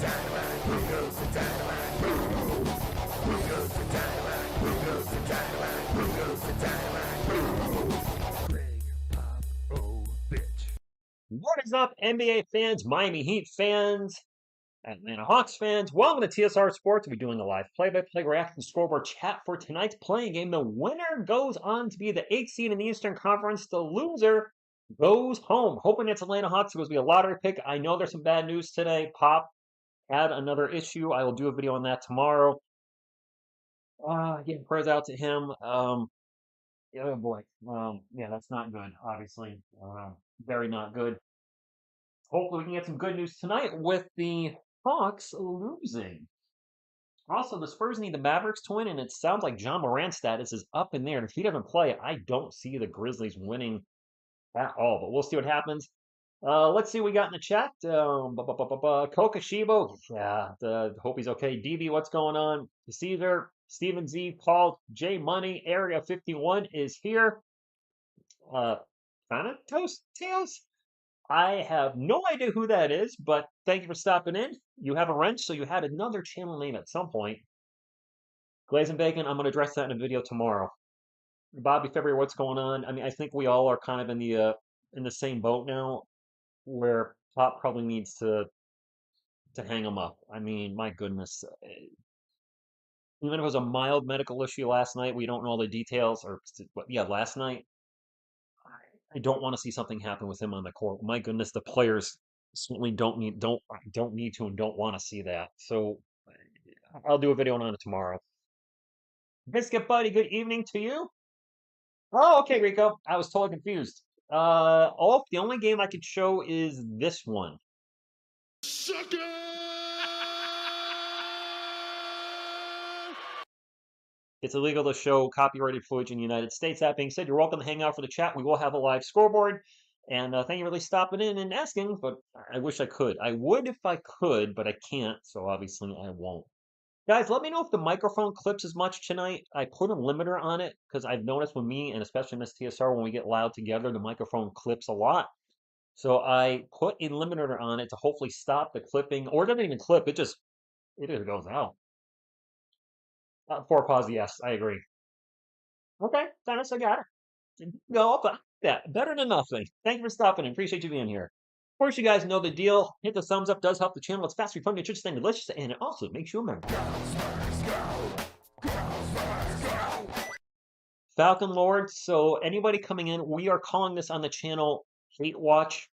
What is up, NBA fans, Miami Heat fans, Atlanta Hawks fans? Welcome to TSR Sports. We're doing a live play-by-play reaction scoreboard chat for tonight's playing game. The winner goes on to be the 8th seed in the Eastern Conference. The loser goes home. Hoping it's Atlanta Hawks. It was be a lottery pick. I know there's some bad news today. Pop had another issue. I will do a video on that tomorrow. Yeah, prayers out to him. Oh boy. Yeah, that's not good, obviously. Very not good. Hopefully we can get some good news tonight with the Hawks losing. Also, the Spurs need the Mavericks to win, and it sounds like John Morant's status is up in there. And if he doesn't play, I don't see the Grizzlies winning at all. But we'll see what happens. Let's see what we got in the chat. Coca Shibo, yeah, hope he's okay. DB, what's going on? Caesar, Steven Z, Paul, J Money, Area 51 is here. Thanatos Tails? I have no idea who that is, but thank you for stopping in. You have a wrench, so you had another channel name at some point. Glaze and Bacon, I'm going to address that in a video tomorrow. Bobby February, what's going on? I mean, I think we all are kind of in the same boat now, where Pop probably needs to hang him up. I mean, my goodness. Even if it was a mild medical issue last night, we don't know all the details, or yeah, last night. I don't want to see something happen with him on the court. My goodness, the players certainly don't need to and don't want to see that. So I'll do a video on it tomorrow. Biscuit Buddy, good evening to you. Oh, okay, Rico. I was totally confused. The only game I could show is this one. Sucker! It's illegal to show copyrighted footage in the United States. That being said, you're welcome to hang out for the chat. We will have a live scoreboard. And thank you for really stopping in and asking, but I wish I could. I would if I could, but I can't, so obviously I won't. Guys, let me know if the microphone clips as much tonight. I put a limiter on it because I've noticed with me, and especially Miss TSR, when we get loud together, the microphone clips a lot. So I put a limiter on it to hopefully stop the clipping, or it doesn't even clip, it just goes out. For pause, yes, I agree. Okay, Dennis, I got it. Go up. Yeah, better than nothing. Thank you for stopping in. Appreciate you being here. Of course, you guys know the deal. Hit the thumbs up. Does help the channel. It's fast, fun, interesting, delicious, and it also makes you a member. Falcon Lord. So anybody coming in, we are calling this on the channel Hate Watch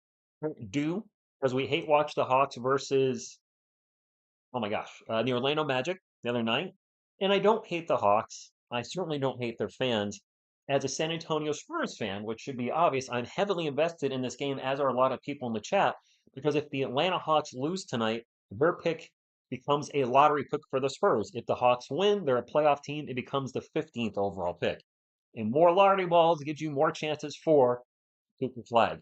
Do, because we hate watch the Hawks versus, oh my gosh, the Orlando Magic the other night. And I don't hate the Hawks. I certainly don't hate their fans. As a San Antonio Spurs fan, which should be obvious, I'm heavily invested in this game, as are a lot of people in the chat, because if the Atlanta Hawks lose tonight, their pick becomes a lottery pick for the Spurs. If the Hawks win, they're a playoff team, it becomes the 15th overall pick. And more lottery balls gives you more chances for Cooper Flag.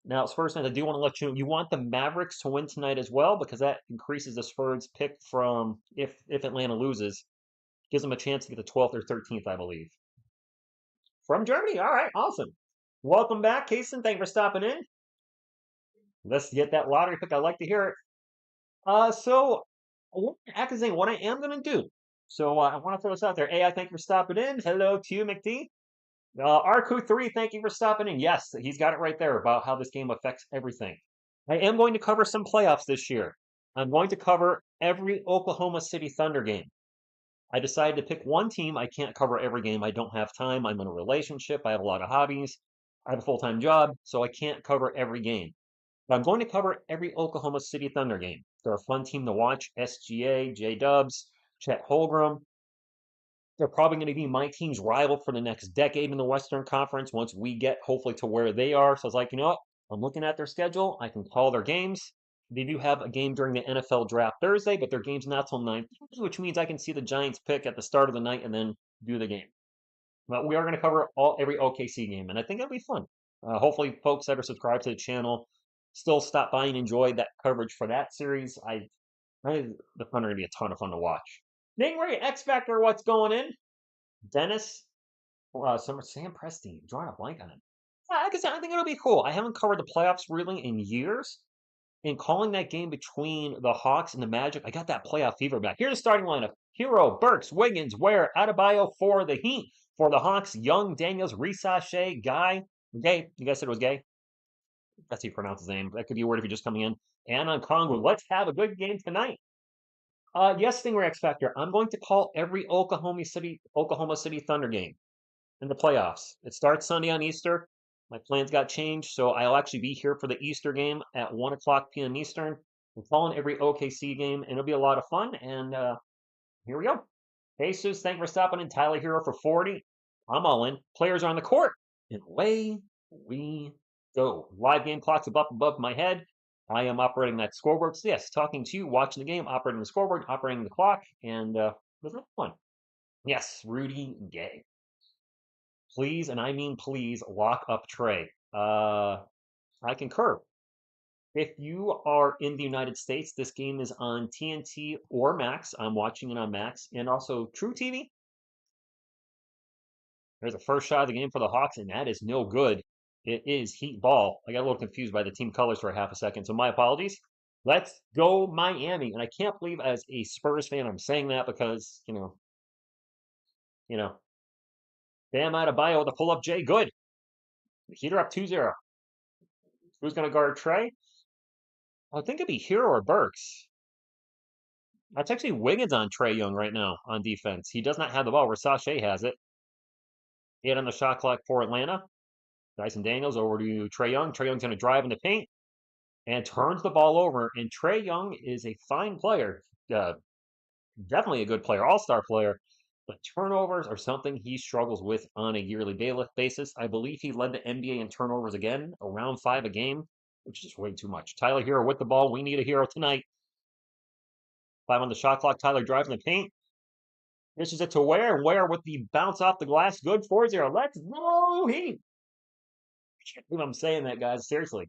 Now, Spurs fans, I do want to let you know, you want the Mavericks to win tonight as well, because that increases the Spurs pick from, if Atlanta loses, gives them a chance to get the 12th or 13th, I believe. From Germany. All right, awesome. Welcome back, Kason. Thank you for stopping in. Let's get that lottery pick. I like to hear it. So I want to act as what I am going to do. So I want to throw this out there. AI, thank you for stopping in. Hello to you, McD. RQ3, thank you for stopping in. Yes, he's got it right there about how this game affects everything. I am going to cover some playoffs this year. I'm going to cover every Oklahoma City Thunder game. I decided to pick one team. I can't cover every game. I don't have time. I'm in a relationship. I have a lot of hobbies. I have a full-time job, so I can't cover every game. But I'm going to cover every Oklahoma City Thunder game. They're a fun team to watch. SGA, J-Dubs, Chet Holmgren. They're probably going to be my team's rival for the next decade in the Western Conference once we get, hopefully, to where they are. So I was like, you know what? I'm looking at their schedule. I can call their games. They do have a game during the NFL draft Thursday, but their game's not till 9, which means I can see the Giants pick at the start of the night and then do the game. But we are going to cover every OKC game, and I think it'll be fun. Hopefully, folks that are subscribed to the channel still stop by and enjoy that coverage for that series. The Thunder are going to be a ton of fun to watch. Ningray, X Factor, what's going in? Dennis, Sam Presti, drawing a blank on it. I think it'll be cool. I haven't covered the playoffs really in years. in calling that game between the Hawks and the Magic. I got that playoff fever back. Here's the starting lineup: Hero, Burks, Wiggins, Ware, Adebayo for the Heat. For the Hawks, Young, Daniels, Risashe, Guy, Gay. You guys said it was Gay? That's how you pronounce his name. That could be a word if you're just coming in. And on Kongwu. Let's have a good game tonight. Yes, Stinger X Factor. I'm going to call every Oklahoma City Thunder game in the playoffs. It starts Sunday on Easter. My plans got changed, so I'll actually be here for the Easter game at 1 o'clock p.m. Eastern. I'm calling every OKC game, and it'll be a lot of fun. And here we go. Jesus, thank you for stopping in. Tyler Hero for 40. I'm all in. Players are on the court. And away we go. Live game clock's up above my head. I am operating that scoreboard. So yes, talking to you, watching the game, operating the scoreboard, operating the clock, and it was fun. Yes, Rudy Gay. Please, and I mean please, lock up Trey. I concur. If you are in the United States, this game is on TNT or Max. I'm watching it on Max and also True TV. There's a first shot of the game for the Hawks, and that is no good. It is Heat ball. I got a little confused by the team colors for a half a second, so my apologies. Let's go Miami. And I can't believe as a Spurs fan I'm saying that because, Bam Adebayo with a pull-up J. Good. The Heat are up 2-0. Who's going to guard Trey? I think it'd be Hero or Burks. That's actually Wiggins on Trey Young right now on defense. He does not have the ball. Rasashe has it. 8 on the shot clock for Atlanta. Dyson Daniels over to Trey Young. Trey Young's going to drive in the paint and turns the ball over. And Trey Young is a fine player. Definitely a good player, all-star player. But turnovers are something he struggles with on a yearly basis. I believe he led the NBA in turnovers again, around 5 a game, which is way too much. Tyler Hero with the ball. We need a hero tonight. 5 on the shot clock. Tyler drives in the paint. This is it to Ware. Ware with the bounce off the glass. Good 4-0. Let's go Heat. I can't believe I'm saying that, guys. Seriously.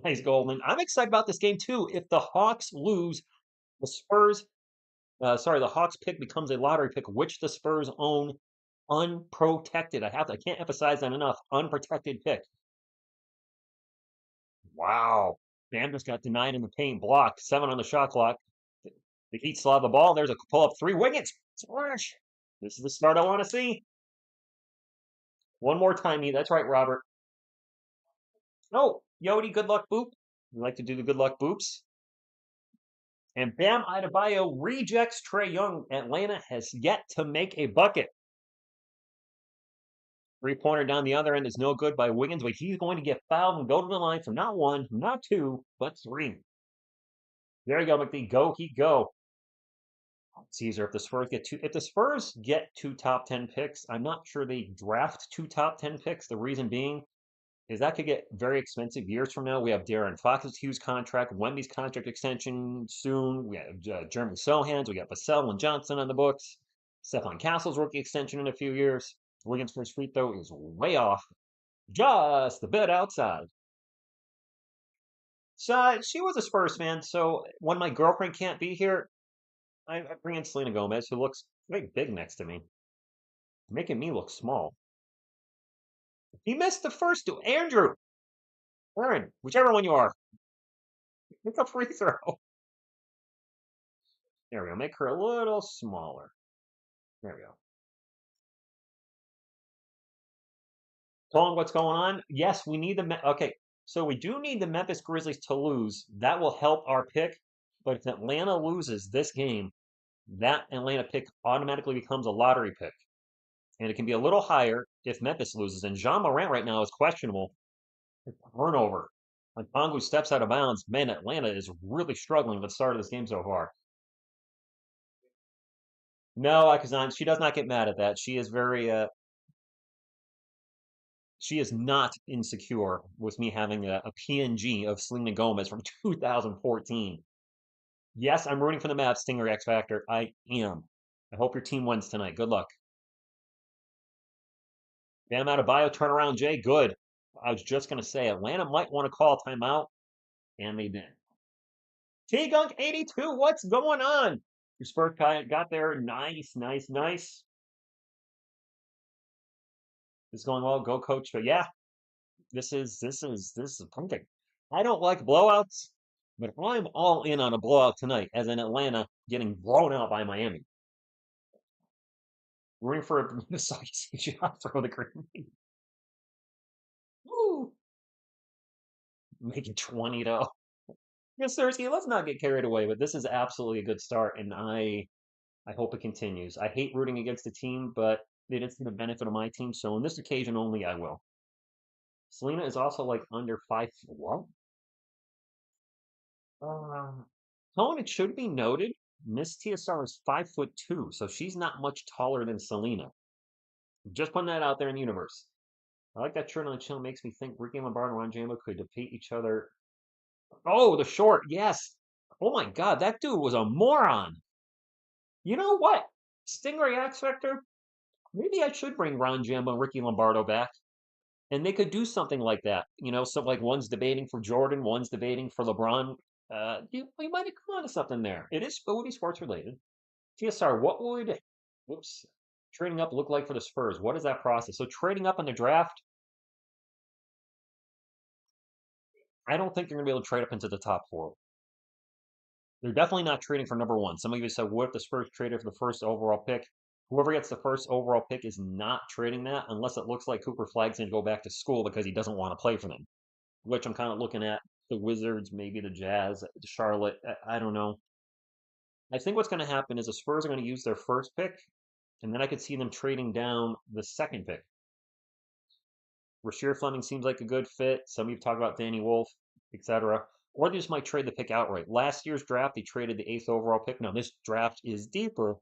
Nice, Goldman. I'm excited about this game, too. If the Hawks lose, the Hawks pick becomes a lottery pick, which the Spurs own unprotected. I can't emphasize that enough. Unprotected pick. Wow. Bam just got denied in the paint. Blocked. 7 on the shot clock. The Heat still have the ball. There's a pull-up 3. Wiggins. Splash. This is the start I want to see. One more time, that's right, Robert. Oh, Yodi, good luck boop. We like to do the good luck boops. And Bam Adebayo rejects Trey Young. Atlanta has yet to make a bucket. 3-pointer down the other end is no good by Wiggins, but he's going to get fouled and go to the line for not 1, not 2, but 3. There you go, McD. Go, Heat, go. Caesar, if the Spurs get 2 top 10 picks, I'm not sure they draft 2 top 10 picks. The reason being is that could get very expensive years from now. We have Darren Fox's huge contract, Wemby's contract extension soon. We have Jeremy Sohans. We got Vassell and Johnson on the books. Stephon Castle's rookie extension in a few years. Wiggins' first free throw is way off, just a bit outside. So she was a Spurs fan, so when my girlfriend can't be here, I bring in Selena Gomez, who looks very big next to me, making me look small. He missed the first two. Andrew, Aaron, whichever one you are, make a free throw. There we go. Make her a little smaller. There we go. Colin, what's going on? Yes, we need okay. So we do need the Memphis Grizzlies to lose. That will help our pick. But if Atlanta loses this game, that Atlanta pick automatically becomes a lottery pick. And it can be a little higher if Memphis loses. And Jean Morant right now is questionable. Turnover. When Kongwu steps out of bounds, man, Atlanta is really struggling with the start of this game so far. No, Akazan, she does not get mad at that. She is she is not insecure with me having a PNG of Selena Gomez from 2014. Yes, I'm rooting for the Mavs, Stinger X Factor. I am. I hope your team wins tonight. Good luck. Bam Adebayo, turnaround, Jay. Good. I was just going to say, Atlanta might want to call timeout, and they did. T-Gunk 82, what's going on? Your Spurs got there. Nice, nice, nice. This is going well. Go, coach. But yeah, this is pumping. I don't like blowouts, but I'm all in on a blowout tonight, as in Atlanta getting blown out by Miami. Rooting for the shot for the Green. Woo! Make it 20-0. Yes, Thursday, let's not get carried away, but this is absolutely a good start, and I hope it continues. I hate rooting against the team, but it is to the benefit of my team, so on this occasion only, I will. Selena is also like under 5 foot. What? Uh, it should be noted, Miss TSR is 5'2", so she's not much taller than Selena. Just putting that out there in the universe. I like that shirt on the channel. Makes me think Ricky Lombardo and Ron Jambo could defeat each other. Oh, the short, yes. Oh my God, that dude was a moron. You know what? Stingray X Factor. Maybe I should bring Ron Jambo and Ricky Lombardo back, and they could do something like that. So like one's debating for Jordan, one's debating for LeBron. We might have come on to something there. It would be sports related. TSR, what would, whoops, trading up look like for the Spurs? What is that process? So trading up in the draft, I don't think they're going to be able to trade up into the top four. They're definitely not trading for number one. Some of you said, what if the Spurs traded for the first overall pick? Whoever gets the first overall pick is not trading that unless it looks like Cooper Flag's going to go back to school because he doesn't want to play for them, which I'm kind of looking at the Wizards, maybe the Jazz, Charlotte. I don't know. I think what's going to happen is the Spurs are going to use their first pick, and then I could see them trading down the second pick. Rasheer Fleming seems like a good fit. Some of you talk about Danny Wolf, etc. Or they just might trade the pick outright. Last year's draft, they traded the eighth overall pick. Now, this draft is deeper.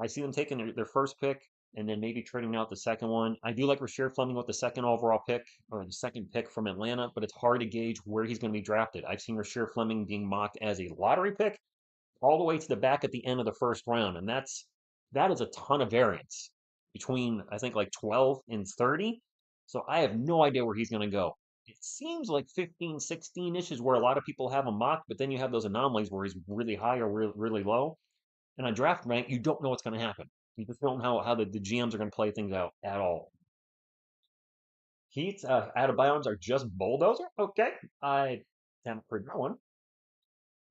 I see them taking their first pick and then maybe trading out the second one. I do like Rasheer Fleming with the second overall pick or the second pick from Atlanta, but it's hard to gauge where he's going to be drafted. I've seen Rasheer Fleming being mocked as a lottery pick all the way to the back at the end of the first round, and that is a ton of variance between I think like 12 and 30. So I have no idea where he's going to go. It seems like 15, 16-ish is where a lot of people have him mocked, but then you have those anomalies where he's really high or really low. And on draft rank, you don't know what's going to happen. You just don't know how the GMs are going to play things out at all. Heats out of bounds are just bulldozer. Okay, I haven't heard that one.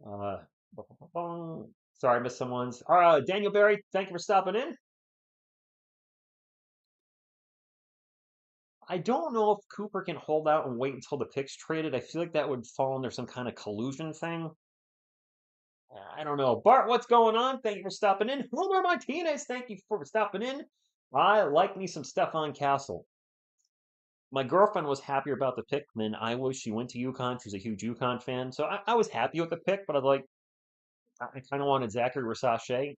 Uh, Sorry, I missed someone's. Daniel Berry, thank you for stopping in. I don't know if Cooper can hold out and wait until the pick's traded. I feel like that would fall under some kind of collusion thing. I don't know. Bart, what's going on? Thank you for stopping in. Wilmer Martinez, thank you for stopping in. I like me some Stefan Castle. My girlfriend was happier about the pick than I was. She went to UConn. She's a huge UConn fan. So I was happy with the pick, but I kind of wanted Zachary Rasache.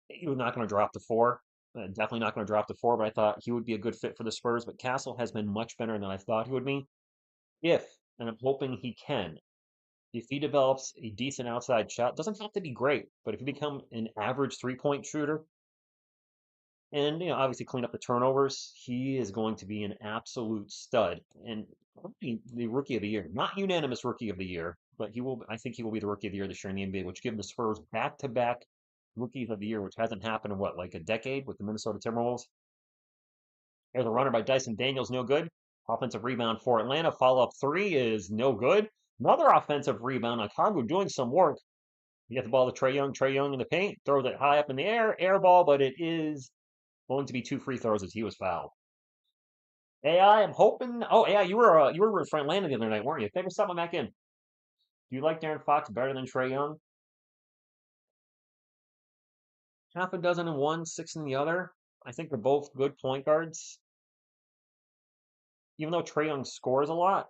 He was not going to drop to four. Definitely not going to drop to four, but I thought he would be a good fit for the Spurs. But Castle has been much better than I thought he would be. If, and I'm hoping he can, if he develops a decent outside shot, doesn't have to be great, but if he become an average 3-point shooter, and obviously clean up the turnovers, he is going to be an absolute stud and probably the rookie of the year. Not unanimous rookie of the year, but he will. I think he will be the rookie of the year this year in the NBA, which give the Spurs back-to-back rookies of the year, which hasn't happened in what, like a decade with the Minnesota Timberwolves. There's a runner by Dyson Daniels, no good. Offensive rebound for Atlanta. Follow-up three is no good. Another offensive rebound. Chicago doing some work. You get the ball to Trae Young. Trae Young in the paint. Throws it high up in the air ball, but it is going to be 2 free throws as he was fouled. AI, I'm hoping. Oh, AI, you were rooting for Atlanta the other night, weren't you? Thanks for stopping back in. Do you like Darren Fox better than Trae Young? Half a dozen in one, six in the other. I think they're both good point guards. Even though Trae Young scores a lot,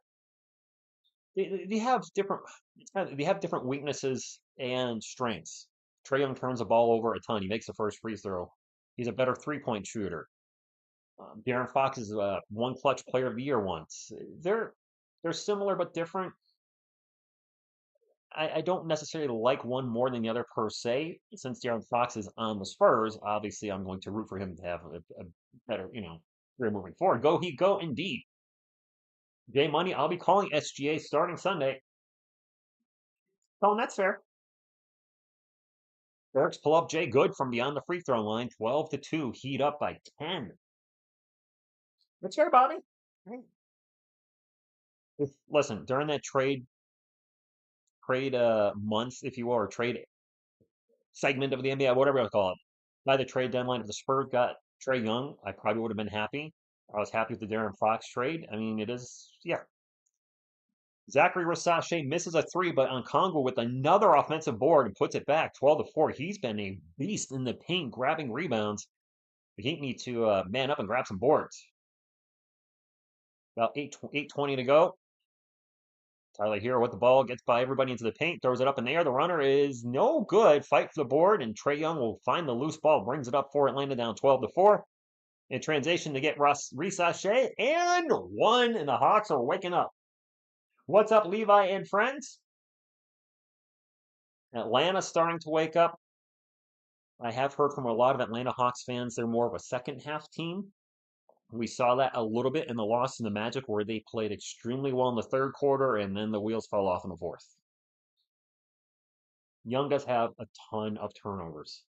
they have different weaknesses and strengths. Trae Young turns the ball over a ton. He makes the first free throw. He's a better 3-point shooter. Darren Fox is one clutch player of the year once. They're similar but different. I don't necessarily like one more than the other per se. Since Darren Fox is on the Spurs, obviously I'm going to root for him to have a better, career moving forward. Go Heat, go indeed. Jay Money, I'll be calling SGA starting Sunday. Oh, that's fair. Eric's pull up Jay good from beyond the free throw line, 12-2, Heat up by 10. That's fair, Bobby. Listen, during that trade month, if you will, or trade segment of the NBA, whatever you want to call it, by the trade deadline, if the Spurs got Trey Young, I probably would have been happy. I was happy with the Darren Fox trade. I mean, it is, yeah. Zachary Rasache misses a three, but Congo with another offensive board and puts it back 12-4. He's been a beast in the paint, grabbing rebounds. The Heat need to man up and grab some boards. About 8:20 to go. Tyler Hero with the ball, gets by everybody into the paint, throws it up in the air. The runner is no good. Fight for the board, and Trey Young will find the loose ball, brings it up for Atlanta down 12-4. In transition to get Risache, and one, and the Hawks are waking up. What's up, Levi and friends? Atlanta starting to wake up. I have heard from a lot of Atlanta Hawks fans they're more of a second half team. We saw that a little bit in the loss in the Magic where they played extremely well in the third quarter and then the wheels fell off in the fourth. Young does have a ton of turnovers.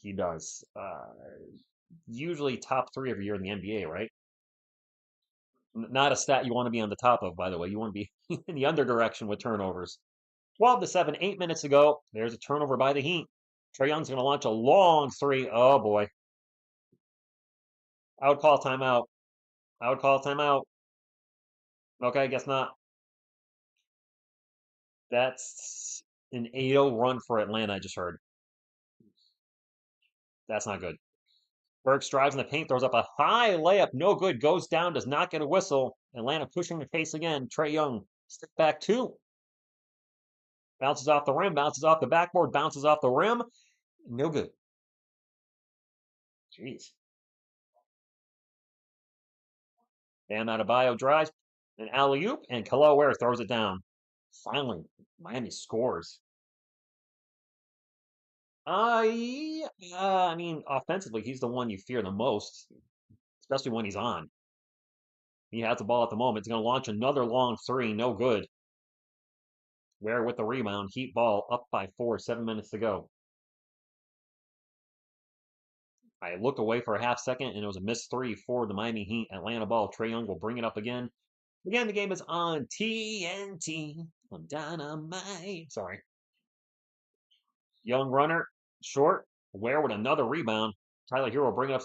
He does. Usually top three every year in the NBA, right? Not a stat you want to be on the top of, by the way. You want to be in the under direction with turnovers. 12-7, 8 minutes ago. There's a turnover by the Heat. Trae Young's going to launch a long three. Oh, boy. I would call timeout. I would call timeout. Okay, guess not. That's an 8-0 run for Atlanta, I just heard. That's not good. Burks drives in the paint, throws up a high layup, no good, goes down, does not get a whistle. Atlanta pushing the pace again. Trae Young, step back two. Bounces off the rim, bounces off the backboard, bounces off the rim. No good. Jeez. Bam Adebayo drives, an alley-oop, and Khalil Ware throws it down. Finally, Miami scores. I mean, offensively, he's the one you fear the most, especially when he's on. He has the ball at the moment. He's going to launch another long three. No good. Ware with the rebound. Heat ball up by 4. 7 minutes to go. I looked away for a half second, and it was a missed three for the Miami Heat. Atlanta ball. Trae Young will bring it up again. Again, the game is on TNT. On Dynamite. Sorry. Young runner. Short. Ware with another rebound. Tyler Hero will bring it up.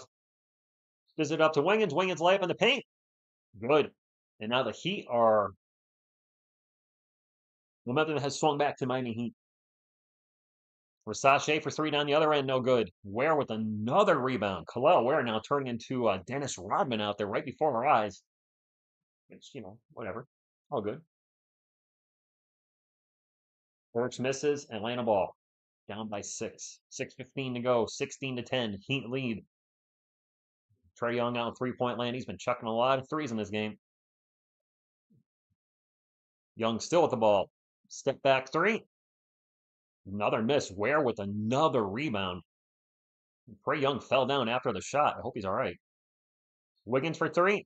Gives it up to Wiggins. Wiggins layup in the paint. Good. And now the Heat are. Momentum has swung back to Miami Heat. Rasache for three down the other end, no good. Ware with another rebound. Khalil Ware now turning into Dennis Rodman out there right before our eyes. It's, whatever. All good. Burks misses. Atlanta ball. Down by 6. 6:15 to go. 16-10. Heat lead. Trae Young out in three-point land. He's been chucking a lot of threes in this game. Young still with the ball. Step back three. Another miss. Ware with another rebound. Trae Young fell down after the shot. I hope he's all right. Wiggins for three.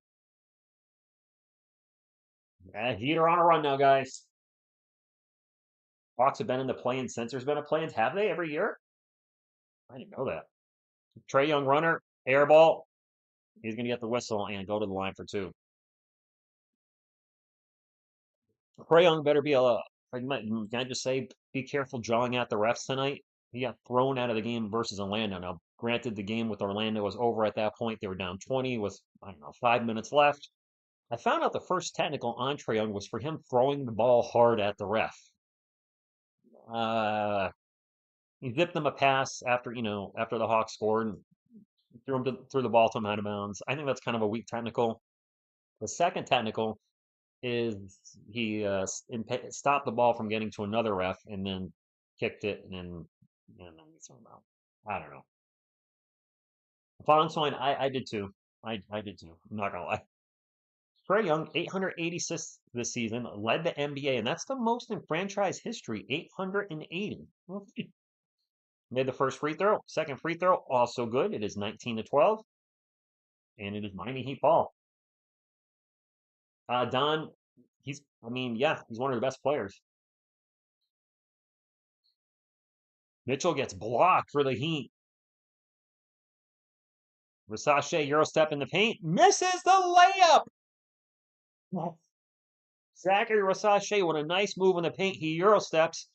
Heat are on a run now, guys. Hawks have been in the play-in since there's been a play-in. Have they every year? I didn't know that. Trae Young runner, air ball. He's going to get the whistle and go to the line for two. Trae Young better be can I just say, be careful jawing at the refs tonight. He got thrown out of the game versus Orlando. Now, granted, the game with Orlando was over at that point. They were down 20 with, 5 minutes left. I found out the first technical on Trae Young was for him throwing the ball hard at the ref. He zipped them a pass after the Hawks scored and threw the ball to him out of bounds. I think that's kind of a weak technical. The second technical is he stopped the ball from getting to another ref and then kicked it and then I don't know. Fine, I did too. I did too. I'm not gonna lie. Trae Young, 886 this season, led the NBA, and that's the most in franchise history, 880. Made the first free throw. Second free throw, also good. It is 19-12. And it is Miami Heat ball. Don, he's one of the best players. Mitchell gets blocked for the Heat. Rasache, Euro step in the paint, misses the layup. Zachary Rasache with a nice move in the paint. He Euro steps.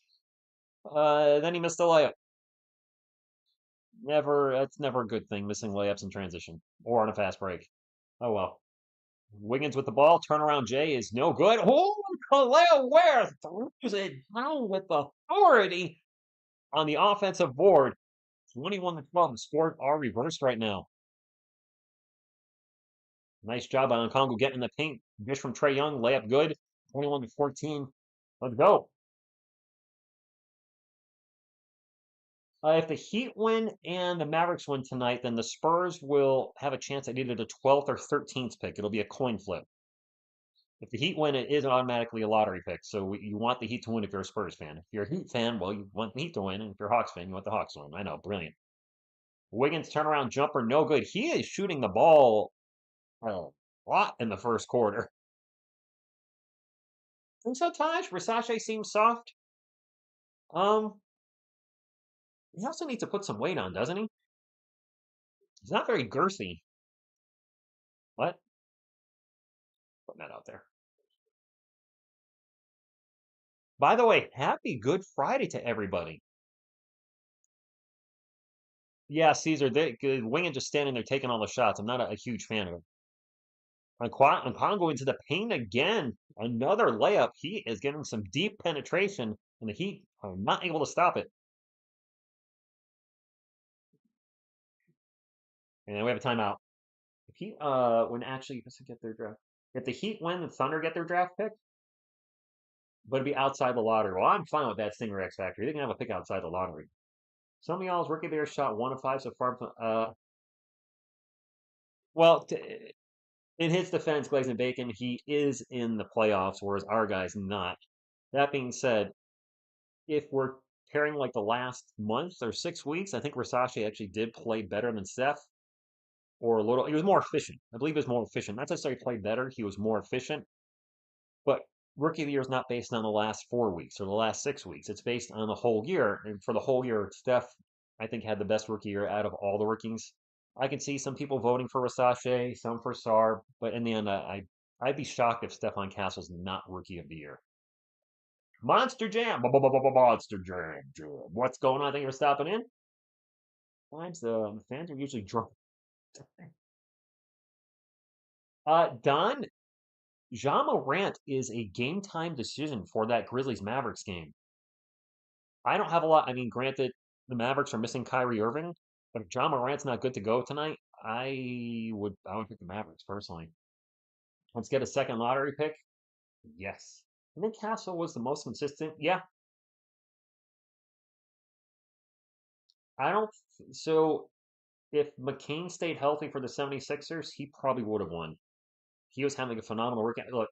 Then he missed the layup. That's never a good thing, missing layups in transition or on a fast break. Oh well. Wiggins with the ball. Turnaround Jay is no good. Oh, Kaleo Ware throws it down with authority on the offensive board. 21-12. The scores are reversed right now. Nice job by Congo getting in the paint. Dish from Trey Young. Layup good. 21-14. Let's go. If the Heat win and the Mavericks win tonight, then the Spurs will have a chance at either the 12th or 13th pick. It'll be a coin flip. If the Heat win, it is automatically a lottery pick. So you want the Heat to win if you're a Spurs fan. If you're a Heat fan, well, you want the Heat to win. And if you're a Hawks fan, you want the Hawks to win. I know, brilliant. Wiggins turnaround jumper, no good. He is shooting the ball a lot in the first quarter. And so Taj, Versace seems soft. Um, he also needs to put some weight on, doesn't he? He's not very girthy. What? Putting that out there. By the way, happy Good Friday to everybody. Yeah, Caesar, Winging just standing there taking all the shots. I'm not a huge fan of him. And Congo into the paint again. Another layup. He is getting some deep penetration, and the Heat are not able to stop it. And we have a timeout. If Heat when actually get their draft. If the Heat win, the Thunder get their draft pick, but it'd be outside the lottery. Well, I'm fine with that Stinger X Factor. They can have a pick outside the lottery. Some of y'all's rookie bears shot 1 of 5 so far. Well, in his defense, Glazing Bacon, he is in the playoffs, whereas our guy's not. That being said, if we're pairing like the last month or 6 weeks, I think Versace actually did play better than Steph, or a little. He was more efficient. I believe he was more efficient. Not necessarily played better. He was more efficient. But rookie of the year is not based on the last 4 weeks or the last 6 weeks. It's based on the whole year. And for the whole year, Steph, I think, had the best rookie year out of all the rookies. I can see some people voting for Versace, some for Sar, but in the end, I'd be shocked if Stephon Castle's not rookie of the year. Monster Jam, Monster Jam. What's going on? I think you're stopping in. Times the fans are usually drunk. Don, Ja Morant is a game time decision for that Grizzlies Mavericks game. I don't have a lot. I mean, granted, the Mavericks are missing Kyrie Irving, but if Ja Morant's not good to go tonight, I would pick the Mavericks personally. Let's get a second lottery pick. Yes. I think Castle was the most consistent. Yeah. I don't. So if McCain stayed healthy for the 76ers, he probably would have won. He was having a phenomenal workout. Look,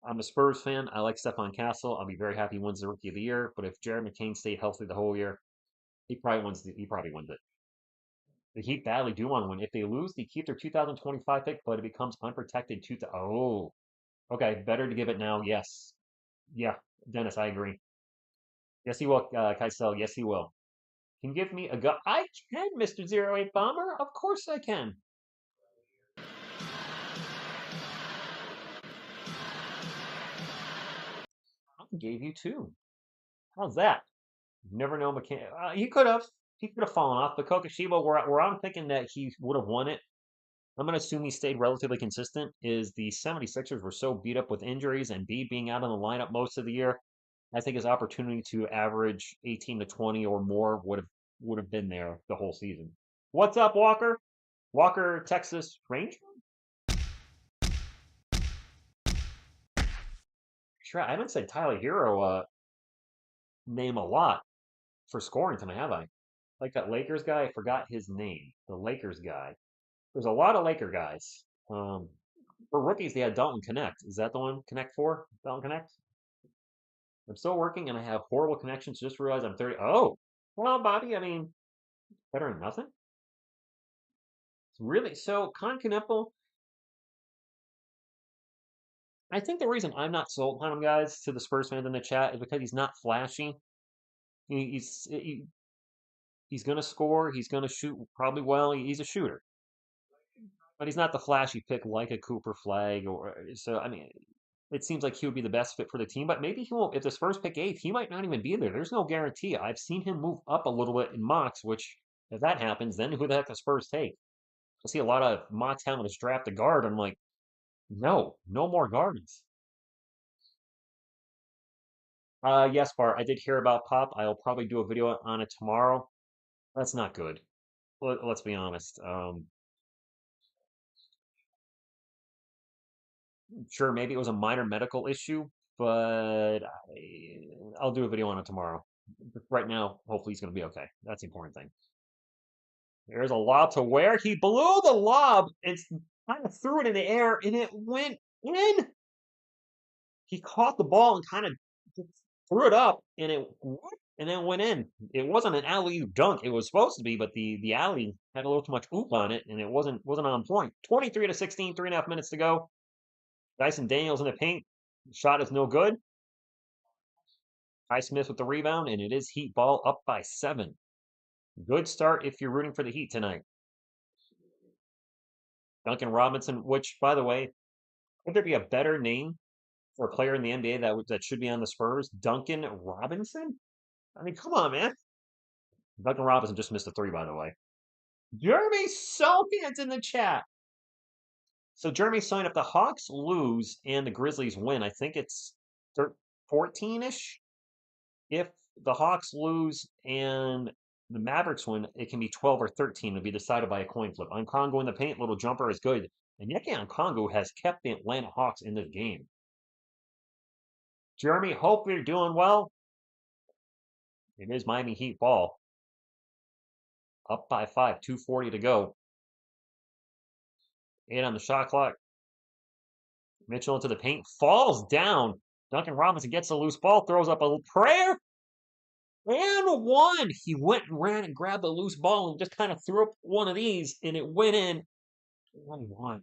I'm a Spurs fan. I like Stephon Castle. I'll be very happy he wins the Rookie of the Year. But if Jared McCain stayed healthy the whole year, he probably wins it. The Heat badly do want to win. If they lose, they keep their 2025 pick, but it becomes unprotected. Oh, okay. Better to give it now. Yes. Yeah, Dennis, I agree. Yes, he will, Kaisel. Yes, he will. Can you give me a go? I can, Mr. 08 Bomber. Of course I can. I gave you two. How's that? Never know McCann. He could have. He could have fallen off. But Kokoshiba, where I'm thinking that he would have won it, I'm going to assume he stayed relatively consistent, is the 76ers were so beat up with injuries and B being out of the lineup most of the year. I think his opportunity to average 18 to 20 or more would have been there the whole season. What's up, Walker? Walker, Texas Ranger? Sure, I haven't said Tyler Hero name a lot for scoring tonight, have I? Like that Lakers guy, I forgot his name. The Lakers guy. There's a lot of Laker guys. For rookies, they had Dalton Connect. Is that the one? Connect 4? Dalton Connect? I'm still working and I have horrible connections. Just realized I'm 30. Oh, well, Bobby, I mean, better than nothing. Really? So, Con Knuckle, I think the reason I'm not sold on him, guys, to the Spurs fans in the chat, is because he's not flashy. He's going to score. He's going to shoot probably well. He's a shooter. But he's not the flashy pick like a Cooper Flag. So, I mean, it seems like he would be the best fit for the team, but maybe he won't. If the Spurs pick eighth, he might not even be there. There's no guarantee. I've seen him move up a little bit in mocks, which if that happens, then who the heck the Spurs take? I see a lot of mocks having us draft a guard. I'm like, no, no more guards. Yes, Bart, I did hear about Pop. I'll probably do a video on it tomorrow. That's not good. Let's be honest. Sure, maybe it was a minor medical issue, but I'll do a video on it tomorrow. Right now, hopefully he's going to be okay. That's the important thing. There's a lob to where he blew the lob. It's kind of threw it in the air and it went in. He caught the ball and kind of threw it up and then went in. It wasn't an alley-oop dunk. It was supposed to be, but the alley had a little too much oop on it and it wasn't on point. 23-16, 3.5 minutes to go. Dyson Daniels in the paint. Shot is no good. Ty Smith with the rebound, and it is Heat ball up by 7. Good start if you're rooting for the Heat tonight. Duncan Robinson, which, by the way, could there be a better name for a player in the NBA that should be on the Spurs? Duncan Robinson? I mean, come on, man. Duncan Robinson just missed a 3, by the way. Jeremy Sohan's in the chat. So Jeremy signed if the Hawks lose and the Grizzlies win. I think it's 14-ish. If the Hawks lose and the Mavericks win, it can be 12 or 13 to be decided by a coin flip. Congo in the paint, little jumper is good. And Yeke Congo has kept the Atlanta Hawks in this game. Jeremy, hope you're doing well. It is Miami Heat ball. Up by 5, 2:40 to go. 8 on the shot clock. Mitchell into the paint, falls down. Duncan Robinson gets a loose ball, throws up a prayer. And one. He went and ran and grabbed the loose ball and just kind of threw up one of these, and it went in. 1-1.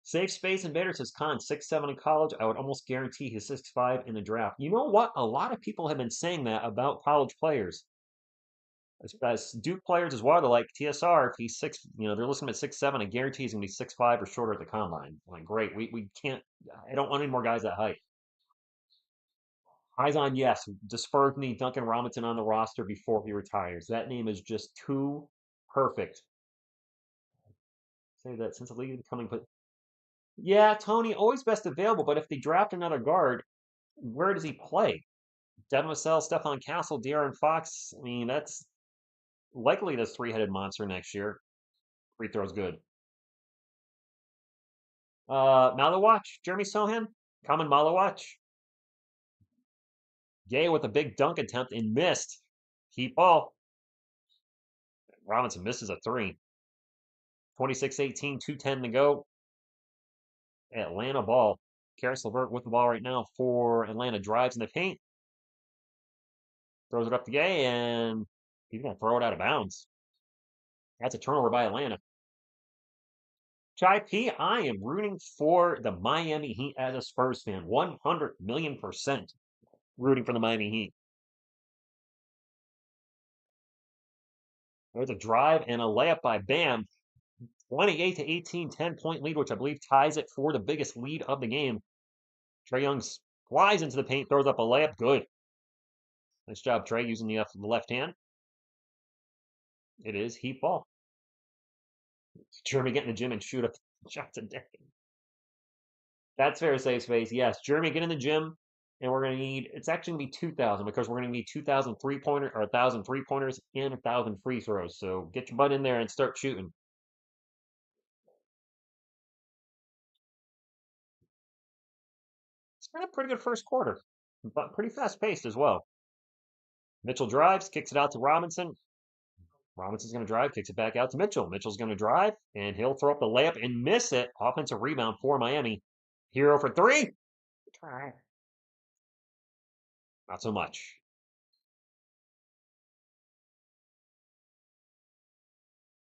Safe space invader says Khan 6'7" in college. I would almost guarantee he's 6'5" in the draft. You know what? A lot of people have been saying that about college players. As Duke players as well, they're like TSR. If he's 6, they're listing him at 6'7". I guarantee he's gonna be 6'5" or shorter at the combine. I'm like, great. We can't. I don't want any more guys that height. Eyes on, yes. The Spurs need Duncan Robinson on the roster before he retires. That name is just too perfect. Say that since the league is coming, but yeah, Tony, always best available. But if they draft another guard, where does he play? Devin Vassell, Stephon Castle, De'Aaron Fox. I mean, that's likely this 3-headed monster next year. Free throws good. Malawatch, Jeremy Sohan, common Malawatch. Gay with a big dunk attempt and missed. Heat ball. Robinson misses a 3. 26-18, 2:10 to go. Atlanta ball. Karis LeVert with the ball right now for Atlanta. Drives in the paint. Throws it up to Gay, and he's going to throw it out of bounds. That's a turnover by Atlanta. Chai P, I am rooting for the Miami Heat as a Spurs fan. 100,000,000% rooting for the Miami Heat. There's a drive and a layup by Bam. 28-18, 10-point lead, which I believe ties it for the biggest lead of the game. Trae Young flies into the paint, throws up a layup. Good. Nice job, Trae, using the left hand. It is Heat ball. Jeremy get in the gym and shoot a shots a day. That's fair to say, Space. Yes, Jeremy, get in the gym, and we're going to need, it's actually going to be 2,000 because we're going to need 2,000 3-pointers or 1,000 3-pointers and 1,000 free throws. So get your butt in there and start shooting. It's been a pretty good first quarter, but pretty fast paced as well. Mitchell drives, kicks it out to Robinson. Robinson's going to drive, kicks it back out to Mitchell. Mitchell's going to drive, and he'll throw up the layup and miss it. Offensive rebound for Miami. Hero for 3. Not so much.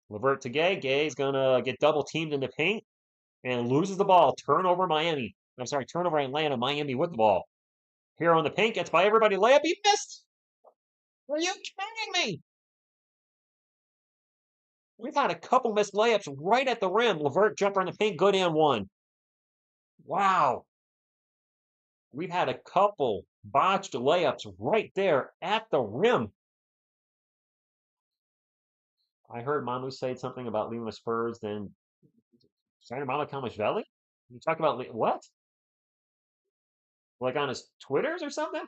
LeVert to Gay. Gay's going to get double teamed in the paint and loses the ball. Turnover Miami. I'm sorry, turnover Atlanta. Miami with the ball. Hero in the paint gets by everybody. Layup. He missed. Are you kidding me? We've had a couple missed layups right at the rim. LeVert jumper in the paint. Good and one. Wow. We've had a couple botched layups right there at the rim. I heard Manu say something about leaving the Spurs, then signing Mama Valley. You talk about what? Like on his Twitters or something?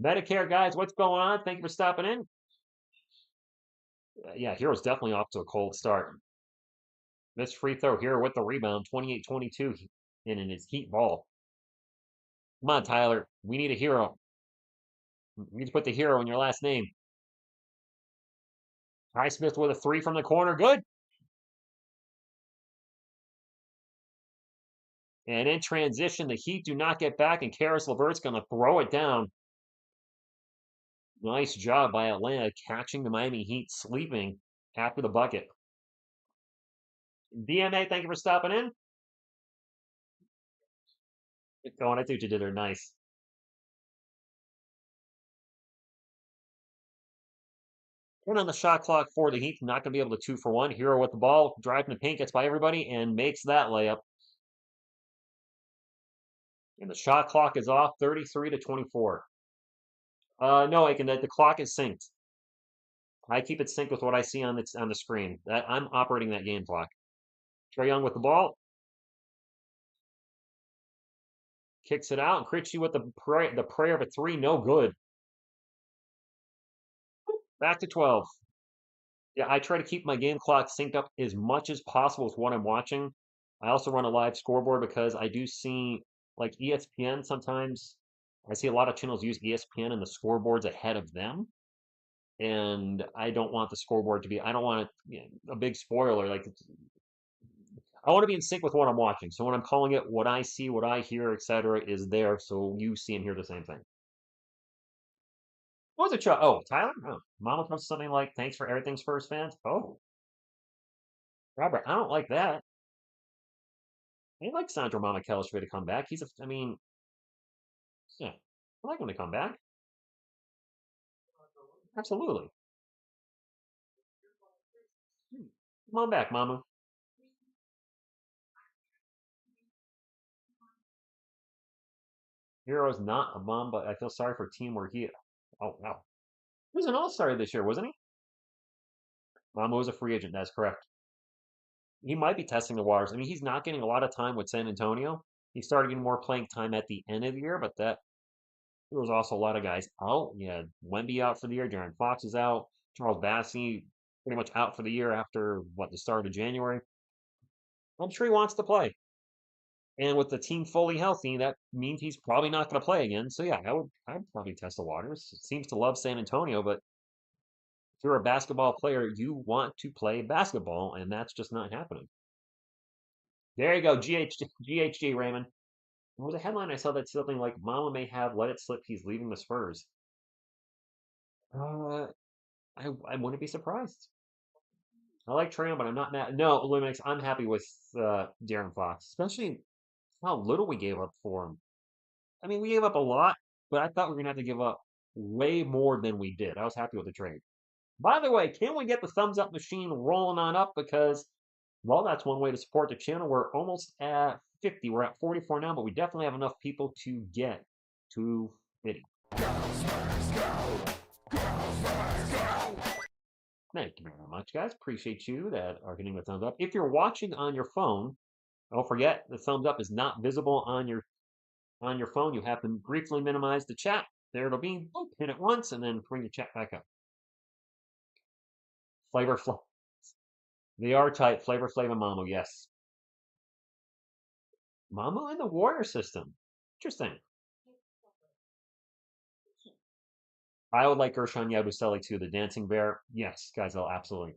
Medicare guys, what's going on? Thank you for stopping in. Yeah, Hero's definitely off to a cold start. Missed free throw. Hero with the rebound, 28-22 in his Heat ball. Come on, Tyler. We need a hero. We need to put the hero in your last name. Highsmith with a three from the corner. Good. And in transition, the Heat do not get back, and Karis LeVert's going to throw it down. Nice job by Atlanta catching the Miami Heat sleeping after the bucket. DMA, thank you for stopping in. Good going. I think you did there. Nice. And on the shot clock for the Heat, not going to be able to 2-for-1. Hero with the ball, driving the paint, gets by everybody, and makes that layup. And the shot clock is off, 33-24. No, Aiken, the clock is synced. I keep it synced with what I see on the screen. I'm operating that game clock. Trae Young with the ball, kicks it out, and Critchy with the prayer of a three, no good. Back to 12. Yeah, I try to keep my game clock synced up as much as possible with what I'm watching. I also run a live scoreboard because I do see, like ESPN sometimes, I see a lot of channels use ESPN and the scoreboard's ahead of them. And I don't want the scoreboard to be, I don't want a big spoiler. Like, I want to be in sync with what I'm watching. So when I'm calling it, what I see, what I hear, etc., is there. So you see and hear the same thing. What was it, Chuck? Oh, Tyler? Oh, Mama posts something like, thanks for everything, Spurs fans. Oh, Robert, I don't like that. I like Sandro Mamakelish to come back. I mean, yeah, I like him to come back. Absolutely. Come on back, Mama. Hero's not a bum, but I feel sorry for a team where he. Oh, wow. He was an all star this year, wasn't he? Mama was a free agent. That's correct. He might be testing the waters. I mean, he's not getting a lot of time with San Antonio. He started getting more playing time at the end of the year, but there was also a lot of guys out. Yeah, Wemby out for the year. Jaron Fox is out. Charles Bassey pretty much out for the year after the start of January. I'm sure he wants to play. And with the team fully healthy, that means he's probably not going to play again. So yeah, I'd probably test the waters. It seems to love San Antonio, but if you're a basketball player, you want to play basketball, and that's just not happening. There you go, GHG Raymond. There was a headline I saw that something like Mama may have let it slip he's leaving the Spurs. Uh, I wouldn't be surprised. I like Trae, but I'm not mad. No, Lumix, I'm happy with Darren Fox, especially how little we gave up for him. I mean, we gave up a lot, but I thought we were gonna have to give up way more than we did. I was happy with the trade. By the way, can we get the thumbs up machine rolling on up? Because, well, that's one way to support the channel. We're almost at 50. We're at 44 now, but we definitely have enough people to get to 50. Thank you very much, guys. Appreciate you that are getting the thumbs up. If you're watching on your phone, don't forget the thumbs up is not visible on your phone. You have to briefly minimize the chat. There it'll be. Boop, hit it once and then bring the chat back up. Flavor Flav. They are tight. Flavor Flav and Mamo, yes. Mamo in the Warrior system. Interesting. I would like Gershon Yabusele too, the Dancing Bear. Yes, guys, I'll absolutely.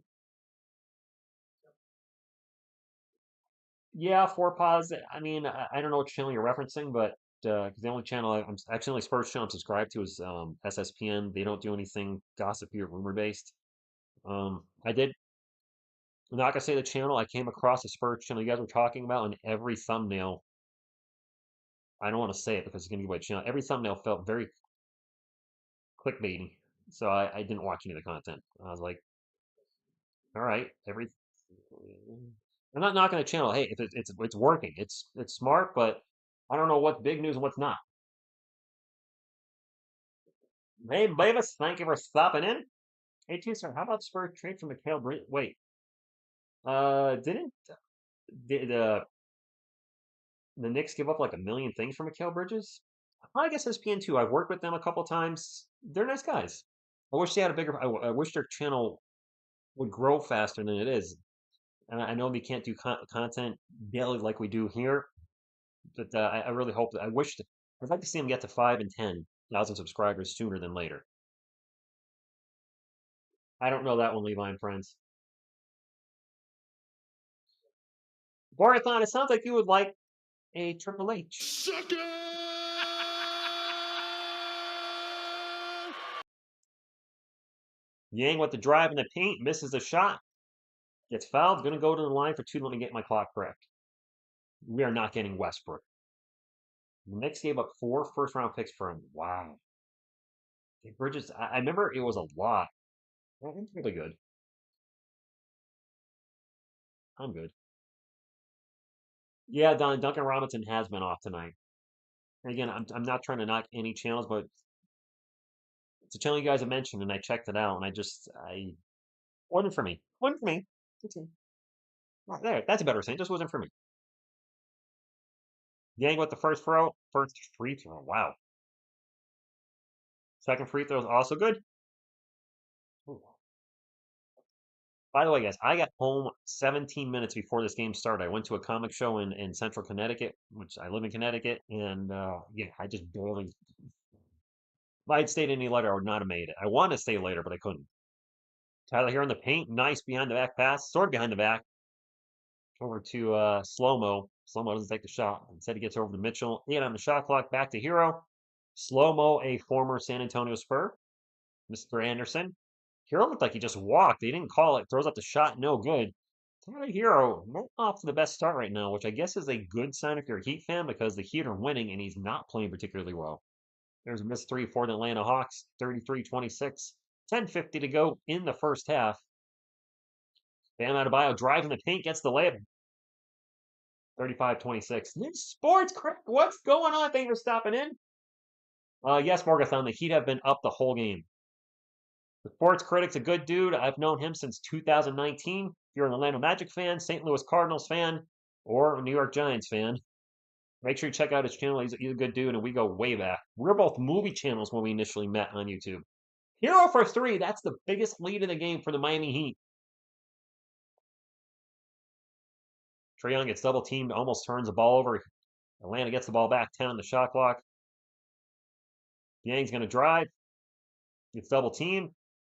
Yeah, four paws. I mean, I don't know what channel you're referencing, but because the only channel I'm actually only Spurs channel I'm subscribed to is SSPN. They don't do anything gossipy or rumor based. I did. I'm not gonna say the channel. I came across a Spurs channel you guys were talking about, and every thumbnail. I don't want to say it because it's gonna give away channel. Every thumbnail felt very clickbaity, so I didn't watch any of the content. I was like, all right, I'm not knocking the channel. Hey, if it's working, it's smart, but I don't know what's big news and what's not. Hey, Bavis, thank you for stopping in. Hey, TSR, how about Spurs trade for Mikhail Bridges? Wait, didn't did the Knicks give up like a million things for Mikhail Bridges? I guess SPN too. I've worked with them a couple times. They're nice guys. I wish they had a bigger. I wish their channel would grow faster than it is. And I know they can't do content daily like we do here, but I really hope that I wish that, I'd like to see them get to 5 and 10,000 subscribers sooner than later. I don't know that one, Levi and friends. Borathon, it sounds like you would like a Triple H. Sucker! Yang with the drive in the paint, misses the shot, gets fouled, going to go to the line for 2. Let me get my clock correct. We are not getting Westbrook. The Knicks gave up 4 first-round picks for him. Wow. Bridges, I remember it was a lot. I'm really good. I'm good. Yeah, Duncan Robinson has been off tonight. And again, I'm not trying to knock any channels, but it's a channel you guys have mentioned, and I checked it out, and I wasn't for me. Wasn't for me. Right there, that's a better saying. Just wasn't for me. Yang with the first free throw. Wow. Second free throw is also good. Ooh. By the way, guys, I got home 17 minutes before this game started. I went to a comic show in Central Connecticut, which I live in Connecticut, and yeah, I just barely. If I had stayed any later, I would not have made it. I wanted to stay later, but I couldn't. Tyler here in the paint, nice behind the back pass, sort of behind the back, over to Slow-Mo. Slow-Mo doesn't take the shot. Instead, he gets over to Mitchell. 8 on the shot clock, back to Hero. Slow-Mo, a former San Antonio Spur. Mr. Anderson. Hero looked like he just walked. They didn't call it. Throws up the shot, no good. Tyler Hero not off to the best start right now, which I guess is a good sign if you're a Heat fan because the Heat are winning and he's not playing particularly well. There's a missed 3 for the Atlanta Hawks, 33-26. 10:50 to go in the first half. Bam Adebayo driving the paint, gets the layup. 35-26. Sports, what's going on? Thanks for stopping in. Yes, Morgathon, the Heat have been up the whole game. The Sports Critic's a good dude. I've known him since 2019. If you're an Orlando Magic fan, St. Louis Cardinals fan, or a New York Giants fan, make sure you check out his channel. He's a good dude, and we go way back. We're both movie channels when we initially met on YouTube. Hero for 3. That's the biggest lead in the game for the Miami Heat. Trae Young gets double teamed, almost turns the ball over. Atlanta gets the ball back, 10 on the shot clock. Yang's going to drive, gets double teamed,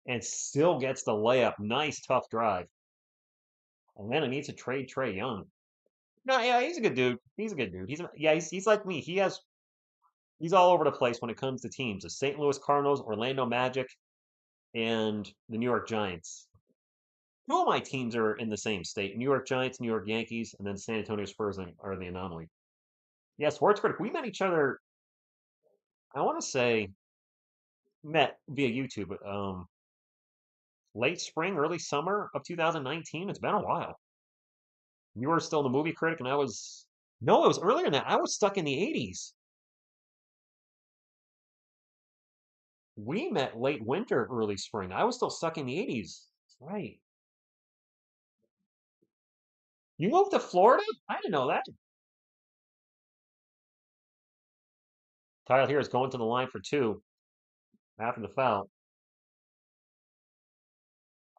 and still gets the layup. Nice, tough drive. Atlanta needs to trade Trae Young. No, yeah, he's a good dude. He's a good dude. He's like me. He's all over the place when it comes to teams. The St. Louis Cardinals, Orlando Magic, and the New York Giants. 2 of my teams are in the same state: New York Giants, New York Yankees, and then San Antonio Spurs are the anomaly. Yeah, Sports Critic. We met each other. I want to say met via YouTube. Late spring, early summer of 2019. It's been a while. You were still the movie critic, and I was. No, it was earlier than that. I was stuck in the 80s. We met late winter, early spring. I was still stuck in the 80s. That's right. You moved to Florida? I didn't know that. Tyler here is going to the line for 2 after the foul.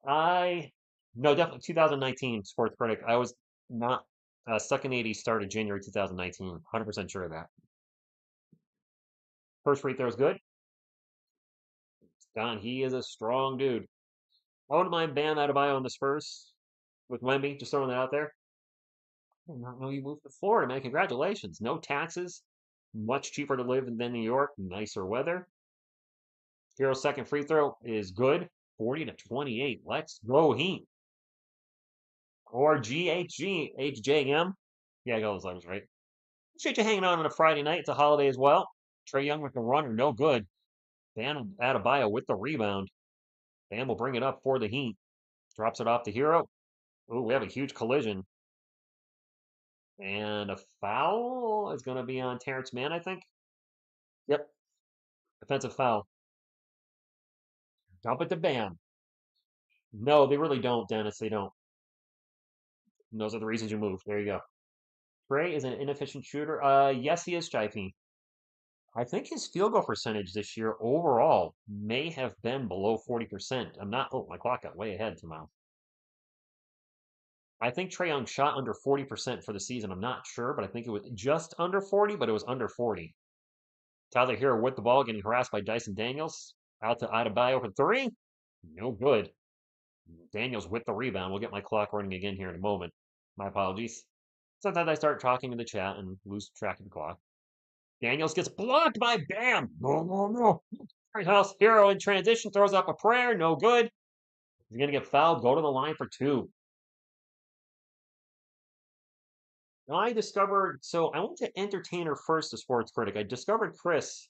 No, definitely 2019 Sports Critic. I was not stuck in the 80s, started January 2019. 100% sure of that. First free throw is good. Don, he is a strong dude. I wouldn't mind Bam Adebayo on the Spurs with Wemby. Just throwing that out there. I did not know you moved to Florida, man. Congratulations. No taxes. Much cheaper to live than New York. Nicer weather. Hero's second free throw is good. 40-28. Let's go Heat. Or HJM. Yeah, I got those letters right. Appreciate you hanging on a Friday night. It's a holiday as well. Trae Young with the runner, no good. Bam Adebayo with the rebound. Bam will bring it up for the Heat. Drops it off to Hero. Ooh, we have a huge collision. And a foul is going to be on Terrence Mann, I think. Yep, defensive foul. Dump it to Bam. No, they really don't, Dennis. They don't. And those are the reasons you move. There you go. Trey is an inefficient shooter. Yes, he is, Jypie. I think his field goal percentage this year overall may have been below 40%. I'm not. Oh, my clock got way ahead somehow. I think Trae Young shot under 40% for the season. I'm not sure, but I think it was just under 40, but it was under 40. Tyler Hero with the ball, getting harassed by Dyson Daniels. Out to Adebayo for three. No good. Daniels with the rebound. We'll get my clock running again here in a moment. My apologies. Sometimes I start talking in the chat and lose track of the clock. Daniels gets blocked by Bam. No, no, no. House Hero in transition throws up a prayer. No good. He's going to get fouled. Go to the line for two. I discovered, so I went to Entertainer first, the sports critic. I discovered Chris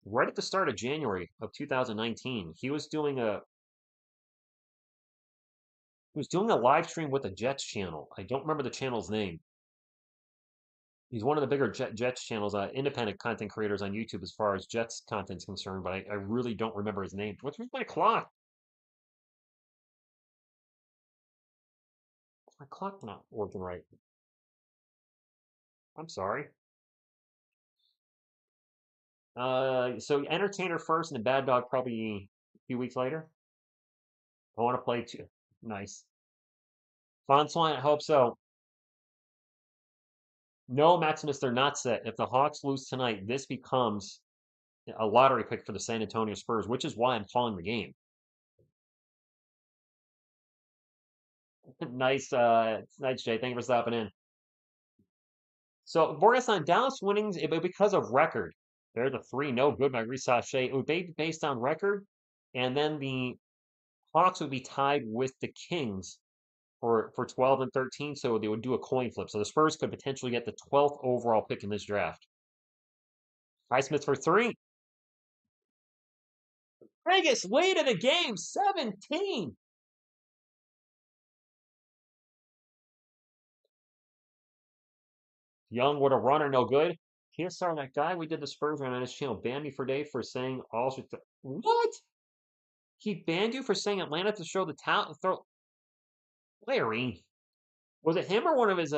right at the start of January of 2019. He was doing a live stream with the Jets channel. I don't remember the channel's name. He's one of the bigger Jets channels, independent content creators on YouTube as far as Jets content's concerned, but I really don't remember his name. What's with my clock? My clock not working right. I'm sorry. So Entertainer first and the Bad Dog probably a few weeks later. I want to play too. Nice. Fontaine, I hope so. No, Maximus, they're not set. If the Hawks lose tonight, this becomes a lottery pick for the San Antonio Spurs, which is why I'm calling the game. Nice, nice, Jay. Thank you for stopping in. So Borges on Dallas winnings, it because of record. There's a three, no good by Reece Shea. It would be based on record, and then the Hawks would be tied with the Kings for 12 and 13, so they would do a coin flip. So the Spurs could potentially get the 12th overall pick in this draft. Highsmith for three. Vegas lead in the game, 17. Young with a runner, no good. TSR, that guy we did the Spurs run on his channel, banned me for day for saying all should. What? He banned you for saying Atlanta to show the talent. Throw Larry. Was it him or one of his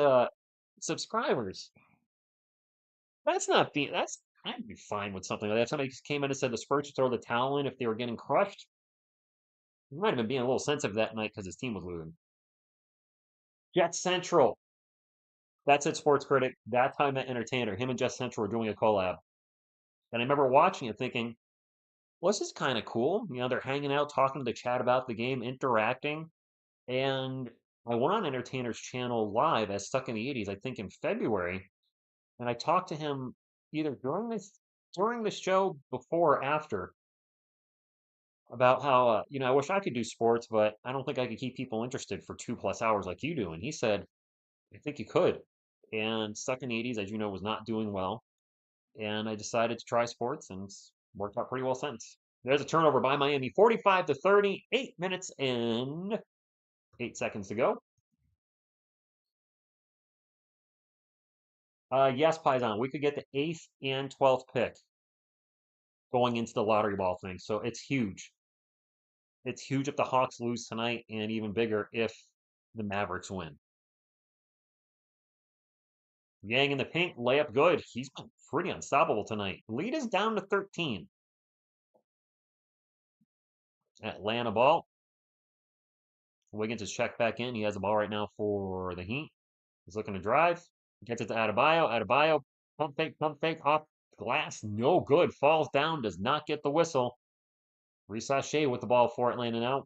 subscribers? That's not being. That's I'd be fine with something like that. If somebody came in and said the Spurs should throw the towel in if they were getting crushed. He might have been being a little sensitive that night because his team was losing. Jet Central. That's it, Sports Critic. That's how I met Entertainer. Him and Jet Central were doing a collab. And I remember watching it thinking, well, this is kind of cool. They're hanging out, talking to the chat about the game, interacting. And I went on Entertainer's channel live as Stuck in the 80s, I think in February. And I talked to him either during the show before or after about how I wish I could do sports, but I don't think I could keep people interested for 2+ hours like you do. And he said, I think you could. And Stuck in the 80s, as you know, was not doing well. And I decided to try sports, and it's worked out pretty well since. There's a turnover by Miami, 45 to 30, 8 minutes and 8 seconds to go. Yes, Paisan, we could get the 8th and 12th pick going into the lottery ball thing. So it's huge. It's huge if the Hawks lose tonight, and even bigger if the Mavericks win. Yang in the paint, layup good. He's been pretty unstoppable tonight. Lead is down to 13. Atlanta ball. Wiggins is checked back in. He has the ball right now for the Heat. He's looking to drive. Gets it to Adebayo. Adebayo, pump fake, off glass. No good. Falls down, does not get the whistle. Reece Shea with the ball for Atlanta now.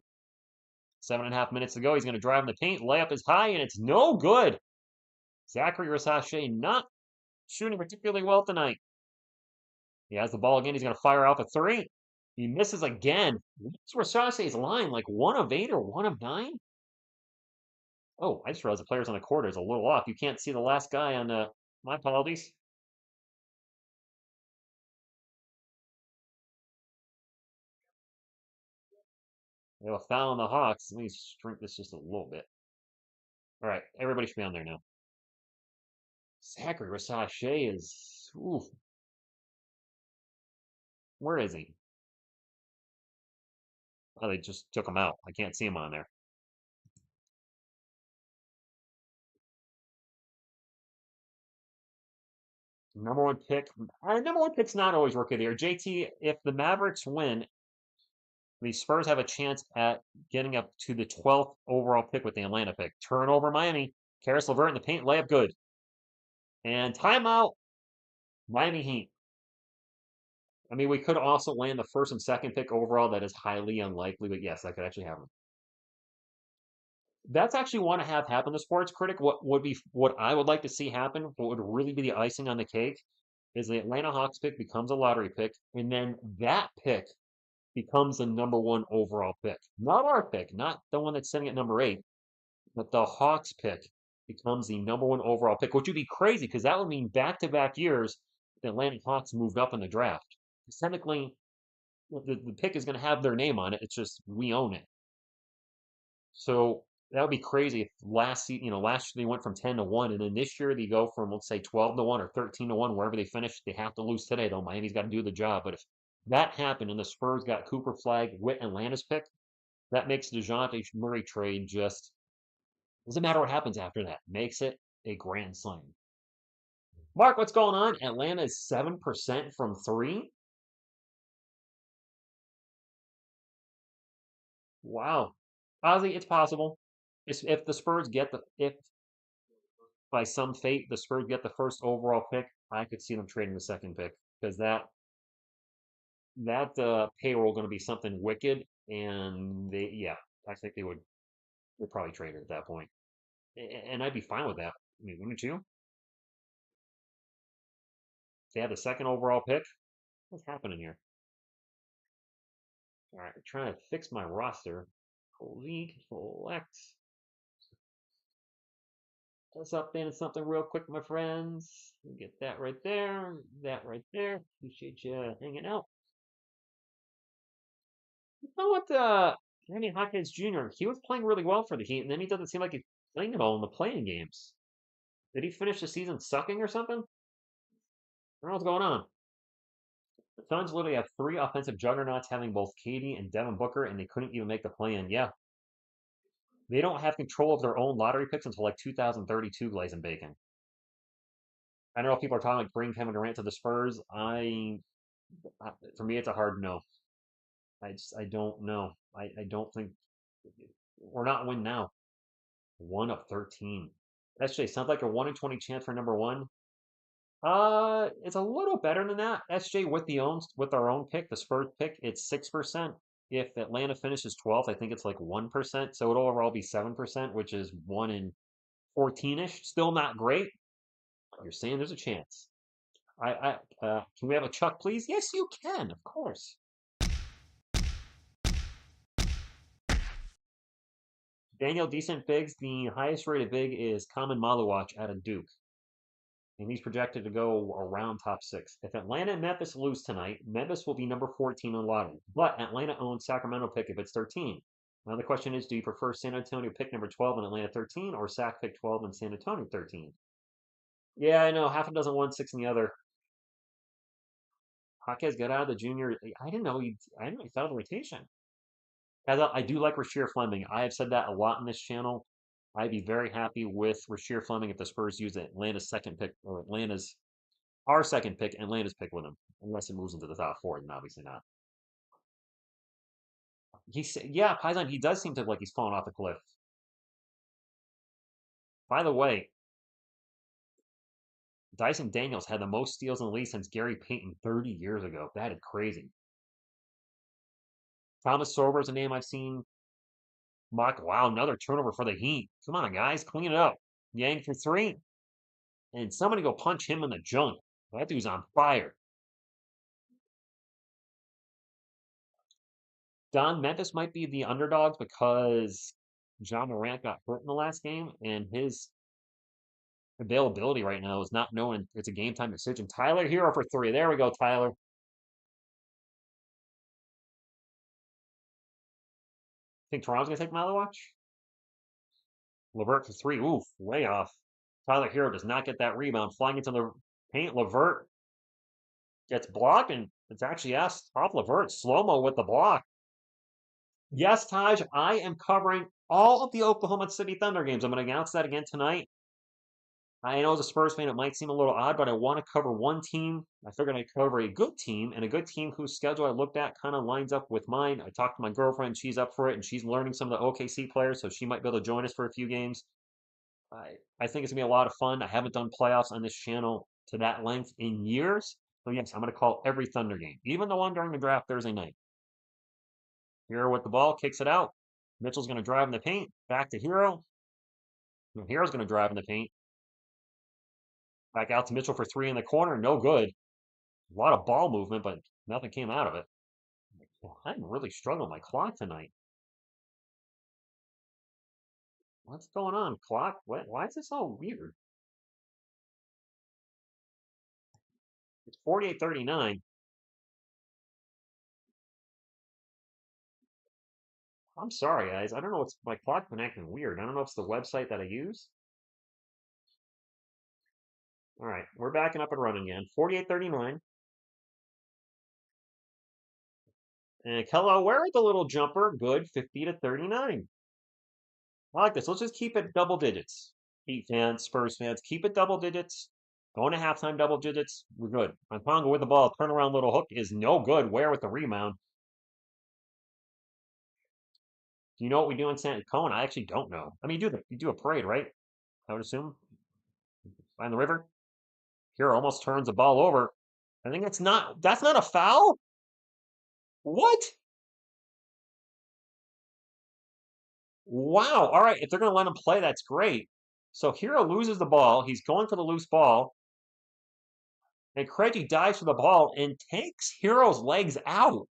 7.5 minutes to go. He's going to drive in the paint. Layup is high, and it's no good. Zachary Rashache not shooting particularly well tonight. He has the ball again. He's going to fire off a three. He misses again. What's Rashache's line? Like 1 of 8 or 1 of 9? Oh, I just realized the players on the court is a little off. You can't see the last guy on my apologies. We have a foul on the Hawks. Let me shrink this just a little bit. All right, everybody should be on there now. Zachary Rasache is. Ooh, where is he? Oh, they just took him out. I can't see him on there. Number one pick. Number one pick's not always rookie of the year. JT, if the Mavericks win, the Spurs have a chance at getting up to the 12th overall pick with the Atlanta pick. Turnover Miami. Karis LeVert in the paint, layup good. And timeout, Miami Heat. I mean, we could also land the first and second pick overall. That is highly unlikely, but yes, that could actually happen. That's actually want to have happen. The Sports Critic. What I would like to see happen? What would really be the icing on the cake is the Atlanta Hawks pick becomes a lottery pick, and then that pick becomes the number one overall pick. Not our pick, not the one that's sitting at number 8, but the Hawks pick becomes the number one overall pick, which would be crazy because that would mean back-to-back years the Atlanta Hawks moved up in the draft. Technically, the pick is going to have their name on it. It's just we own it. So that would be crazy if last year they went from 10-1, and then this year they go from, let's say, 12-1 or 13-1, wherever they finish. They have to lose today, though. Miami's got to do the job. But if that happened and the Spurs got Cooper Flag with Atlanta's pick, that makes the DeJounte Murray trade just doesn't matter what happens after that. Makes it a grand slam. Mark, what's going on? Atlanta is 7% from three. Wow. Ozzy, it's possible. If the Spurs get the if by some fate the Spurs get the first overall pick, I could see them trading the second pick because that payroll going to be something wicked, and I think would probably trade it at that point, and I'd be fine with that. I mean, wouldn't you? If they have the second overall pick, what's happening here? All right, I'm trying to fix my roster. League select. Let's update something real quick, my friends. Get that right there. That right there. Appreciate you hanging out. You know what? Andy Hawkins Jr. He was playing really well for the Heat, and then he doesn't seem like he's playing at all in the playing games. Did he finish the season sucking or something? I don't know what's going on. The Suns literally have 3 offensive juggernauts, having both Katie and Devin Booker, and they couldn't even make the play-in. Yeah, they don't have control of their own lottery picks until like 2032, Glaze Bacon. I don't know if people are talking like bring Kevin Durant to the Spurs. For me, it's a hard no. I don't know. I don't think we're not win now. 1 of 13. SJ sounds like a 1 in 20 chance for number one. It's a little better than that. SJ with our own pick, the Spurs pick, it's 6%. If Atlanta finishes 12th, I think it's like 1%. So it'll overall be 7%, which is 1 in 14-ish. Still not great. You're saying there's a chance. Can we have a Chuck, please? Yes, you can, of course. Daniel Decent Bigs, the highest rated big is Common Maluach out of Duke. And he's projected to go around top 6. If Atlanta and Memphis lose tonight, Memphis will be number 14 on lottery. But Atlanta owns Sacramento pick if it's 13. Now the question is, do you prefer San Antonio pick number 12 and Atlanta 13, or Sac pick 12 and San Antonio 13? Yeah, I know. Half a dozen one, 6 in the other. Jaquez got out of the junior. I didn't know he fell to rotation. As I do like Rasheer Fleming. I have said that a lot in this channel. I'd be very happy with Rasheer Fleming if the Spurs use Atlanta's second pick or our second pick, Atlanta's pick with him, unless it moves into the top 4, then obviously not. Yeah, Paisan, he does seem to like he's falling off the cliff. By the way, Dyson Daniels had the most steals in the league since Gary Payton 30 years ago. That is crazy. Thomas Sorber is a name I've seen. Wow, another turnover for the Heat. Come on, guys, clean it up. Yang for 3. And somebody go punch him in the junk. That dude's on fire. Don, Memphis might be the underdogs because John Morant got hurt in the last game, and his availability right now is not known. It's a game time decision. Tyler Hero for 3. There we go, Tyler. Think Toronto's gonna take Watch? Levert for three. Oof, way off. Tyler Hero does not get that rebound. Flying into the paint. Levert gets blocked, and it's actually asked off Levert. Slow-mo with the block. Yes, Taj, I am covering all of the Oklahoma City Thunder games. I'm going to announce that again tonight. I know as a Spurs fan, it might seem a little odd, but I want to cover one team. I figured I'd cover a good team, and a good team whose schedule I looked at kind of lines up with mine. I talked to my girlfriend. She's up for it, and she's learning some of the OKC players, so she might be able to join us for a few games. I think it's going to be a lot of fun. I haven't done playoffs on this channel to that length in years. So, yes, I'm going to call every Thunder game, even the one during the draft Thursday night. Hero with the ball, kicks it out. Mitchell's going to drive in the paint. Back to Hero. Hero's going to drive in the paint. Back out to Mitchell for three in the corner. No good. A lot of ball movement, but nothing came out of it. I'm really struggling with my clock tonight. What's going on, clock? Why is this all weird? It's 48:39. I'm sorry, guys. I don't know what's my clock been acting weird. I don't know if it's the website that I use. All right, we're backing up and running again. 48:39. And Kello, where the little jumper? Good, 50-39. I like this. Let's just keep it double digits. Heat fans, Spurs fans, keep it double digits. Going to halftime double digits. We're good. Monponga with the ball. Turnaround little hook is no good. Where with the rebound? Do you know what we do in San Cohen? I actually don't know. I mean, you do a parade, right? I would assume. Find the river. Here almost turns the ball over. I think that's not a foul. What? Wow. All right. If they're going to let him play, that's great. So Hero loses the ball. He's going for the loose ball. And Craigie dives for the ball and takes Hero's legs out.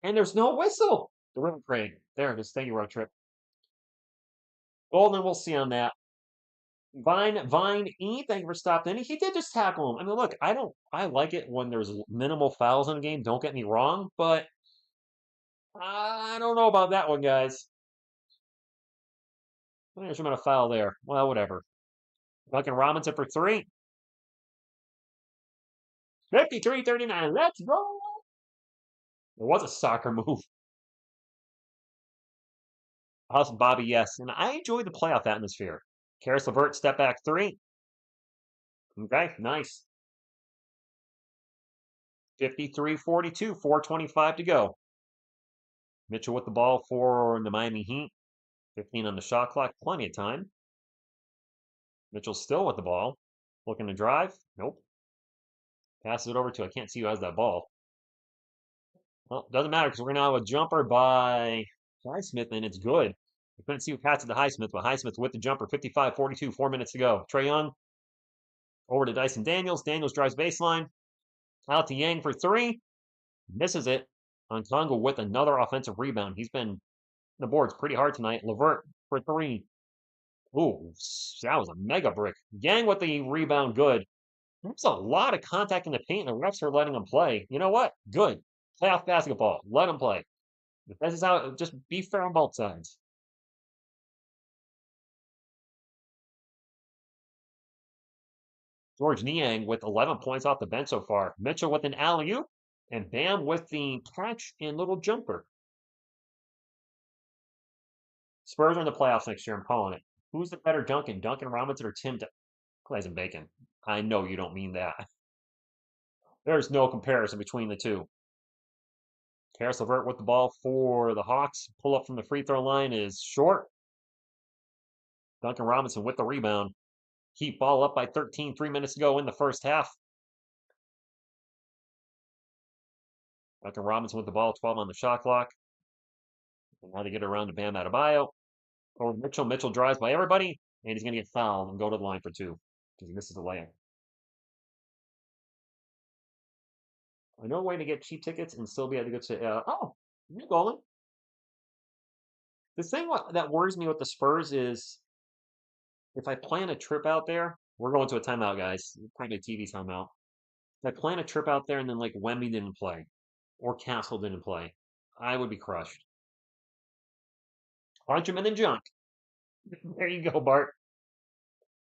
And there's no whistle. The river parade. There it is. Thank you, road trip. Well, then we'll see on that. Vine E, thank you for stopping in. He did just tackle him. I mean, look, I like it when there's minimal fouls in a game. Don't get me wrong, but I don't know about that one, guys. There's a foul there. Well, whatever. Duncan Robinson for three. 53-39. Let's go. It was a soccer move. Awesome, Bobby, yes. And I enjoy the playoff atmosphere. Karis LeVert, step back three. Okay, nice. 53-42, 4:25 to go. Mitchell with the ball for the Miami Heat. 15 on the shot clock, plenty of time. Mitchell still with the ball. Looking to drive. Nope. Passes it over to, I can't see who has that ball. Well, doesn't matter because we're going to have a jumper by Highsmith, and it's good. I couldn't see who passed it to Highsmith, but Highsmith with the jumper. 55-42, 4 minutes to go. Trae Young over to Dyson Daniels. Daniels drives baseline. Out to Yang for three. Misses it. Ontonga with another offensive rebound. He's been the boards pretty hard tonight. LeVert for three. Ooh, that was a mega brick. Yang with the rebound, good. There's a lot of contact in the paint, and the refs are letting him play. You know what? Good. Playoff basketball. Let him play. If this is how, just be fair on both sides. George Niang with 11 points off the bench so far. Mitchell with an alley-oop, and Bam with the catch and little jumper. Spurs are in the playoffs next year. I'm calling it. Who's the better Duncan? Duncan Robinson or Tim Clays and Bacon? I know you don't mean that. There's no comparison between the two. Karis LeVert with the ball for the Hawks. Pull up from the free throw line is short. Duncan Robinson with the rebound. Heat ball up by 13, 3 minutes to go in the first half. Duncan Robinson with the ball, 12 on the shot clock. And now they get around to Bam Adebayo. Over Mitchell. Mitchell drives by everybody, and he's going to get fouled and go to the line for two because he misses the layup. I know a way to get cheap tickets and still be able to go to. Oh, you're going. The thing that worries me with the Spurs is if I plan a trip out there, we're going to a timeout, guys. Probably a TV timeout. If I plan a trip out there and then like Wemby didn't play or Castle didn't play, I would be crushed. Punch him in the junk. There you go, Bart.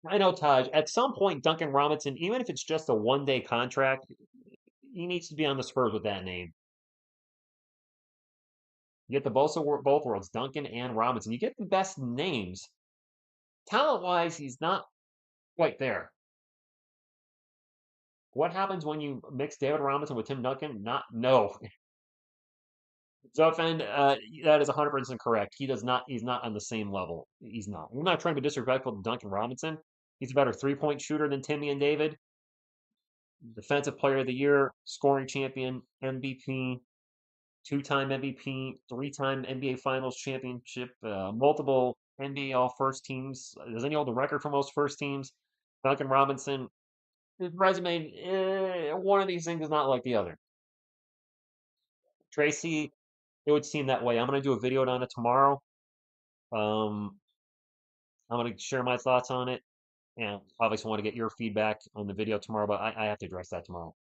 I know, Taj. At some point, Duncan Robinson, even if it's just a 1 day contract, he needs to be on the Spurs with that name. You get the both worlds, Duncan and Robinson. You get the best names. Talent-wise, he's not quite there. What happens when you mix David Robinson with Tim Duncan? Not no. So, that is 100% correct. He does not. He's not on the same level. He's not. I'm not trying to be disrespectful to Duncan Robinson. He's a better 3-point shooter than Timmy and David. Defensive Player of the Year, scoring champion, MVP, two-time MVP, three-time NBA Finals championship, multiple NBA All First Teams. Does anyone hold the record for most first teams? Duncan Robinson. His resume, one of these things is not like the other. Tracy, it would seem that way. I'm going to do a video on it tomorrow. Um, I'm going to share my thoughts on it, and obviously want to get your feedback on the video tomorrow, but I have to address that tomorrow.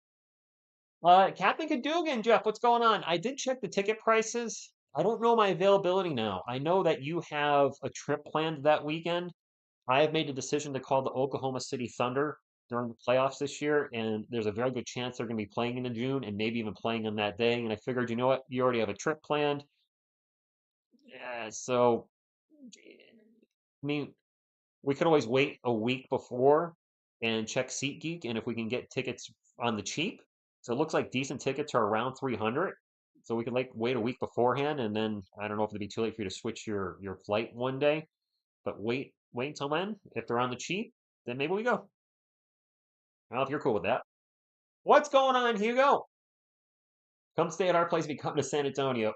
Captain Cadogan, Jeff, what's going on? I did check the ticket prices. I don't know my availability now. I know that you have a trip planned that weekend. I have made the decision to call the Oklahoma City Thunder during the playoffs this year, and there's a very good chance they're going to be playing in June and maybe even playing on that day. And I figured, you know what? You already have a trip planned. So, I mean, we could always wait a week before and check SeatGeek, and if we can get tickets on the cheap. So it looks like decent tickets are around 300. So we could like wait a week beforehand, and then I don't know if it'd be too late for you to switch your flight one day, but wait until then. If they're on the cheap, then maybe we go. I don't know if you're cool with that. What's going on, Hugo? Come stay at our place if you come to San Antonio.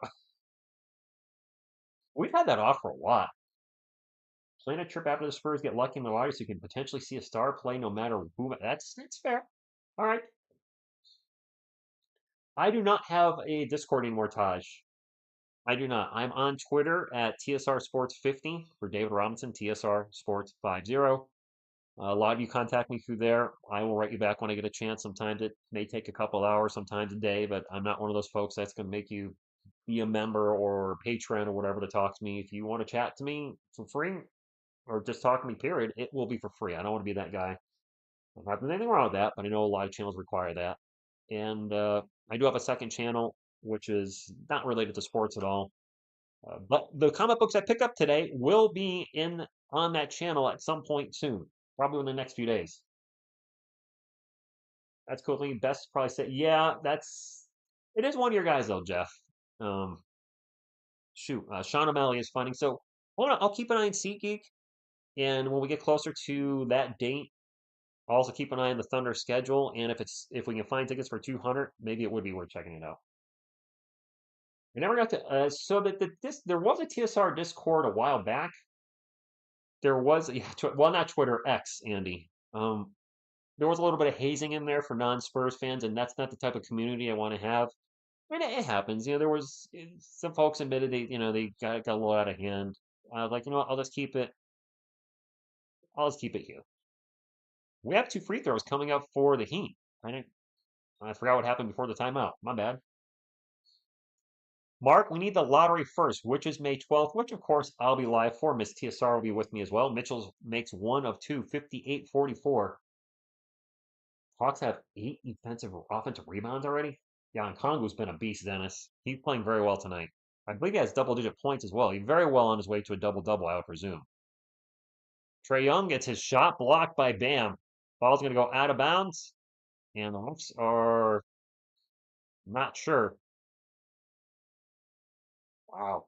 We've had that off for a while. Plan a trip after the Spurs get lucky in the lottery so you can potentially see a star play no matter who. That's fair. All right. I do not have a Discord anymore, Taj. I do not. I'm on Twitter at TSR Sports 50 for David Robinson, TSR Sports 50. A lot of you contact me through there. I will write you back when I get a chance. Sometimes it may take a couple hours, sometimes a day, but I'm not one of those folks that's going to make you be a member or patron or whatever to talk to me. If you want to chat to me for free or just talk to me, period, it will be for free. I don't want to be that guy. Not that anything wrong with that, but I know a lot of channels require that. And I do have a second channel, which is not related to sports at all. But the comic books I pick up today will be in on that channel at some point soon, probably in the next few days. That's cool. Best probably say, yeah, it is one of your guys though, Jeff. Um, Sean O'Malley is funding. So hold on, I'll keep an eye on SeatGeek, and when we get closer to that date, I'll also keep an eye on the Thunder schedule, and if we can find tickets for 200, maybe it would be worth checking it out. I never got to so that there was a TSR Discord a while back. There was yeah, well not Twitter X, Andy. There was a little bit of hazing in there for non-Spurs fans, and that's not the type of community I want to have. I mean, it happens. There was some folks admitted they got a little out of hand. Like you know what, I'll just keep it. I'll just keep it here. We have 2 free throws coming up for the Heat. I forgot what happened before the timeout. My bad. Mark, we need the lottery first, which is May 12th, which of course I'll be live for. Miss TSR will be with me as well. Mitchell makes 1 of 2, 58-44. Hawks have 8 offensive rebounds already. Yeah, and Kongu's been a beast, Dennis. He's playing very well tonight. I believe he has double-digit points as well. He's very well on his way to a double-double, I would presume. Trae Young gets his shot blocked by Bam. Ball's going to go out of bounds, and the Hawks are not sure. Wow.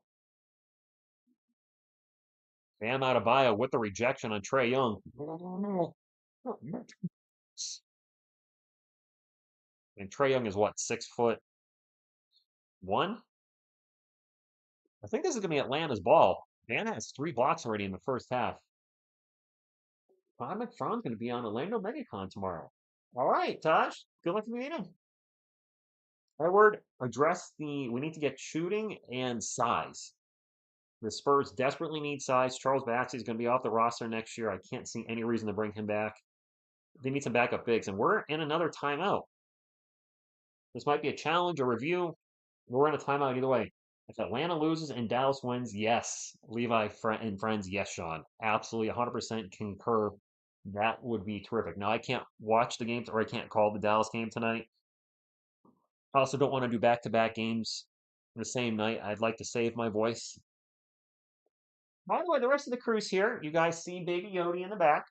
Bam Adebayo with the rejection on Trae Young. And Trae Young is what, 6'1"? I think this is going to be Atlanta's ball. Bam has 3 blocks already in the first half. Todd McFarland's going to be on Orlando MegaCon tomorrow. All right, Taj. Good luck to the meeting. Edward, we need to get shooting and size. The Spurs desperately need size. Charles Bassey is going to be off the roster next year. I can't see any reason to bring him back. They need some backup bigs, and we're in another timeout. This might be a challenge or review. We're in a timeout either way. If Atlanta loses and Dallas wins, yes. Levi and friends, yes, Sean. Absolutely 100% concur. That would be terrific. Now, I can't watch the games or I can't call the Dallas game tonight. I also don't want to do back-to-back games the same night. I'd like to save my voice. By the way, the rest of the crew's here. You guys see Baby Yodi in the back.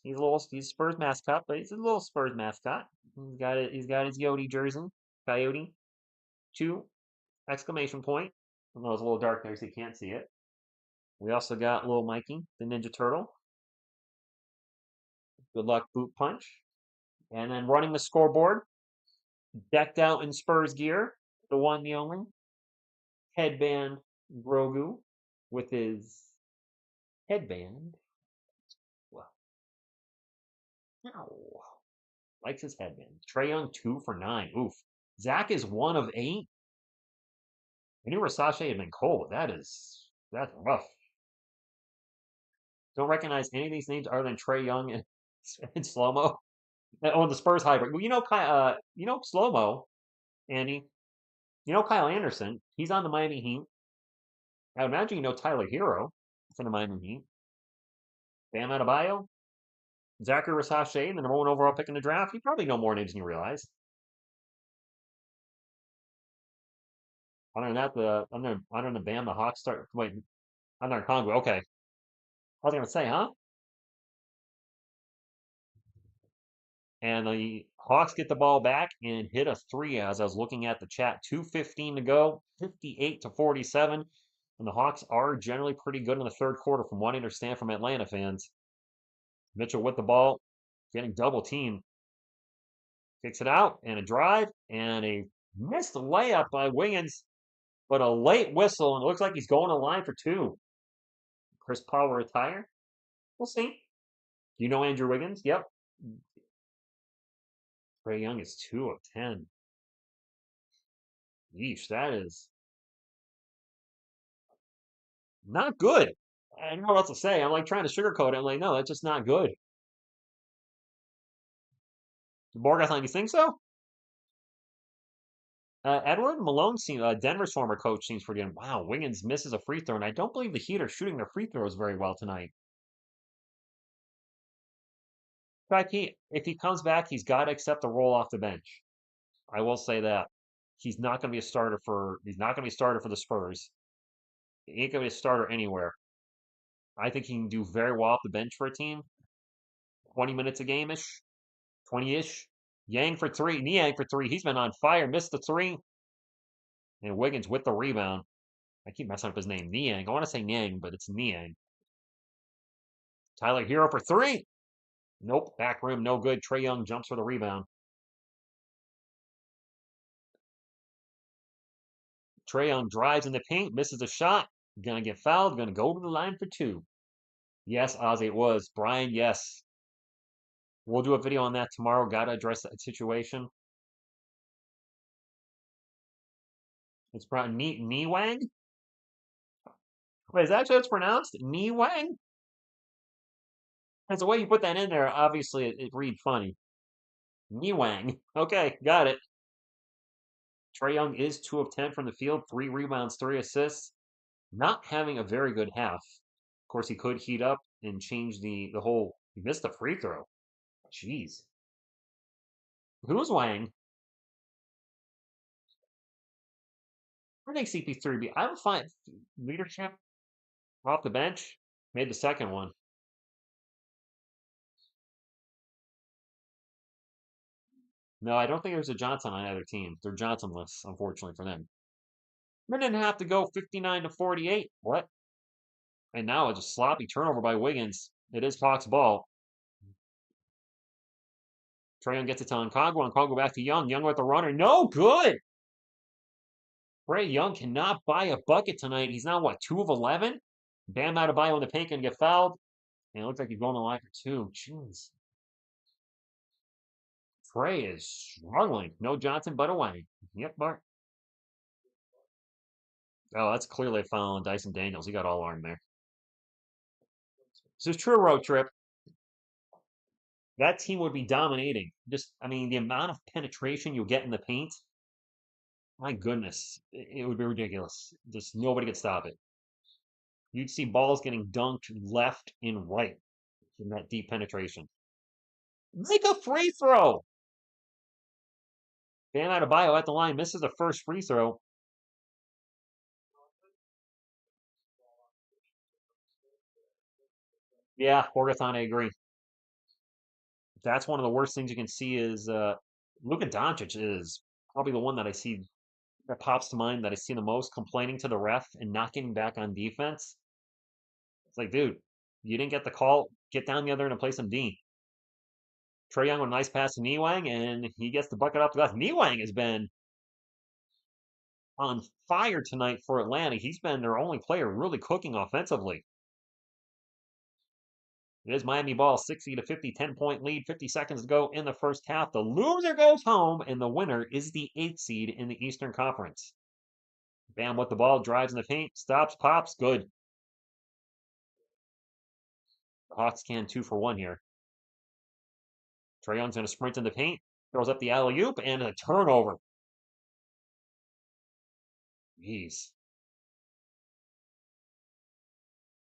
He's Spurs mascot, but he's a little Spurs mascot. He's got his Yodi jersey. Coyote. 2 exclamation point. I know it's a little dark there, so you can't see it. We also got little Mikey, the Ninja Turtle. Good luck boot punch. And then running the scoreboard, decked out in Spurs gear, the one, the only, headband Grogu with his headband. Well, no. Likes his headband. Trae Young 2 for 9. Oof. Zach is 1 of 8. I knew Versace had been cold. That's rough. Don't recognize any of these names other than Trae Young and slow mo. Oh, the Spurs hybrid. Well, you know slow mo, Andy. You know Kyle Anderson. He's on the Miami Heat. I would imagine you know Tyler Hero from the Miami Heat. Bam Adebayo, Zachary Versace, the #1 overall pick in the draft. You probably know more names than you realize. Other than that, other than Bam, the Hawks start. Wait, other than Congo. Okay, I was gonna say, huh? And the Hawks get the ball back and hit a 3 as I was looking at the chat. 2:15 to go, 58-47. And the Hawks are generally pretty good in the third quarter from what I understand from Atlanta fans. Mitchell with the ball, getting double teamed. Kicks it out and a drive and a missed layup by Wiggins, but a late whistle and it looks like he's going to line for 2. Chris Paul will retire. We'll see. You know Andrew Wiggins? Yep. Trae Young is 2 of 10. Yeesh, that is not good. I don't know what else to say. I'm like trying to sugarcoat it. I'm like, no, that's just not good. Borgathon, you think so? Edward Malone seems, Denver's former coach, seems pretty good. Wow, Wiggins misses a free throw, and I don't believe the Heat are shooting their free throws very well tonight. In fact, if he comes back, he's got to accept the role off the bench. I will say that he's not going to be a starter for. He's not going to be a starter for the Spurs. He ain't going to be a starter anywhere. I think he can do very well off the bench for a team. 20 minutes a game ish, 20-ish. Yang for 3, Niang for 3. He's been on fire. Missed the 3. And Wiggins with the rebound. I keep messing up his name. Niang. I want to say Niang, but it's Niang. Tyler Hero for 3. Nope. Back rim, no good. Trae Young jumps for the rebound. Trae Young drives in the paint, misses a shot. Gonna get fouled. Gonna go to the line for 2. Yes, Ozzy, it was. Brian, yes. We'll do a video on that tomorrow. Gotta address that situation. It's pronounced Wang. Wait, is that how it's pronounced? Wang? That's the way you put that in there. Obviously, it read funny. Wang. Okay, got it. Trae Young is 2 of 10 from the field, 3 rebounds, 3 assists. Not having a very good half. Of course, he could heat up and change the whole. He missed the free throw. Jeez. Who's Wang? I think CP3 be. I would find leadership off the bench. Made the second one. No, I don't think there's a Johnson on either team. They're Johnson-less, unfortunately for them. Minute and a half to go, 59-48. What? And now it's a sloppy turnover by Wiggins. It is Hawks ball. Trae Young gets it to Nkongwu. Nkongwu back to Young. Young with the runner. No good! Trae Young cannot buy a bucket tonight. He's now, what, 2 of 11? Bam Adebayo in the paint and get fouled. And it looks like he's going to line for 2. Jeez. Trae is struggling. No Johnson, but a Wang. Yep, Bart. Oh, that's clearly a foul on Dyson Daniels. He got all arm there. This is true road trip. That team would be dominating. Just, I mean, the amount of penetration you'll get in the paint. My goodness, it would be ridiculous. Just nobody could stop it. You'd see balls getting dunked left and right in that deep penetration. Make a free throw. Bam Adebayo at the line misses the first free throw. Yeah, Borgathon, I agree. That's one of the worst things you can see is Luka Doncic is probably the one that I see that pops to mind that I see the most complaining to the ref and not getting back on defense. It's like, dude, you didn't get the call. Get down the other end and play some D. Trae Young with a nice pass to Niwang, and he gets the bucket off the glass. Niwang has been on fire tonight for Atlanta. He's been their only player really cooking offensively. It is Miami ball, 60 to 50, 10-point lead, 50 seconds to go in the first half. The loser goes home, and the winner is the 8th seed in the Eastern Conference. Bam with the ball, drives in the paint, stops, pops, good. The Hawks can 2 for 1 here. Trae Young's going to sprint in the paint, throws up the alley-oop, and a turnover. Jeez.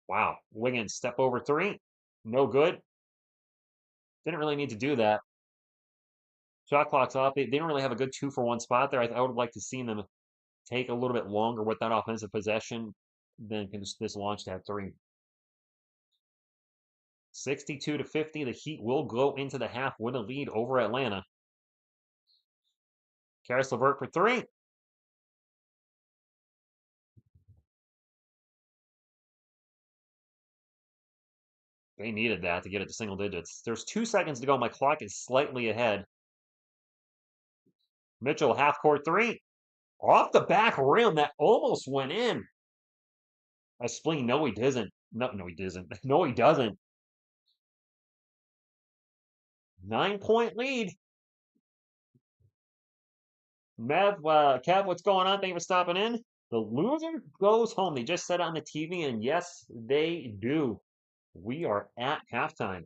Wow. Wiggins, step over 3. No good. Didn't really need to do that. Shot clock's off. They didn't really have a good 2 for 1 spot there. I would have liked to see them take a little bit longer with that offensive possession than this launch to have 3. 62 to 50. The Heat will go into the half with a lead over Atlanta. Karis LeVert for 3. They needed that to get it to single digits. There's 2 seconds to go. My clock is slightly ahead. Mitchell, half court 3. Off the back rim. That almost went in. A spleen. No, he doesn't. No, he doesn't. No, he doesn't. 9-point lead. Kev, what's going on? Thank you for stopping in. The loser goes home. They just said it on the TV, and yes, they do. We are at halftime.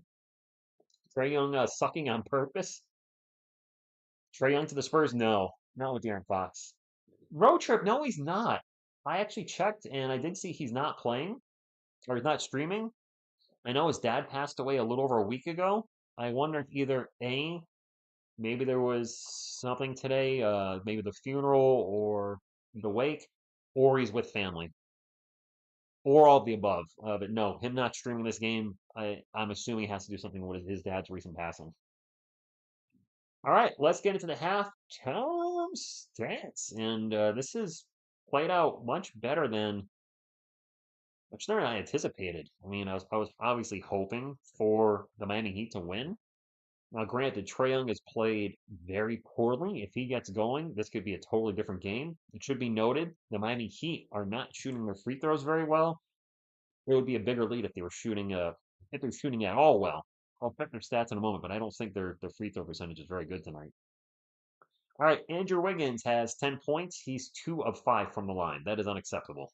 Trae Young sucking on purpose. Trae Young to the Spurs? No, not with De'Aaron Fox. Road trip? No, he's not. I actually checked, and I did see he's not playing, or he's not streaming. I know his dad passed away a little over a week ago. I wonder if either A, maybe there was something today, maybe the funeral or the wake, or he's with family, or all of the above. But no, him not streaming this game, I'm assuming has to do something with his dad's recent passing. All right, let's get into the halftime stats, and this is played out much better than I anticipated. I mean, I was obviously hoping for the Miami Heat to win. Now, granted, Trae Young has played very poorly. If he gets going, this could be a totally different game. It should be noted the Miami Heat are not shooting their free throws very well. It would be a bigger lead if they were shooting if they're shooting at all well. I'll check their stats in a moment, but I don't think their free throw percentage is very good tonight. All right, Andrew Wiggins has 10 points. He's 2 of 5 from the line. That is unacceptable.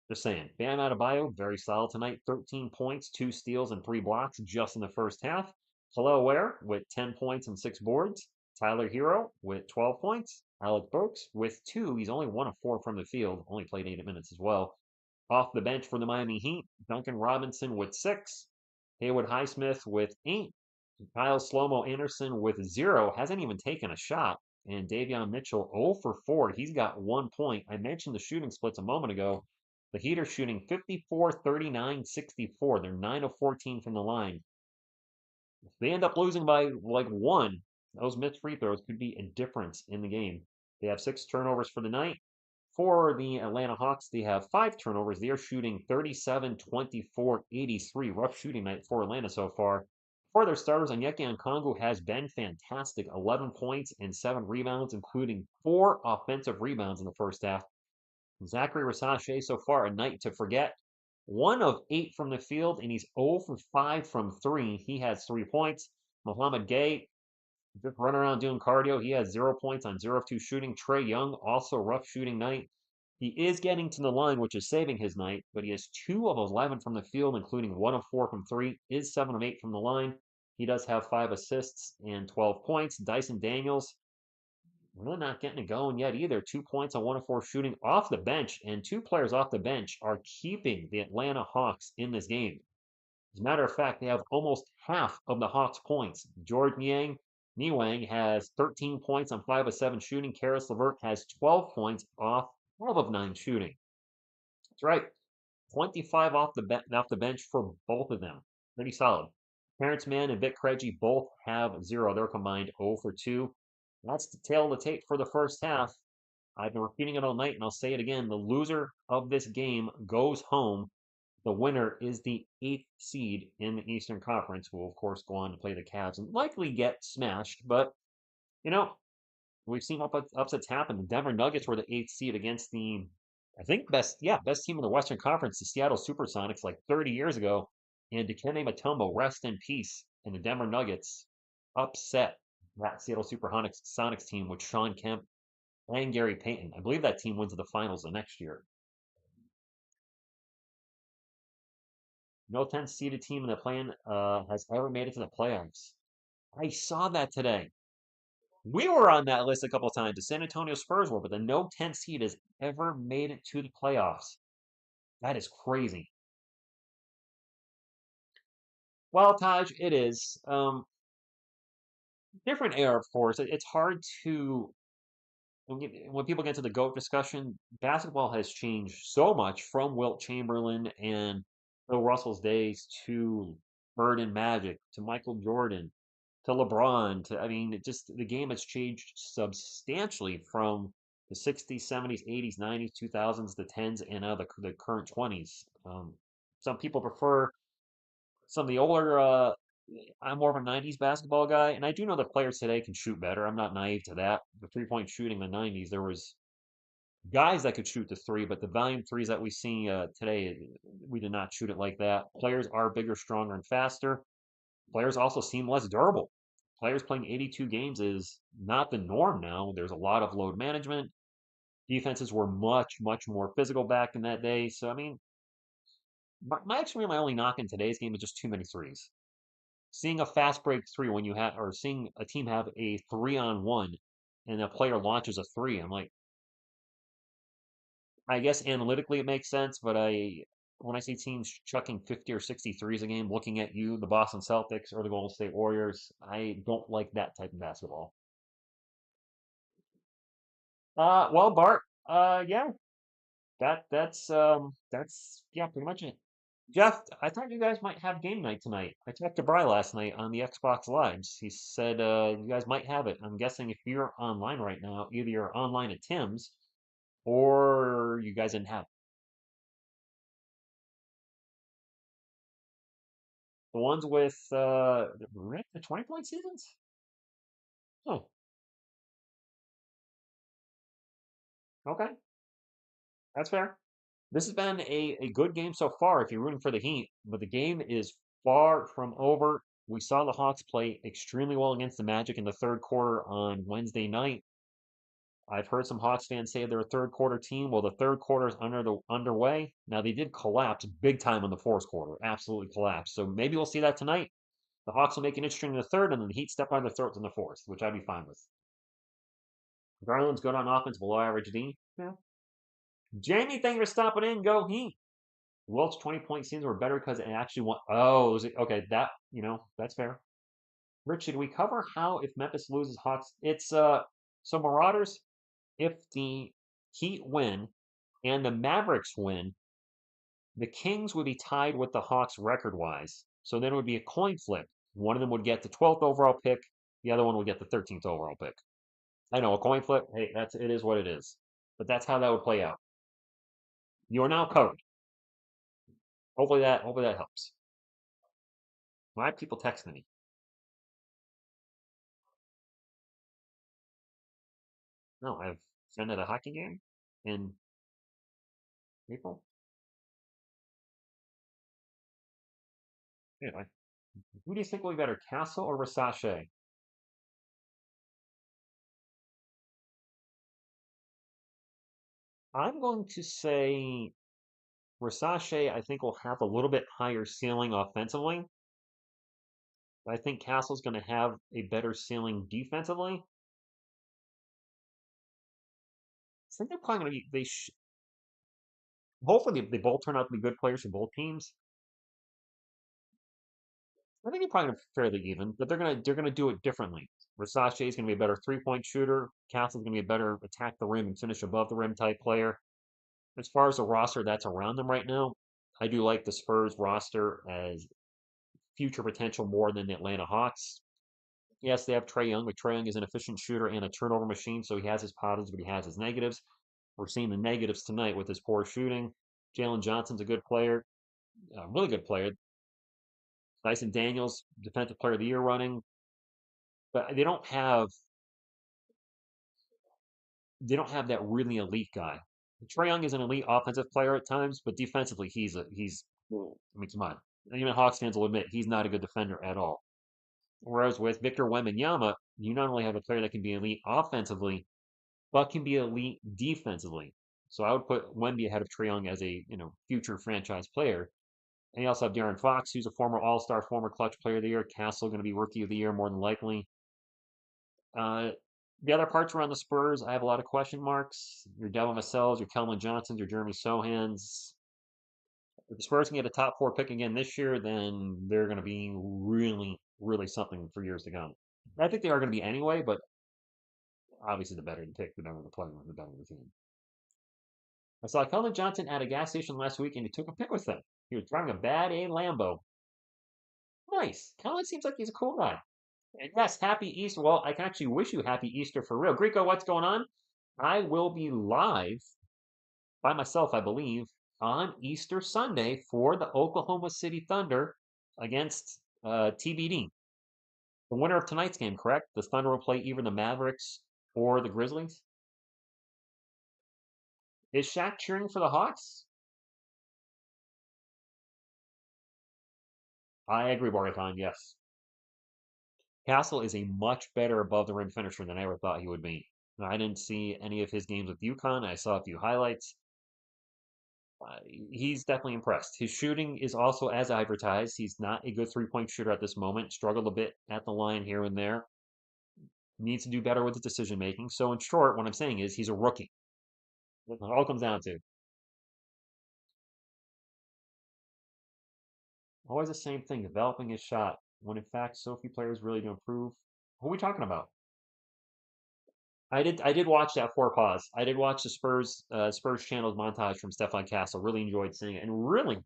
Just saying. Bam Adebayo, very solid tonight. 13 points, 2 steals, and 3 blocks just in the first half. Khalil Ware with 10 points and 6 boards. Tyler Hero with 12 points. Alec Burks with 2. He's only 1 of 4 from the field. Only played 8 minutes as well. Off the bench for the Miami Heat, Duncan Robinson with 6. Haywood Highsmith with 8. Kyle Slomo Anderson with 0. Hasn't even taken a shot. And Davion Mitchell 0 for 4. He's got 1 point. I mentioned the shooting splits a moment ago. The Heat are shooting 54, 39, 64. They're 9 of 14 from the line. If they end up losing by like 1, those missed free throws could be a difference in the game. They have 6 turnovers for the night. For the Atlanta Hawks, they have 5 turnovers. They are shooting 37, 24, 83. Rough shooting night for Atlanta so far. For their starters, Onyeka Okongwu has been fantastic. 11 points and 7 rebounds, including 4 offensive rebounds in the first half. Zachary Rasache so far a night to forget. 1 of 8 from the field, and he's 0 for 5 from 3. He has 3 points. Mohamed Gay just running around doing cardio. He has 0 points on 0 of 2 shooting. Trae Young also rough shooting night. He is getting to the line, which is saving his night, but he has 2 of 11 from the field, including 1 of 4 from 3. Is 7 of 8 from the line. He does have 5 assists and 12 points. Dyson Daniels Really not getting it going yet either. 2 points on 1 of 4 shooting off the bench, and two players off the bench are keeping the Atlanta Hawks in this game. As a matter of fact, they have almost half of the Hawks' points. Jordan Niwang has 13 points on 5 of 7 shooting. Karis LeVert has 12 points off 12 of 9 shooting. That's right. 25 off the bench for both of them. Pretty solid. Terrence Mann and Vic Krejci both have 0. They're combined 0 for 2. That's the tail of the tape for the first half. I've been repeating it all night, and I'll say it again. The loser of this game goes home. The winner is the 8th seed in the Eastern Conference, who will, of course, go on to play the Cavs and likely get smashed. But, you know, we've seen upsets happen. The Denver Nuggets were the 8th seed against the, I think, best team in the Western Conference, the Seattle Supersonics, like 30 years ago. And Dikembe Mutombo, rest in peace, and the Denver Nuggets upset that Seattle Supersonics team with Sean Kemp and Gary Payton. I believe that team went to the finals the next year. No 10th seeded team in the plan has ever made it to the playoffs. I saw that today. We were on that list a couple of times. The San Antonio Spurs were, but the no 10th seed has ever made it to the playoffs. That is crazy. Well, Taj, it is. Different era, of course. It's hard to when people get to the GOAT discussion, basketball has changed so much from Wilt Chamberlain and Bill Russell's days to Bird and Magic to Michael Jordan to LeBron to I mean, the game has changed substantially from the 60s, 70s, 80s, 90s, 2000s, the 10s, and now the current 20s. Some people prefer some of the older. I'm more of a 90s basketball guy, and I do know that players today can shoot better. I'm not naive to that. The 3-point shooting in the 90s, there was guys that could shoot the three, but the volume threes that we see today, we did not shoot it like that. Players are bigger, stronger, and faster. Players also seem less durable. Players playing 82 games is not the norm now. There's a lot of load management. Defenses were much, much more physical back in that day. So, I mean, my only knock in today's game is just too many threes. Seeing a fast break three when you have, or seeing a team have a 3-on-1 and a player launches a three, I'm like, I guess analytically it makes sense, but when I see teams chucking 50 or 60 threes a game, looking at you, the Boston Celtics or the Golden State Warriors, I don't like that type of basketball. Well, Bart, yeah, that's yeah, pretty much it. Jeff, I thought you guys might have game night tonight. I talked to Bry last night on the Xbox Lives. He said you guys might have it. I'm guessing if you're online right now, either you're online at Tim's or you guys didn't have it. The ones with Rick, the 20-point seasons? Oh, okay. That's fair. This has been a good game so far if you're rooting for the Heat, but the game is far from over. We saw the Hawks play extremely well against the Magic in the third quarter on Wednesday night. I've heard some Hawks fans say they're a third quarter team. Well, the third quarter is underway. Now they did collapse big time in the fourth quarter, absolutely collapsed. So maybe we'll see that tonight. The Hawks will make it interesting in the third, and then the Heat step on their throats in the fourth, which I'd be fine with. Garland's good on offense, below average D. Yeah. Jamie, thank you for stopping in. Go Heat. Wilt's 20-point scenes were better because it actually won. Oh, was it okay? That's fair. Rich, did we cover how if Memphis loses Hawks? It's so Marauders. If the Heat win and the Mavericks win, the Kings would be tied with the Hawks record-wise. So then it would be a coin flip. One of them would get the 12th overall pick. The other one would get the 13th overall pick. I know a coin flip. Hey, it is what it is. But that's how that would play out. You are now covered. Hopefully that helps. Why have people texting me? No, I've been at a hockey game in April. Anyway, who do you think will be better, Castle or Versace? I'm going to say Versace, I think, will have a little bit higher ceiling offensively. I think Castle's going to have a better ceiling defensively. think they're probably going to be. Hopefully they both turn out to be good players for both teams. I think they're probably fairly even, but they're gonna do it differently. Versace is gonna be a better 3-point shooter. Castle's gonna be a better attack the rim and finish above the rim type player. As far as the roster that's around them right now, I do like the Spurs roster as future potential more than the Atlanta Hawks. Yes, they have Trae Young, but Trae Young is an efficient shooter and a turnover machine, so he has his positives, but he has his negatives. We're seeing the negatives tonight with his poor shooting. Jalen Johnson's a good player, a really good player. Dyson Daniels, defensive player of the year running, but they don't have that really elite guy. Trae Young is an elite offensive player at times, but defensively I mean, come on. Even Hawks fans will admit he's not a good defender at all. Whereas with Victor Wembanyama, you not only have a player that can be elite offensively, but can be elite defensively. So I would put Wemby ahead of Trae Young as a future franchise player. And you also have De'Aaron Fox, who's a former All-Star, former Clutch Player of the Year. Castle going to be Rookie of the Year more than likely. Uh, the other parts around the Spurs, I have a lot of question marks. Your Devin Vassell's, your Kelvin Johnsons, your Jeremy Sohans. If the Spurs can get a top 4 pick again this year, then they're going to be really, really something for years to come. I think they are going to be anyway, but obviously the better the pick, the better the player, the better the team. I saw Kelvin Johnson at a gas station last week, and he took a pic with him. He was driving a bad A Lambo. Nice. Kelvin seems like he's a cool guy. And yes, happy Easter. Well, I can actually wish you happy Easter for real. Greco, what's going on? I will be live by myself, I believe, on Easter Sunday for the Oklahoma City Thunder against TBD. The winner of tonight's game, correct? The Thunder will play either the Mavericks or the Grizzlies. Is Shaq cheering for the Hawks? I agree, Borgathon, yes. Castle is a much better above the rim finisher than I ever thought he would be. I didn't see any of his games with UConn. I saw a few highlights. He's definitely impressed. His shooting is also as advertised. He's not a good 3-point shooter at this moment. Struggled a bit at the line here and there. Needs to do better with his decision making. So, in short, what I'm saying is he's a rookie. That's what it all comes down to. Always the same thing, developing his shot, when in fact so few players really do improve. Who are we talking about? I did watch that for pause. I did watch the Spurs channels montage from Stefan Castle. Really enjoyed seeing it, and really,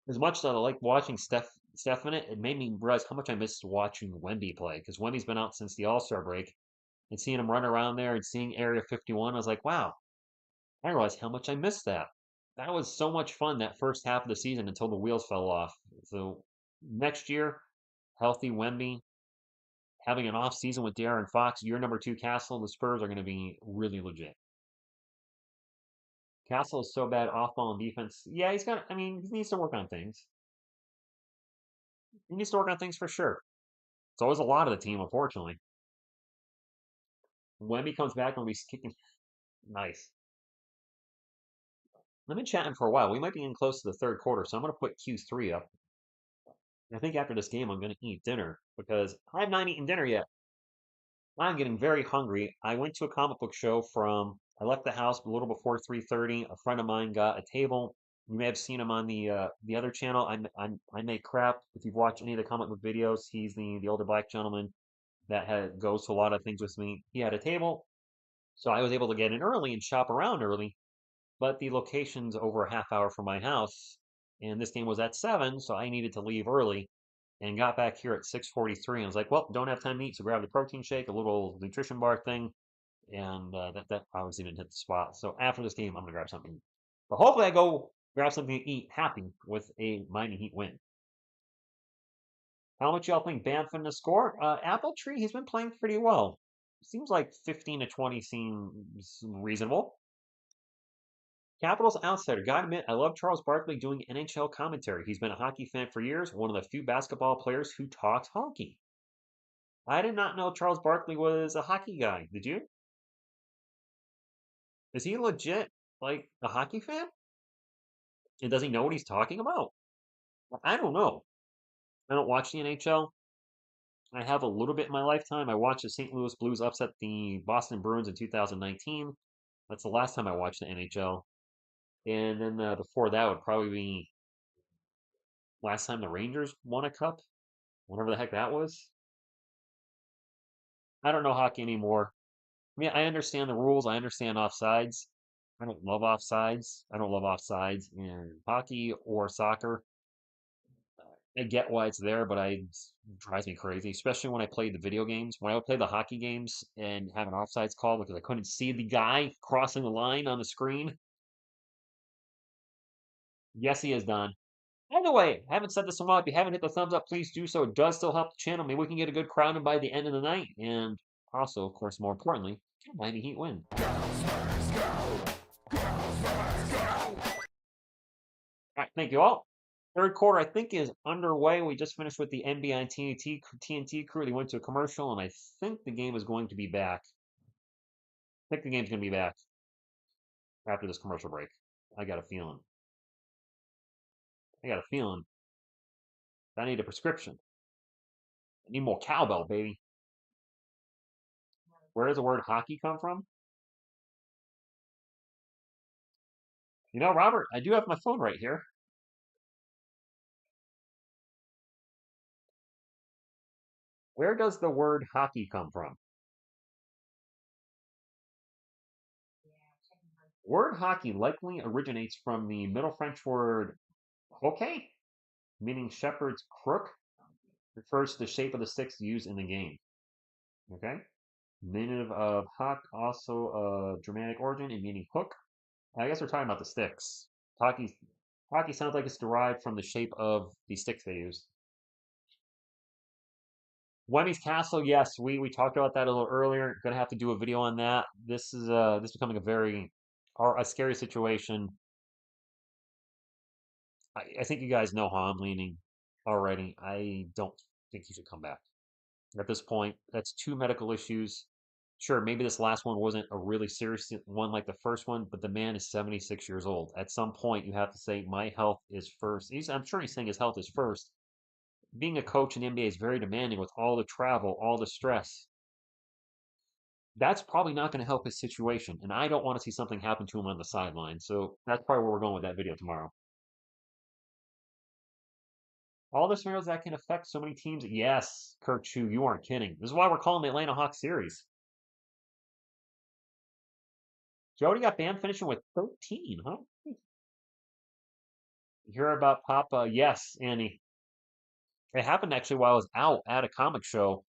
as much as I like watching Steph in it, it made me realize how much I missed watching Wemby play because Wemby's been out since the All Star break, and seeing him run around there and seeing Area 51, I was like, wow, I realized how much I missed that. That was so much fun that first half of the season until the wheels fell off. So next year, healthy Wemby, having an off season with De'Aaron Fox, year number 2 Castle, the Spurs are going to be really legit. Castle is so bad off ball and defense. Yeah, I mean, he needs to work on things. He needs to work on things for sure. It's always a lot of the team, unfortunately. When he comes back, when he's kicking, nice. I've been chatting for a while. We might be in close to the third quarter, so I'm going to put Q3 up. I think after this game, I'm going to eat dinner because I have not eaten dinner yet. I'm getting very hungry. I went to a comic book show I left the house a little before 3:30. A friend of mine got a table. You may have seen him on the other channel. I make crap. If you've watched any of the comic book videos, he's the older black gentleman that goes to a lot of things with me. He had a table, so I was able to get in early and shop around early. But the location's over a half hour from my house, and this game was at 7, so I needed to leave early and got back here at 6:43. And I was like, well, don't have time to eat, so grab the protein shake, a little nutrition bar thing, and that obviously didn't hit the spot. So after this game, I'm gonna grab something to eat. But hopefully, I go grab something to eat happy with a Miami Heat win. How much y'all think Bam finna score? Apple Tree, he's been playing pretty well. Seems like 15 to 20 seems reasonable. Capitals outsider. Gotta admit, I love Charles Barkley doing NHL commentary. He's been a hockey fan for years, one of the few basketball players who talks hockey. I did not know Charles Barkley was a hockey guy. Did you? Is he legit like a hockey fan? And does he know what he's talking about? I don't know. I don't watch the NHL. I have a little bit in my lifetime. I watched the St. Louis Blues upset the Boston Bruins in 2019. That's the last time I watched the NHL. And then before that would probably be last time the Rangers won a cup, whatever the heck that was. I don't know hockey anymore. I mean, I understand the rules. I understand offsides. I don't love offsides. I don't love offsides in hockey or soccer. I get why it's there, but it drives me crazy, especially when I played the video games. When I would play the hockey games and have an offsides call because I couldn't see the guy crossing the line on the screen. Yes, he is done. By the way, I haven't said this in a while. If you haven't hit the thumbs up, please do so. It does still help the channel. Maybe we can get a good crowd in by the end of the night. And also, of course, more importantly, can Miami Heat win? All right, thank you all. Third quarter, I think, is underway. We just finished with the NBA and TNT crew. They went to a commercial, and I think the game is going to be back. I think the game's going to be back after this commercial break. I got a feeling. I got a feeling. I need a prescription. I need more cowbell, baby. Where does the word hockey come from? You know, Robert, I do have my phone right here. Where does the word hockey come from? Word hockey likely originates from the Middle French word hockey, meaning shepherd's crook, refers to the shape of the sticks used in the game. Okay? Native of hock, also a Germanic origin and meaning hook. I guess we're talking about the sticks. Hockey sounds like it's derived from the shape of the sticks they use. Wemmy's Castle, yes, we talked about that a little earlier. Gonna have to do a video on that. This is becoming a very a scary situation. I think you guys know how I'm leaning already. I don't think he should come back. At this point, that's two medical issues. Sure, maybe this last one wasn't a really serious one like the first one, but the man is 76 years old. At some point, you have to say, my health is first. I'm sure he's saying his health is first. Being a coach in the NBA is very demanding with all the travel, all the stress. That's probably not going to help his situation, and I don't want to see something happen to him on the sideline. So that's probably where we're going with that video tomorrow. All the scenarios that can affect so many teams. Yes, Kirk Chu, you aren't kidding. This is why we're calling the Atlanta Hawks series. Jody got banned finishing with 13, huh? You hear about Papa? Yes, Annie. It happened actually while I was out at a comic show,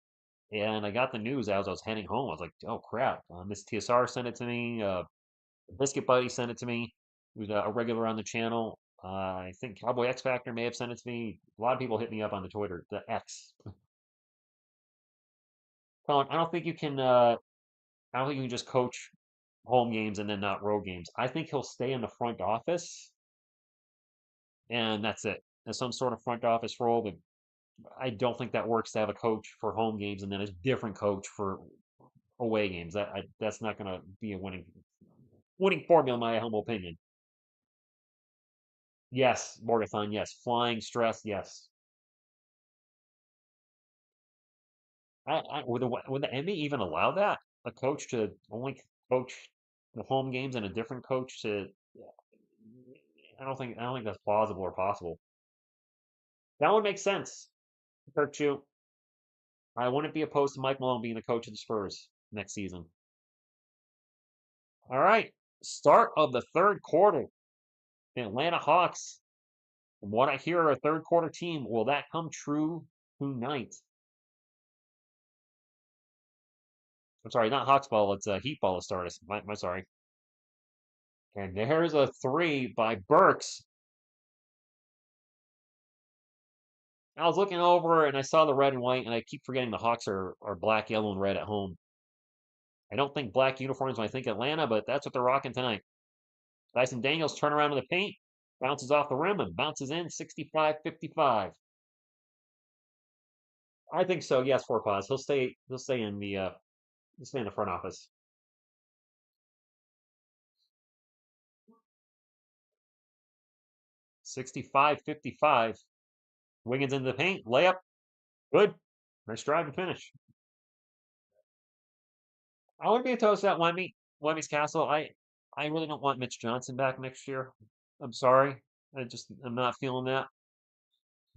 and I got the news as I was heading home. I was like, oh crap. Miss TSR sent it to me. Biscuit Buddy sent it to me. Who's a regular on the channel. I think Cowboy X Factor may have sent it to me. A lot of people hit me up on the Twitter, the X. Colin, I don't think you can. I don't think you can just coach home games and then not road games. I think he'll stay in the front office, and that's it. As some sort of front office role, but I don't think that works to have a coach for home games and then a different coach for away games. That's not going to be a winning formula, in my humble opinion. Yes, Morgathon, yes. Flying stress, yes. Would the NBA even allow that? A coach to only coach the home games and a different coach to I don't think that's plausible or possible. That would make sense. Kirk Chu, I wouldn't be opposed to Mike Malone being the coach of the Spurs next season. All right. Start of the third quarter. The Atlanta Hawks. From what I hear, are a third quarter team. Will that come true tonight? I'm sorry, not Hawks ball. It's a Heat ball to start us. My sorry. And there's a three by Burks. I was looking over and I saw the red and white, and I keep forgetting the Hawks are black, yellow, and red at home. I don't think black uniforms when I think Atlanta, but that's what they're rocking tonight. Dyson Daniels turn around in the paint, bounces off the rim, and bounces in 65-55. I think so. Yes, for pause. He'll stay. He'll stay in the front office. 65-55. Wiggins into the paint. Layup. Good. Nice drive and finish. I wouldn't be opposed to that Wemmy's Castle. I really don't want Mitch Johnson back next year. I'm sorry. I'm not feeling that.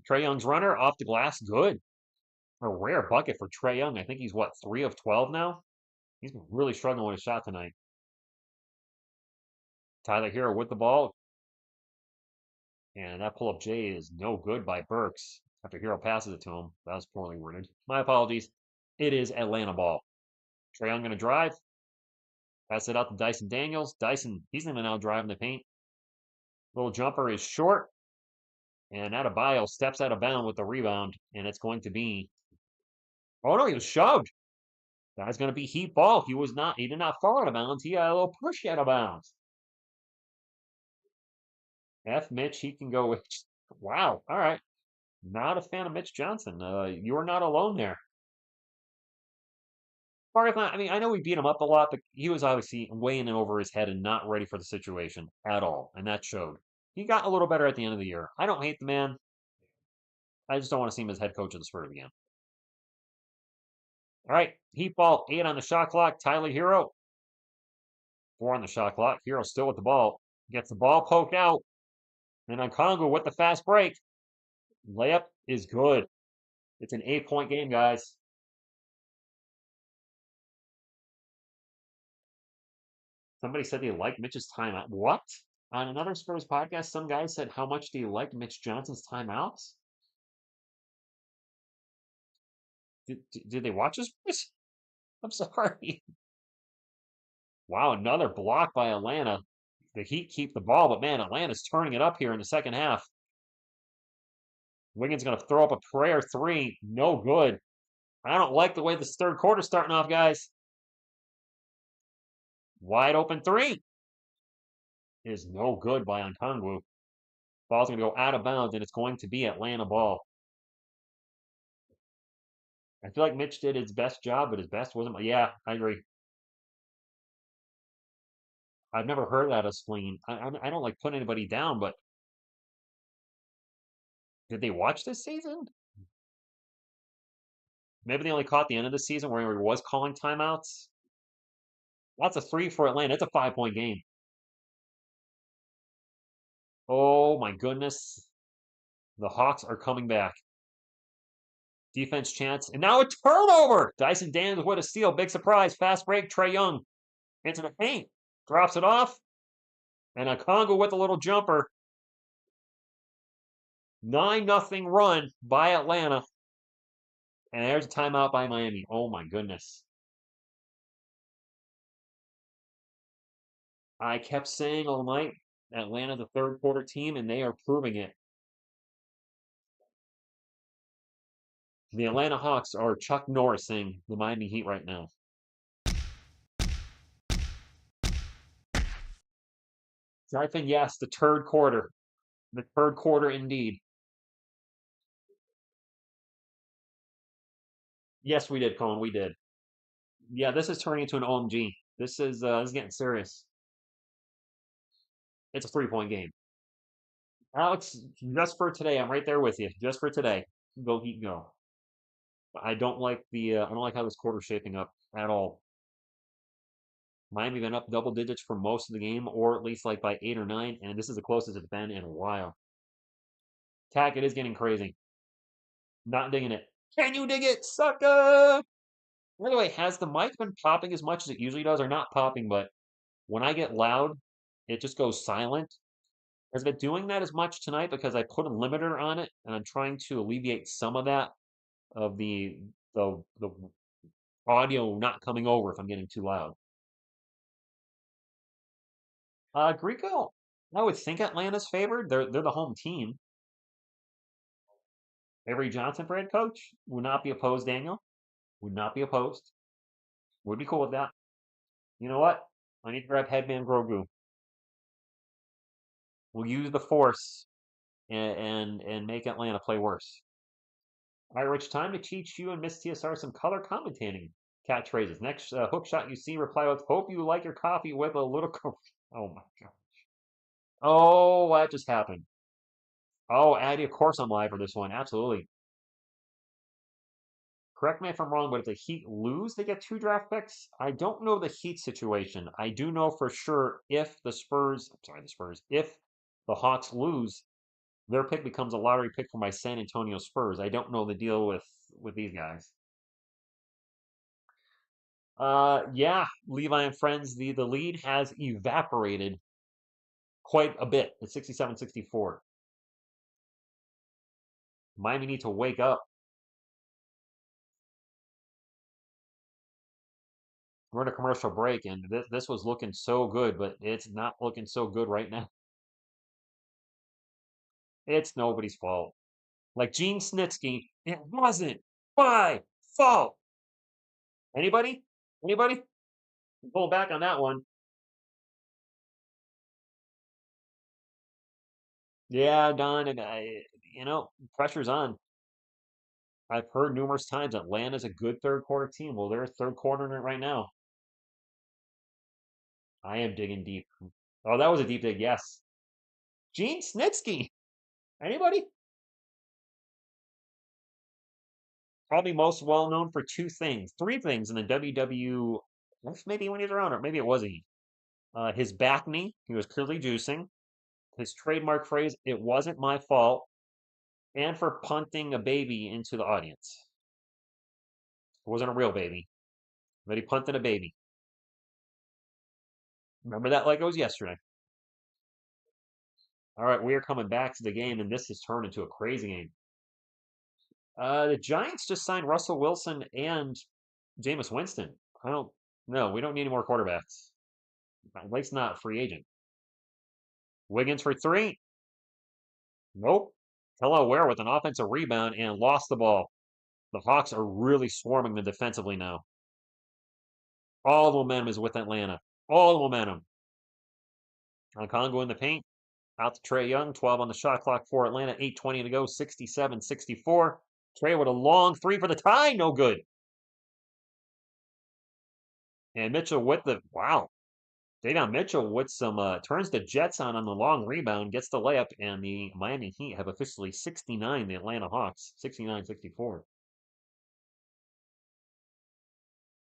Trae Young's runner off the glass, good. A rare bucket for Trae Young. I think he's what, 3 of 12 now? He's been really struggling with his shot tonight. Tyler Hero with the ball. And that pull-up J is no good by Burks after Hero passes it to him. That was poorly worded. My apologies. It is Atlanta ball. Trae Young going to drive. Pass it out to Dyson Daniels. Dyson, he's going to now drive in the paint. Little jumper is short. And Adebayo steps out of bounds with the rebound. And it's going to be... Oh, no, he was shoved. That's going to be Heat ball. He did not fall out of bounds. He got a little push out of bounds. F. Mitch, he can go with... Wow, all right. Not a fan of Mitch Johnson. You're not alone there. I mean, I know we beat him up a lot, but he was obviously way in and over his head and not ready for the situation at all, and that showed. He got a little better at the end of the year. I don't hate the man. I just don't want to see him as head coach of the Spurs again. All right, Heat ball, 8 on the shot clock. Tyler Hero, 4 on the shot clock. Hero still with the ball. Gets the ball poked out. And Okongwu with the fast break. Layup is good. It's an 8-point game, guys. Somebody said they liked Mitch's timeout. What? On another Spurs podcast, some guy said, how much do you like Mitch Johnson's timeouts? Did they watch this? I'm sorry. Wow, another block by Atlanta. The Heat keep the ball, but man, Atlanta's turning it up here in the second half. Wiggins going to throw up a prayer 3. No good. I don't like the way this third quarter's starting off, guys. Wide open 3 is no good by Okongwu. Ball's going to go out of bounds, and it's going to be Atlanta ball. I feel like Mitch did his best job, but his best wasn't. Yeah, I agree. I've never heard that as spleen. I don't like putting anybody down, but did they watch this season? Maybe they only caught the end of the season where he was calling timeouts. That's a 3 for Atlanta. It's a 5-point game. Oh my goodness. The Hawks are coming back. Defense chance. And now a turnover. Dyson Daniels with a steal. Big surprise. Fast break. Trae Young into the paint. Drops it off. And Okongwu with a little jumper. 9-0 run by Atlanta. And there's a timeout by Miami. Oh my goodness. I kept saying all night, Atlanta the third quarter team, and they are proving it. The Atlanta Hawks are Chuck Norrising the Miami Heat right now. Drive-in, yes, the third quarter. The third quarter indeed. Yes, we did, Colin. We did. Yeah, this is turning into an OMG. This is getting serious. It's a 3-point game. Alex, just for today, I'm right there with you. Just for today, go Heat, go. I don't like how this quarter's shaping up at all. Miami been up double digits for most of the game, or at least like by 8 or 9, and this is the closest it's been in a while. Tack, it is getting crazy. Not digging it. Can you dig it, sucker? By the way, has the mic been popping as much as it usually does, or not popping, but when I get loud, it just goes silent? Has it been doing that as much tonight because I put a limiter on it, and I'm trying to alleviate some of that, of the audio not coming over if I'm getting too loud. Greco, I would think Atlanta's favored. They're the home team. Avery Johnson for head coach would not be opposed. Daniel would not be opposed. Would be cool with that. You know what? I need to grab Headman Grogu. We'll use the force and make Atlanta play worse. All right, Rich. Time to teach you and Miss TSR some color commentating catchphrases. Next hook shot you see, reply with "Hope you like your coffee with a little." Oh my god. Oh, what just happened? Oh, Addy, of course I'm live for this one. Absolutely. correct me if I'm wrong, but if the Heat lose, they get 2 draft picks. I don't know the Heat situation. I do know for sure if the Spurs, if the Hawks lose, their pick becomes a lottery pick for my San Antonio Spurs. I don't know the deal with these guys. Yeah, Levi and friends, the lead has evaporated quite a bit at 67-64. Miami need to wake up. We're in a commercial break, and this was looking so good, but it's not looking so good right now. It's nobody's fault. Like Gene Snitsky, it wasn't my fault. Anybody? Anybody? Pull back on that one. Yeah, Don, and pressure's on. I've heard numerous times Atlanta's a good third quarter team. Well, they're third quarter in it right now. I am digging deep. Oh, that was a deep dig, yes. Gene Snitsky. Anybody? Probably most well known for 2 things, 3 things in the WW. Maybe when he was around, or maybe it wasn't he. His back knee, he was clearly juicing. His trademark phrase, "It wasn't my fault," and for punting a baby into the audience. It wasn't a real baby, but he punted a baby. Remember that like it was yesterday. All right, we are coming back to the game, and this has turned into a crazy game. The Giants just signed Russell Wilson and Jameis Winston. I don't. No, we don't need any more quarterbacks. At least not free agent. Wiggins for 3. Nope. Hello, Ware with an offensive rebound and lost the ball. The Hawks are really swarming them defensively now. All the momentum is with Atlanta. All the momentum. Congo in the paint. Out to Trae Young. 12 on the shot clock for Atlanta. 8:20 to go. 67-64. Trae with a long 3 for the tie. No good. And Mitchell with the wow. Davion Mitchell with some turns the Jets on the long rebound, gets the layup, and the Miami Heat have officially 69 the Atlanta Hawks, 69-64.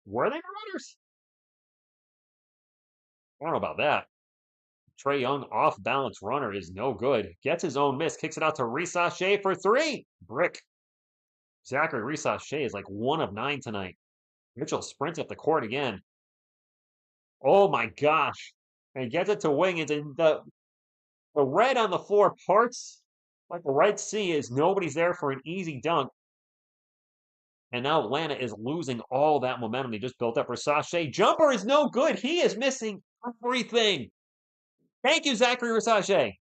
Were they runners? I don't know about that. Trae Young off balance runner is no good. Gets his own miss, kicks it out to Reese for 3. Brick. Zachary Reese is like 1 of 9 tonight. Mitchell sprints up the court again. Oh my gosh. And gets it to Wiggins, and the red on the floor parts like the Red Sea is nobody's there for an easy dunk. And now Atlanta is losing all that momentum they just built up for Sachet. Jumper is no good. He is missing everything. Thank you, Zachary Sachet.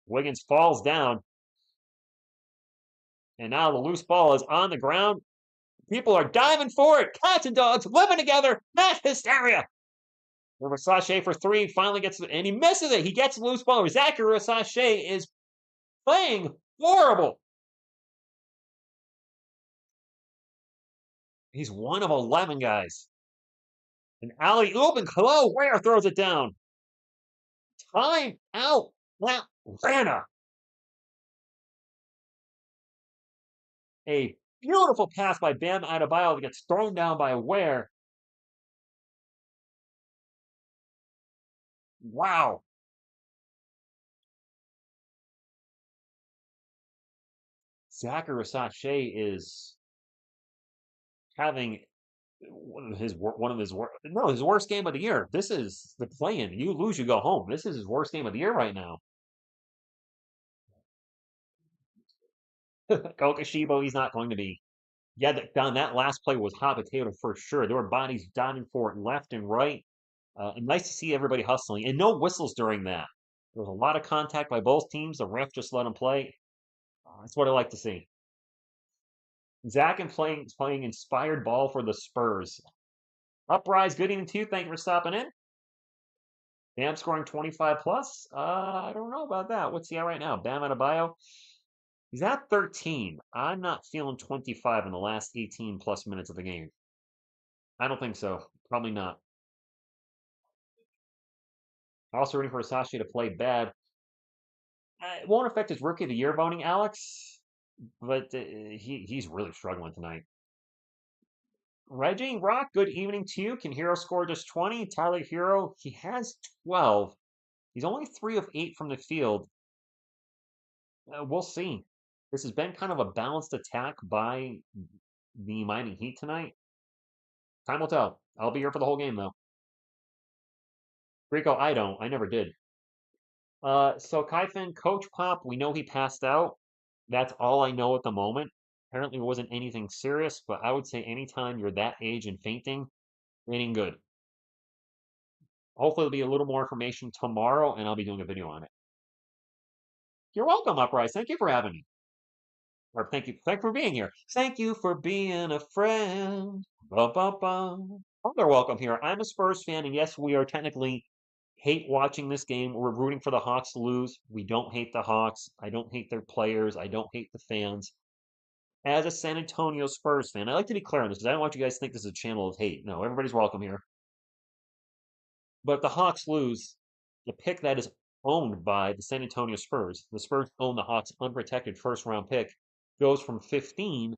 Wiggins falls down. And now the loose ball is on the ground. People are diving for it. Cats and dogs living together. Mass hysteria. Versace for 3 finally gets it, and he misses it. He gets the loose ball. Zachary Versace is playing horrible. He's 1 of 11 guys. An alley-oop, and Khalil Ware throws it down. Time out. Atlanta. A beautiful pass by Bam Adebayo that gets thrown down by Ware. Wow. Zachary Versace is having his worst game of the year. This is the play-in. You lose, you go home. This is his worst game of the year right now. Kokashibo, he's not going to be. Yeah, Don, that last play was hot potato for sure. There were bodies diving for it left and right. And nice to see everybody hustling. And no whistles during that. There was a lot of contact by both teams. The ref just let them play. That's what I like to see. Zach and playing inspired ball for the Spurs. Uprise, good evening to you. Thank you for stopping in. Bam scoring 25 plus. I don't know about that. What's he at right now? Bam Adebayo. He's at 13. I'm not feeling 25 in the last 18 plus minutes of the game. I don't think so. Probably not. Also rooting for Sashi to play bad. It won't affect his rookie of the year voting, Alex. but he's really struggling tonight. Reggie Rock, good evening to you. Can Hero score just 20? Tyler Hero, he has 12. He's only 3 of 8 from the field. We'll see. This has been kind of a balanced attack by the Miami Heat tonight. Time will tell. I'll be here for the whole game, though. Rico, I don't. I never did. So Kaifin, Coach Pop, we know he passed out. That's all I know at the moment. Apparently, it wasn't anything serious, but I would say anytime you're that age and fainting, it ain't good. Hopefully, there'll be a little more information tomorrow, and I'll be doing a video on it. You're welcome, Uprise. Thank you for having me. Or thank you for being here. Thank you for being a friend. Ba, ba, ba. Oh, they're welcome here. I'm a Spurs fan, and yes, we are technically hate watching this game. We're rooting for the Hawks to lose. We don't hate the Hawks. I don't hate their players. I don't hate the fans. As a San Antonio Spurs fan, I like to be clear on this because I don't want you guys to think this is a channel of hate. No, everybody's welcome here. But if the Hawks lose, the pick that is owned by the San Antonio Spurs, the Spurs own the Hawks' unprotected first round pick, goes from 15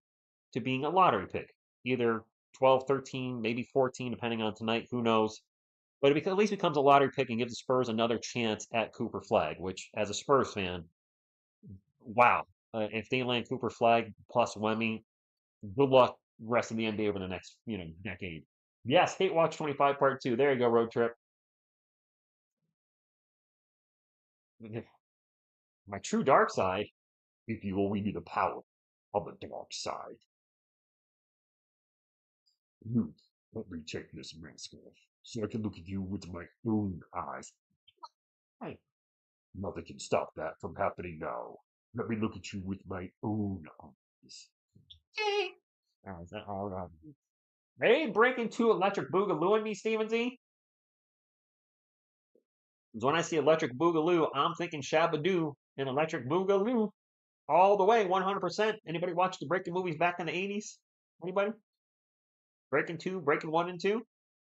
to being a lottery pick. Either 12, 13, maybe 14, depending on tonight. Who knows? But it at least becomes a lottery pick and gives the Spurs another chance at Cooper Flag, which, as a Spurs fan, wow. If they land Cooper Flag plus Wemmy, good luck rest of the NBA over the next, decade. Yes, Hate Watch 25 Part 2. There you go, road trip. My true dark side, if you only knew the power of the dark side. Let me take this mask off so I can look at you with my own eyes. Hey, nothing can stop that from happening now. Let me look at you with my own eyes. Hey, breaking two Electric Boogaloo and me, Steven Z. When I see Electric Boogaloo, I'm thinking Shabadoo and Electric Boogaloo all the way, 100%. Anybody watch the Breaking movies back in the 80s? Anybody? Breaking 2, Breaking 1 and 2?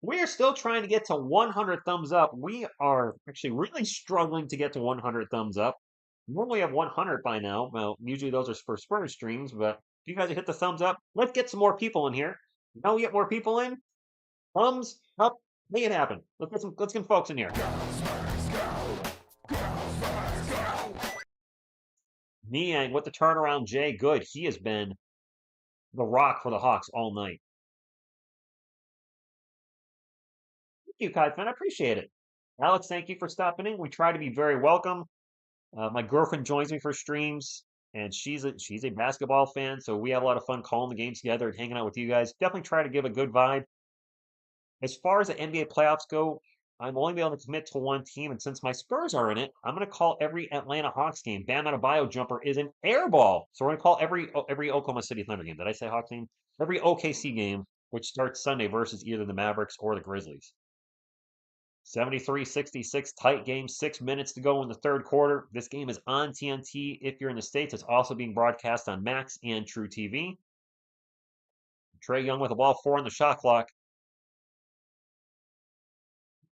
We are still trying to get to 100 thumbs up. We are actually really struggling to get to 100 thumbs up. Normally have 100 by now. Well, usually those are for Spurs streams, but if you guys hit the thumbs up, let's get some more people in here. Now we get more people in. Thumbs up. Make it happen. Let's get some folks in here. Niang with the turnaround, Jay. Good. He has been the rock for the Hawks all night. Thank you, Kai Fan. I appreciate it. Alex, thank you for stopping in. We try to be very welcome. My girlfriend joins me for streams, and she's a basketball fan, so we have a lot of fun calling the games together and hanging out with you guys. Definitely try to give a good vibe. As far as the NBA playoffs go, I'm only be able to commit to one team, and since my Spurs are in it, I'm going to call every Atlanta Hawks game. Bam Adebayo jumper is an air ball, so we're going to call every Oklahoma City Thunder game. Did I say Hawks game? Every OKC game, which starts Sunday versus either the Mavericks or the Grizzlies. 73-66 tight game, 6 minutes to go in the third quarter. This game is on TNT. If you're in the States, it's also being broadcast on Max and True TV. Trae Young with the ball, 4 on the shot clock.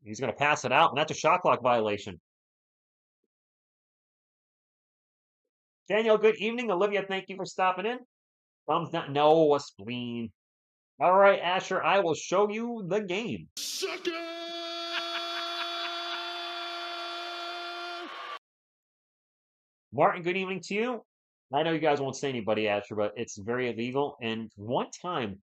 He's going to pass it out, and that's a shot clock violation. Daniel, good evening. Olivia, thank you for stopping in. Thumbs down. No, a spleen. All right, Asher, I will show you the game. Sucker! Martin, good evening to you. I know you guys won't say anybody, Asher, but it's very illegal. And one time,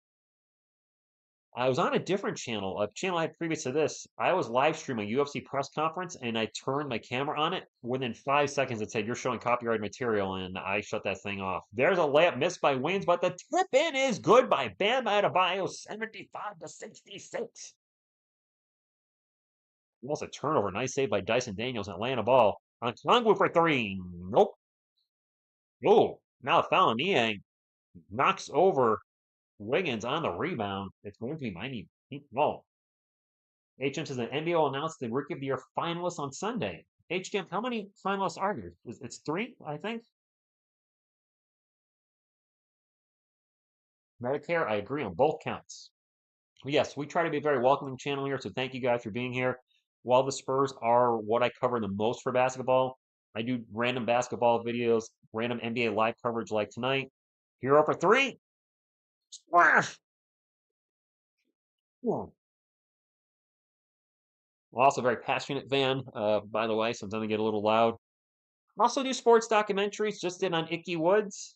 I was on a different channel, a channel I had previous to this. I was live streaming a UFC press conference, and I turned my camera on it. Within 5 seconds, it said, "You're showing copyrighted material," and I shut that thing off. There's a layup missed by Waynes, but the tip-in is good by Bam Adebayo, 75-66. Almost a turnover. Nice save by Dyson Daniels, Atlanta ball. On Kongwu for 3. Nope. Oh, now a foul on Niang. Knocks over Wiggins on the rebound. It's going to be Miami. Oh. HM says that NBA will announce the Rookie of the Year finalists on Sunday. HM, how many finalists are there? It's 3, I think. Medicare, I agree on both counts. But yes, we try to be a very welcoming channel here, so thank you guys for being here. While the Spurs are what I cover the most for basketball, I do random basketball videos, random NBA live coverage like tonight. Hero for three. Splash! I'm also a very passionate fan, by the way, sometimes I get a little loud. Also do sports documentaries, just did on Icky Woods.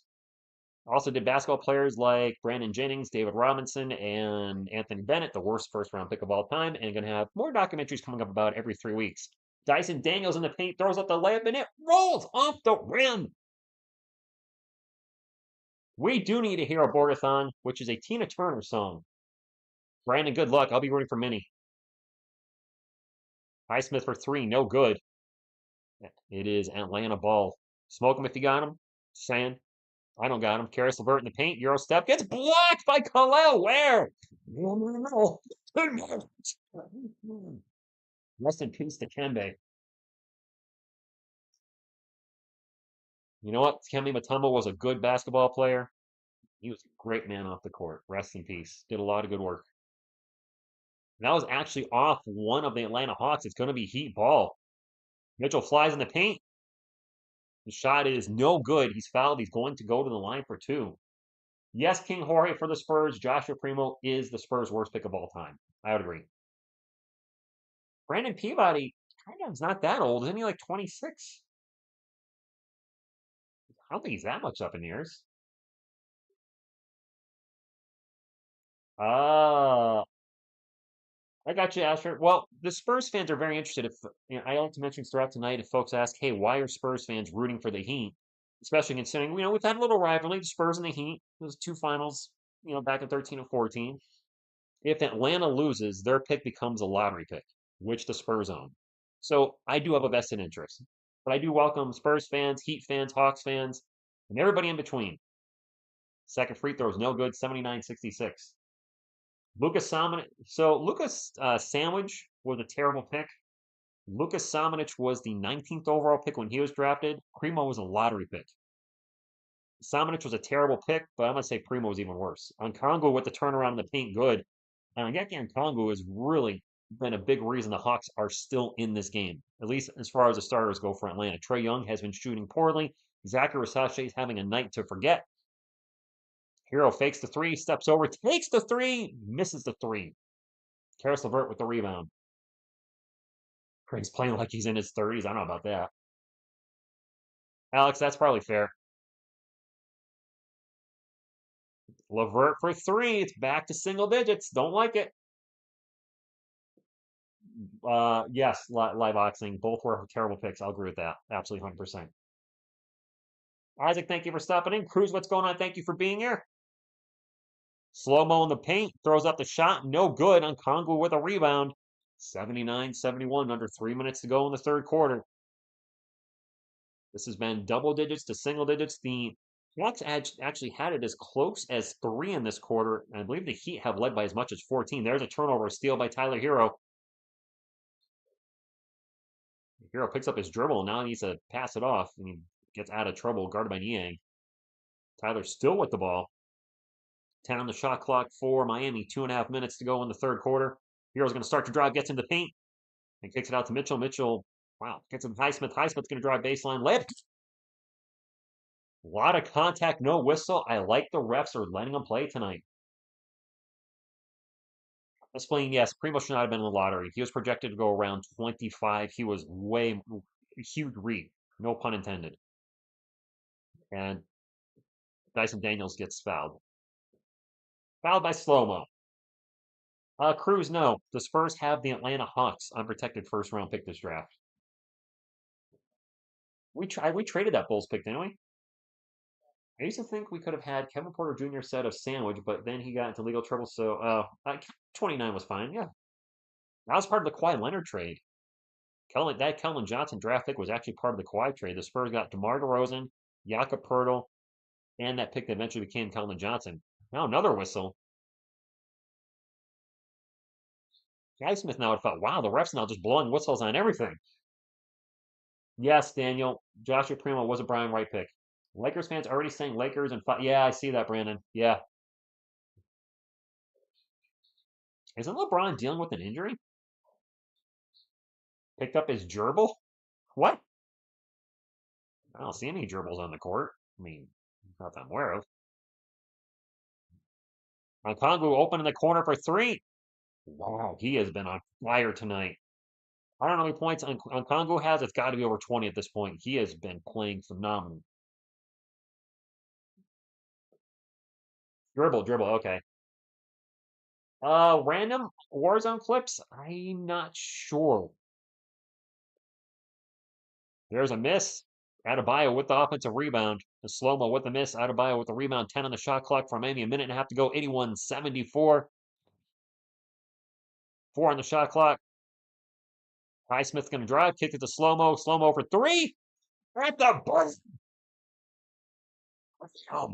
Also did basketball players like Brandon Jennings, David Robinson, and Anthony Bennett, the worst first round pick of all time, and going to have more documentaries coming up about every 3 weeks. Dyson Daniels in the paint throws up the layup and it rolls off the rim. We do need a Hero Bordathon, which is a Tina Turner song. Brandon, good luck. I'll be rooting for Minnie. Highsmith for three, no good. It is Atlanta ball. Smoke him if you got him. Saying, I don't got him. Karis LeVert in the paint. Euro step gets blocked by Khalil. Where? Rest in peace to Kembe. You know what? Kembe Mutombo was a good basketball player. He was a great man off the court. Rest in peace. Did a lot of good work. That was actually off one of the Atlanta Hawks. It's going to be Heat ball. Mitchell flies in the paint. The shot is no good. He's fouled. He's going to go to the line for two. Yes, King Jorge for the Spurs. Joshua Primo is the Spurs' worst pick of all time. I would agree. Brandon Peabody kind of is not that old. Isn't he like 26? I don't think he's that much up in years. Uh, I got you, Asher. Well, the Spurs fans are very interested. If I like to mention throughout tonight, if folks ask, "Hey, why are Spurs fans rooting for the Heat?" Especially considering we've had a little rivalry, the Spurs and the Heat. Those two finals, back in 13 and 14. If Atlanta loses, their pick becomes a lottery pick, which the Spurs own. So I do have a vested interest, but I do welcome Spurs fans, Heat fans, Hawks fans, and everybody in between. Second free throw is no good, 79-66. Lucas Samanic. So Lucas Sandwich was a terrible pick. Lucas Samanic was the 19th overall pick when he was drafted. Primo was a lottery pick. Samanic was a terrible pick, but I'm going to say Primo was even worse. Okongwu with the turnaround in the paint, good. And Onyeka Okongwu has really been a big reason the Hawks are still in this game, at least as far as the starters go for Atlanta. Trae Young has been shooting poorly. Zachary Rasace is having a night to forget. Hero fakes the three, steps over, takes the three, misses the three. Karis LeVert with the rebound. Craig's playing like he's in his 30s. I don't know about that. Alex, that's probably fair. LeVert for three. It's back to single digits. Don't like it. Yes, live boxing. Both were terrible picks. I'll agree with that. Absolutely 100%. Isaac, thank you for stopping in. Cruz, what's going on? Thank you for being here. Slow-mo in the paint. Throws up the shot. No good. Okongwu with a rebound. 79-71. Under 3 minutes to go in the third quarter. This has been double digits to single digits. The Hawks actually had it as close as 3 in this quarter. And I believe the Heat have led by as much as 14. There's a turnover, a steal by Tyler Hero. Hero picks up his dribble and now he needs to pass it off. And he gets out of trouble, guarded by Niang. Tyler still with the ball. 10 on the shot clock for Miami. 2.5 minutes to go in the third quarter. Hero's going to start to drive, gets in the paint, and kicks it out to Mitchell. Mitchell, wow, gets him Highsmith. Highsmith's going to drive baseline. Layup. A lot of contact, no whistle. I like the refs are letting them play tonight. Explain, yes, Primo should not have been in the lottery. He was projected to go around 25. He was huge read. No pun intended. And Dyson Daniels gets fouled. Fouled by slow-mo. Cruz, no. The Spurs have the Atlanta Hawks unprotected first round pick this draft. We traded that Bulls pick, didn't we? I used to think we could have had Kevin Porter Jr. said of Sandwich, but then he got into legal trouble. So 29 was fine. Yeah, that was part of the Kawhi Leonard trade. Kellen Johnson draft pick was actually part of the Kawhi trade. The Spurs got DeMar DeRozan, Jakob Poeltl, and that pick that eventually became Kellen Johnson. Now another whistle. Guy Smith now would thought, wow, the refs now just blowing whistles on everything. Yes, Daniel. Joshua Primo was a Brian Wright pick. Lakers fans already saying Lakers and yeah, I see that, Brandon. Yeah. Isn't LeBron dealing with an injury? Picked up his gerbil? What? I don't see any dribbles on the court. I mean, not that I'm aware of. Kongu open in the corner for three. Wow, he has been on fire tonight. I don't know how many points Kongu has. It's got to be over 20 at this point. He has been playing phenomenal. Dribble, dribble. Okay. Random Warzone clips? I'm not sure. There's a miss. Adebayo with the offensive rebound. The slow-mo with the miss. Adebayo with the rebound. 10 on the shot clock for Miami. A minute and a half to go. 81-74. 4 on the shot clock. Highsmith's going to drive. Kick it to slow-mo. Slow-mo for three. At the buzz. Oh,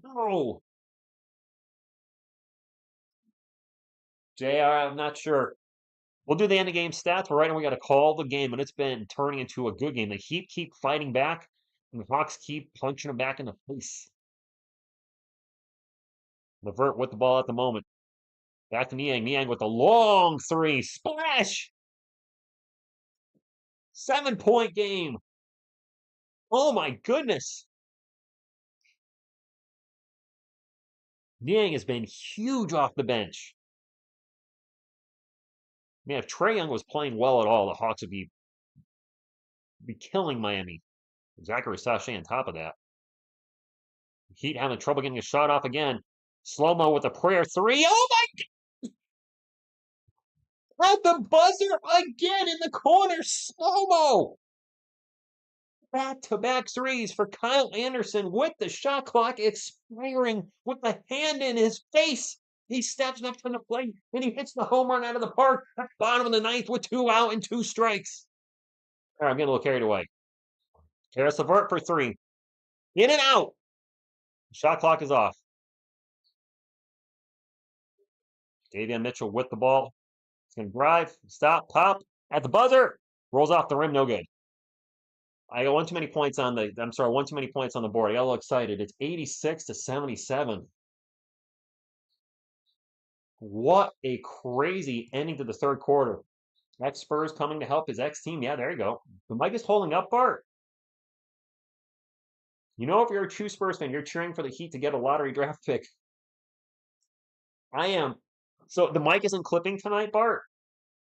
no. JR, I'm not sure. We'll do the end of game stats, but right now we got to call the game, and it's been turning into a good game. The Heat keep fighting back, and the Hawks keep punching them back in the face. Levert with the ball at the moment. Back to Niang. Niang with a long three. Splash! 7-point game. Oh my goodness. Niang has been huge off the bench. Man, if Trae Young was playing well at all, the Hawks would be killing Miami. Zachary Sachet on top of that. Heat having trouble getting a shot off again. Slow-mo with a prayer three. Oh my! At the buzzer again in the corner. Slow-mo. Back-to-back threes for Kyle Anderson with the shot clock expiring with the hand in his face. He steps up to the plate and he hits the home run out of the park at the bottom of the ninth with 2 out and 2 strikes. All right, I'm getting a little carried away. Karis LeVert for three. In and out. Shot clock is off. Davion Mitchell with the ball. He's going to drive, stop, pop, at the buzzer. Rolls off the rim, no good. I got one too many points on the, one too many points on the board. I got a little excited. It's 86-77. What a crazy ending to the third quarter. Ex Spurs coming to help his ex team. Yeah, there you go. The mic is holding up, Bart. You know, if you're a true Spurs fan, you're cheering for the Heat to get a lottery draft pick. I am. So the mic isn't clipping tonight, Bart,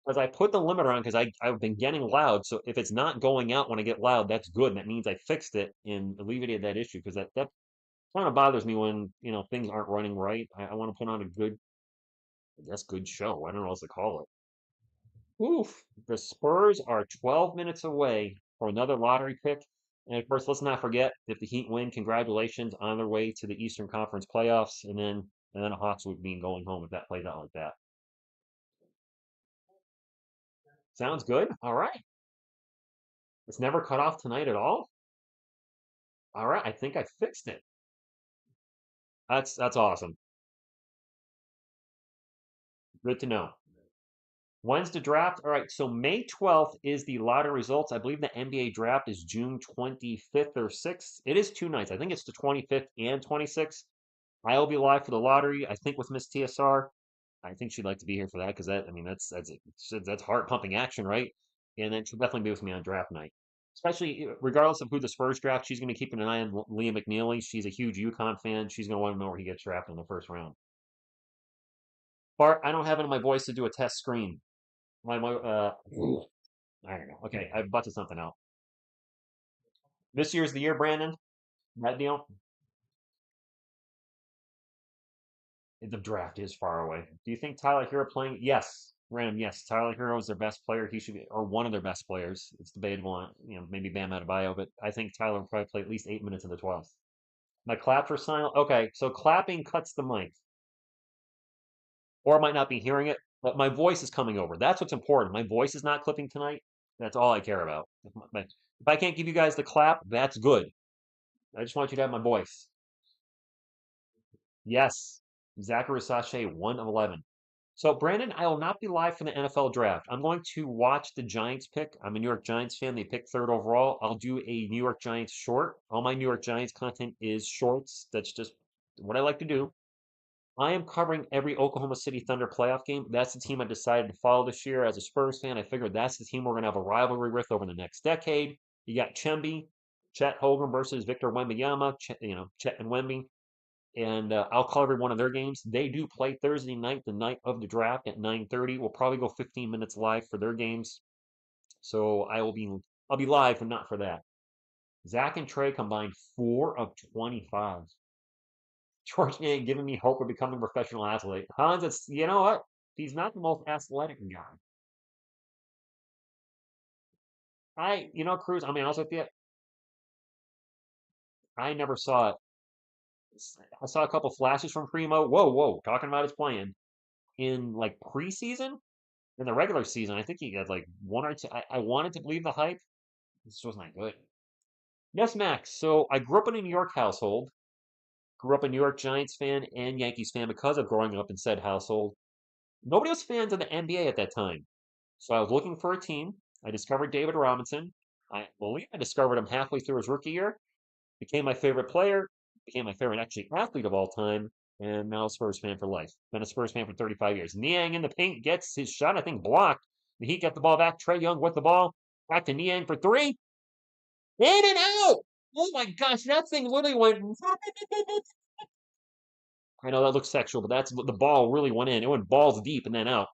because I put the limiter on because I've been getting loud. So if it's not going out when I get loud, that's good. That means I fixed it and alleviated that issue because that kind of bothers me when things aren't running right. I want to put on a good, I guess, good show. I don't know what else to call it. Oof. The Spurs are 12 minutes away for another lottery pick. And of course, let's not forget if the Heat win, congratulations on their way to the Eastern Conference playoffs, and then the Hawks would be going home if that plays out like that. Sounds good. All right. It's never cut off tonight at all. All right. I think I fixed it. That's awesome. Good to know. When's the draft? All right, so May 12th is the lottery results. I believe the NBA draft is June 25th or 6th. It is 2 nights. I think it's the 25th and 26th. I'll be live for the lottery, I think with Miss TSR. I think she'd like to be here for that because that's heart pumping action, right? And then she'll definitely be with me on draft night. Especially regardless of who the Spurs draft, she's going to keep an eye on Liam McNeely. She's a huge UConn fan. She's going to want to know where he gets drafted in the first round. Bart, I don't have it in my voice to do a test screen. I don't know. Okay, I've busted something out. This year's the year, Brandon. That deal. The draft is far away. Do you think Tyler Hero playing? Yes, random. Yes, Tyler Hero is their best player. He should be, or one of their best players. It's debatable. Maybe Bam Adebayo, but I think Tyler will probably play at least 8 minutes in the 12th. My claps are silent. Okay, so clapping cuts the mic, or I might not be hearing it, but my voice is coming over. That's what's important. My voice is not clipping tonight. That's all I care about. If I can't give you guys the clap, that's good. I just want you to have my voice. Yes, Zachary Sachet, 1 of 11. So, Brandon, I will not be live for the NFL draft. I'm going to watch the Giants pick. I'm a New York Giants fan. They picked third overall. I'll do a New York Giants short. All my New York Giants content is shorts. That's just what I like to do. I am covering every Oklahoma City Thunder playoff game. That's the team I decided to follow this year as a Spurs fan. I figured that's the team we're going to have a rivalry with over the next decade. You got Chemby, Chet Hogan versus Victor Wembanyama, Chet and Wemby. And I'll call every one of their games. They do play Thursday night, the night of the draft at 9:30. We'll probably go 15 minutes live for their games. So I'll be live, but not for that. Zach and Trey combined 4 of 25. George ain't giving me hope of becoming a professional athlete. Hans, it's you know what? He's not the most athletic guy. Cruz, I mean, honest with you, I never saw it. I saw a couple flashes from Primo. Whoa, whoa, talking about his playing in like preseason, in the regular season. I think he had like one or two. I wanted to believe the hype. This was not good. Yes, Max. So I grew up in a New York household. Grew up a New York Giants fan and Yankees fan because of growing up in said household. Nobody was fans of the NBA at that time. So I was looking for a team. I discovered David Robinson. I believe I discovered him halfway through his rookie year. Became my favorite player. Became my favorite actually athlete of all time. And now a Spurs fan for life. Been a Spurs fan for 35 years. Niang in the paint gets his shot, I think, blocked. The Heat get the ball back. Trey Young with the ball. Back to Niang for three. In and out! Oh my gosh, that thing literally went. I know that looks sexual, but that's the ball really went in. It went balls deep and then out.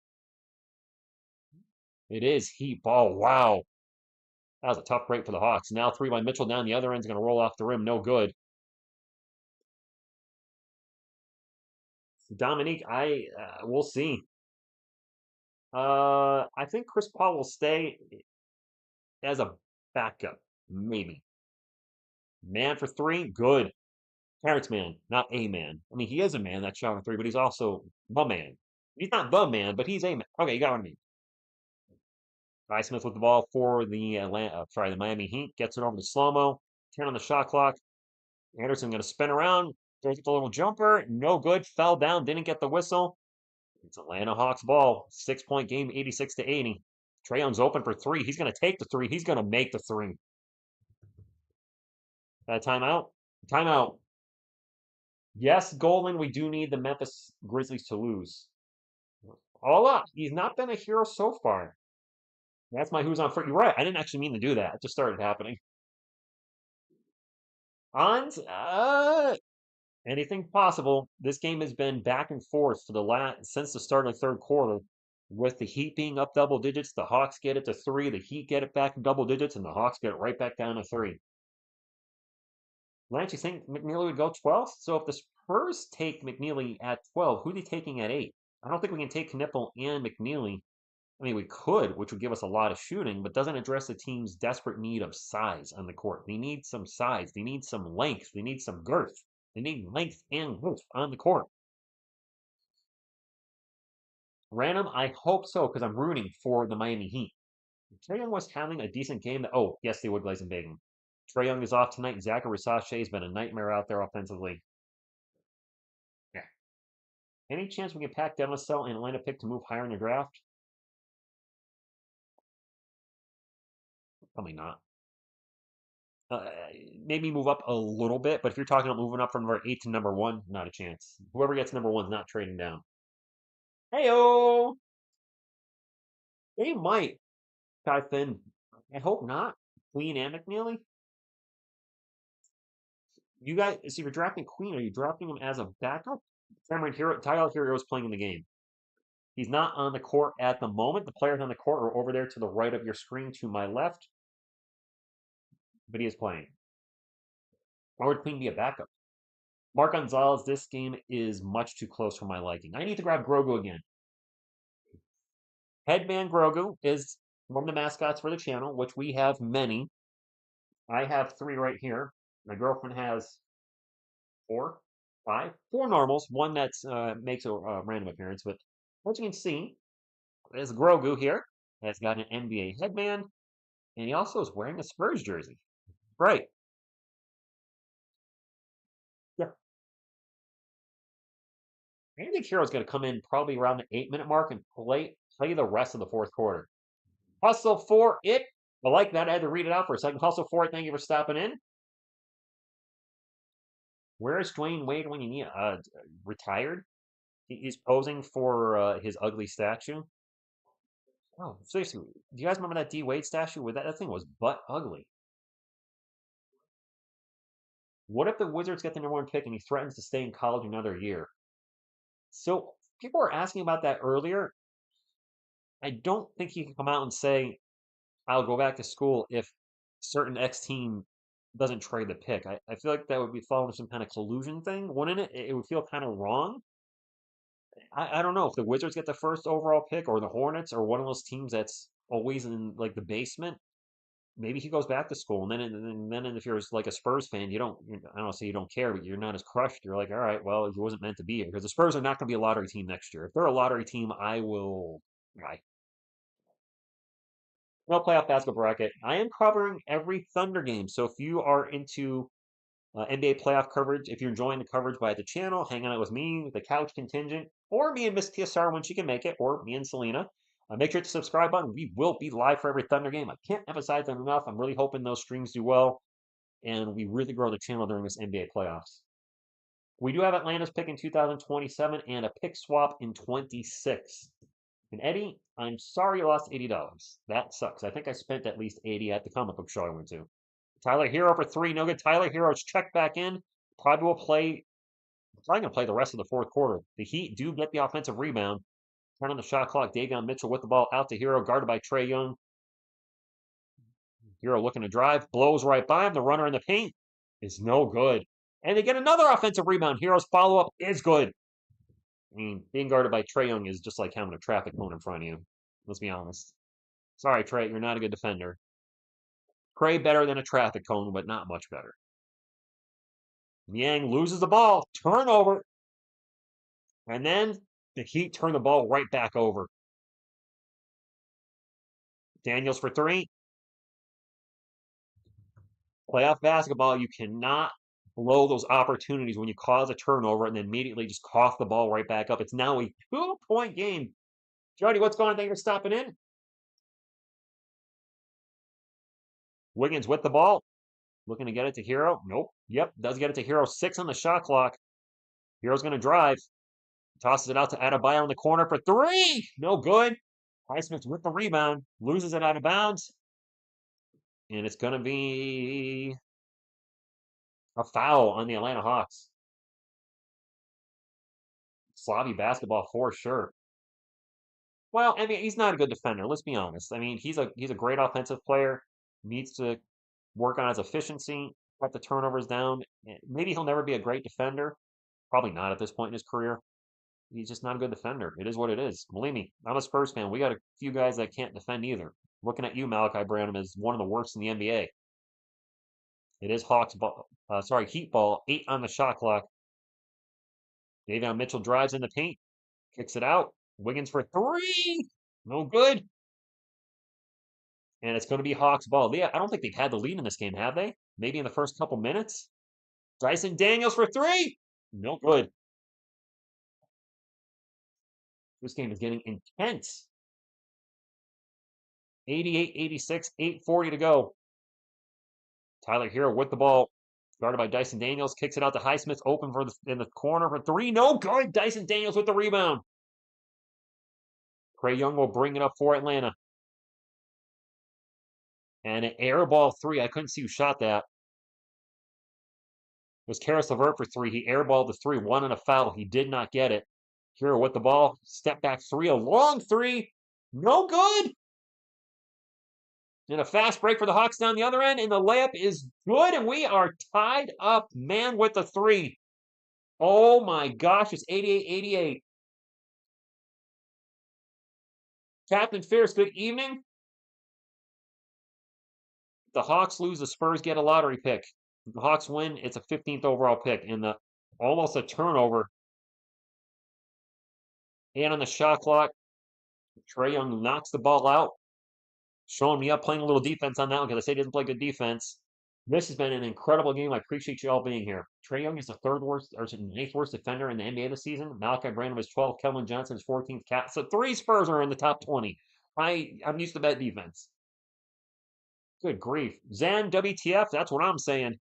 It is Heat ball. Wow. That was a tough break for the Hawks. Now three by Mitchell down the other end's going to roll off the rim. No good. Dominique, we'll see. I think Chris Paul will stay as a backup, maybe. Man for three, good. Terrence man, not a man. I mean, he is a man that's shot for three, but he's also the man. He's not the man, but he's a man. Okay, you got what I mean. Smith with the ball for the Miami Heat. Gets it over to slow-mo. 10 on the shot clock. Anderson going to spin around. Throws the little jumper. No good. Fell down. Didn't get the whistle. It's Atlanta Hawks ball. 6-point game, 86-80. Trae Young's open for three. He's going to take the three. He's going to make the three. Timeout. Timeout. Yes, Golden, we do need the Memphis Grizzlies to lose. All up. He's not been a hero so far. That's my who's on first. You're right. I didn't actually mean to do that. It just started happening. Ons, anything possible. This game has been back and forth for the last since the start of the third quarter. With the Heat being up double digits, the Hawks get it to three. The Heat get it back double digits, and the Hawks get it right back down to three. Lance, you think McNeely would go 12th? So if the Spurs take McNeely at 12, who are they taking at 8? I don't think we can take Knipple and McNeely. I mean, we could, which would give us a lot of shooting, but doesn't address the team's desperate need of size on the court. They need some size. They need some length. They need some girth. They need length and girth on the court. Random, I hope so, because I'm rooting for the Miami Heat. If Trae Young was having a decent game, oh, yes, they would glaze and bacon. Trae Young is off tonight. Zachary Sachet has been a nightmare out there offensively. Yeah. Any chance we can pack Devastel and Atlanta pick to move higher in the draft? Probably not. Maybe move up a little bit, but if you're talking about moving up from number 8 to number 1, not a chance. Whoever gets number 1 is not trading down. Heyo! They might. Kai Finn. I hope not. Queen and McNeely. You guys, so if you're drafting Queen, are you drafting him as a backup? Tyler Hero is playing in the game. He's not on the court at the moment. The players on the court are over there to the right of your screen to my left, but he is playing. Why would Queen be a backup? Mark Gonzalez, this game is much too close for my liking. I need to grab Grogu again. Headman Grogu is one of the mascots for the channel, which we have many. I have 3 right here. My girlfriend has 4, 5, 4 normals. One that makes a random appearance, but as you can see, there's Grogu here. Has got an NBA headband, and he also is wearing a Spurs jersey. Right. Yeah. I think Hero's going to come in probably around the 8-minute mark and play the rest of the fourth quarter. Hustle for it. I like that. I had to read it out for a second. Hustle for it. Thank you for stopping in. Where is Dwayne Wade when you need retired? He's posing for his ugly statue. Oh, seriously, do you guys remember that D Wade statue? That thing was butt ugly. What if the Wizards get the #1 pick and he threatens to stay in college another year? So people were asking about that earlier. I don't think he can come out and say, I'll go back to school if certain X team doesn't trade the pick. I feel like that would be following some kind of collusion thing, wouldn't it? It would feel kind of wrong. I don't know if the Wizards get the first overall pick or the Hornets or one of those teams that's always in like the basement. Maybe he goes back to school, and then if you're like a Spurs fan, I don't say you don't care, but you're not as crushed. You're like, all right, well, he wasn't meant to be here because the Spurs are not going to be a lottery team next year. If they're a lottery team, I will. I no playoff basketball bracket. I am covering every Thunder game, so if you are into NBA playoff coverage, if you're enjoying the coverage by the channel, hanging out with me, the couch contingent, or me and Miss TSR when she can make it, or me and Selena. Make sure to subscribe button. We will be live for every Thunder game. I can't emphasize that enough. I'm really hoping those streams do well, and we really grow the channel during this NBA playoffs. We do have Atlanta's pick in 2027 and a pick swap in 26. And Eddie, I'm sorry you lost $80. That sucks. I think I spent at least 80 at the comic book show I went to. Tyler Hero for three, no good. Tyler Hero's checked back in. Probably will play. Probably going to play the rest of the fourth quarter. The Heat do get the offensive rebound. Turn on the shot clock. Davion Mitchell with the ball out to Hero, guarded by Trae Young. Hero looking to drive, blows right by him. The runner in the paint is no good. And they get another offensive rebound. Hero's follow up is good. I mean, being guarded by Trae Young is just like having a traffic cone in front of you. Let's be honest. Sorry, Trae, you're not a good defender. Trae better than a traffic cone, but not much better. Yang loses the ball, turnover, and then the Heat turn the ball right back over. Daniels for three. Playoff basketball, you cannot blow those opportunities when you cause a turnover and then immediately just cough the ball right back up. It's now a 2-point game. Jody, what's going on? Thank you for stopping in. Wiggins with the ball. Looking to get it to Hero. Nope. Yep, does get it to Hero. 6 on the shot clock. Hero's going to drive. Tosses it out to Adebayo in the corner for three. No good. Highsmith with the rebound. Loses it out of bounds. And it's going to be a foul on the Atlanta Hawks. Sloppy basketball for sure. Well, I mean, he's not a good defender. Let's be honest. I mean, he's a great offensive player. Needs to work on his efficiency, cut the turnovers down. Maybe he'll never be a great defender. Probably not at this point in his career. He's just not a good defender. It is what it is. Believe me, I'm a Spurs fan. We got a few guys that can't defend either. Looking at you, Malachi Branham, is one of the worst in the NBA. It is Hawks ball. Heat ball. 8 on the shot clock. Davion Mitchell drives in the paint, kicks it out. Wiggins for three. No good. And it's going to be Hawks ball. I don't think they've had the lead in this game, have they? Maybe in the first couple minutes. Dyson Daniels for three. No good. This game is getting intense. 88-86, 8:40 to go. Tyler Hero with the ball, guarded by Dyson Daniels, kicks it out to Highsmith, open in the corner for three. No good. Dyson Daniels with the rebound. Trae Young will bring it up for Atlanta. And an air ball three. I couldn't see who shot that. It was Karis LeVert for three. He airballed the three, one and a foul. He did not get it. Hero with the ball, step back three, a long three. No good. And a fast break for the Hawks down the other end, and the layup is good, and we are tied up, man, with the three. Oh my gosh, it's 88-88. Captain Fierce, good evening. The Hawks lose, the Spurs get a lottery pick. If the Hawks win, it's a 15th overall pick, and almost a turnover. 8 on the shot clock. Trae Young knocks the ball out. Showing me up playing a little defense on that one because I say he doesn't play good defense. This has been an incredible game. I appreciate you all being here. Trae Young is the 8th worst defender in the NBA this season. Malachi Branham is 12th. Kelvin Johnson is 14th. So 3 Spurs are in the top 20. I'm used to that defense. Good grief. Zan, WTF, that's what I'm saying.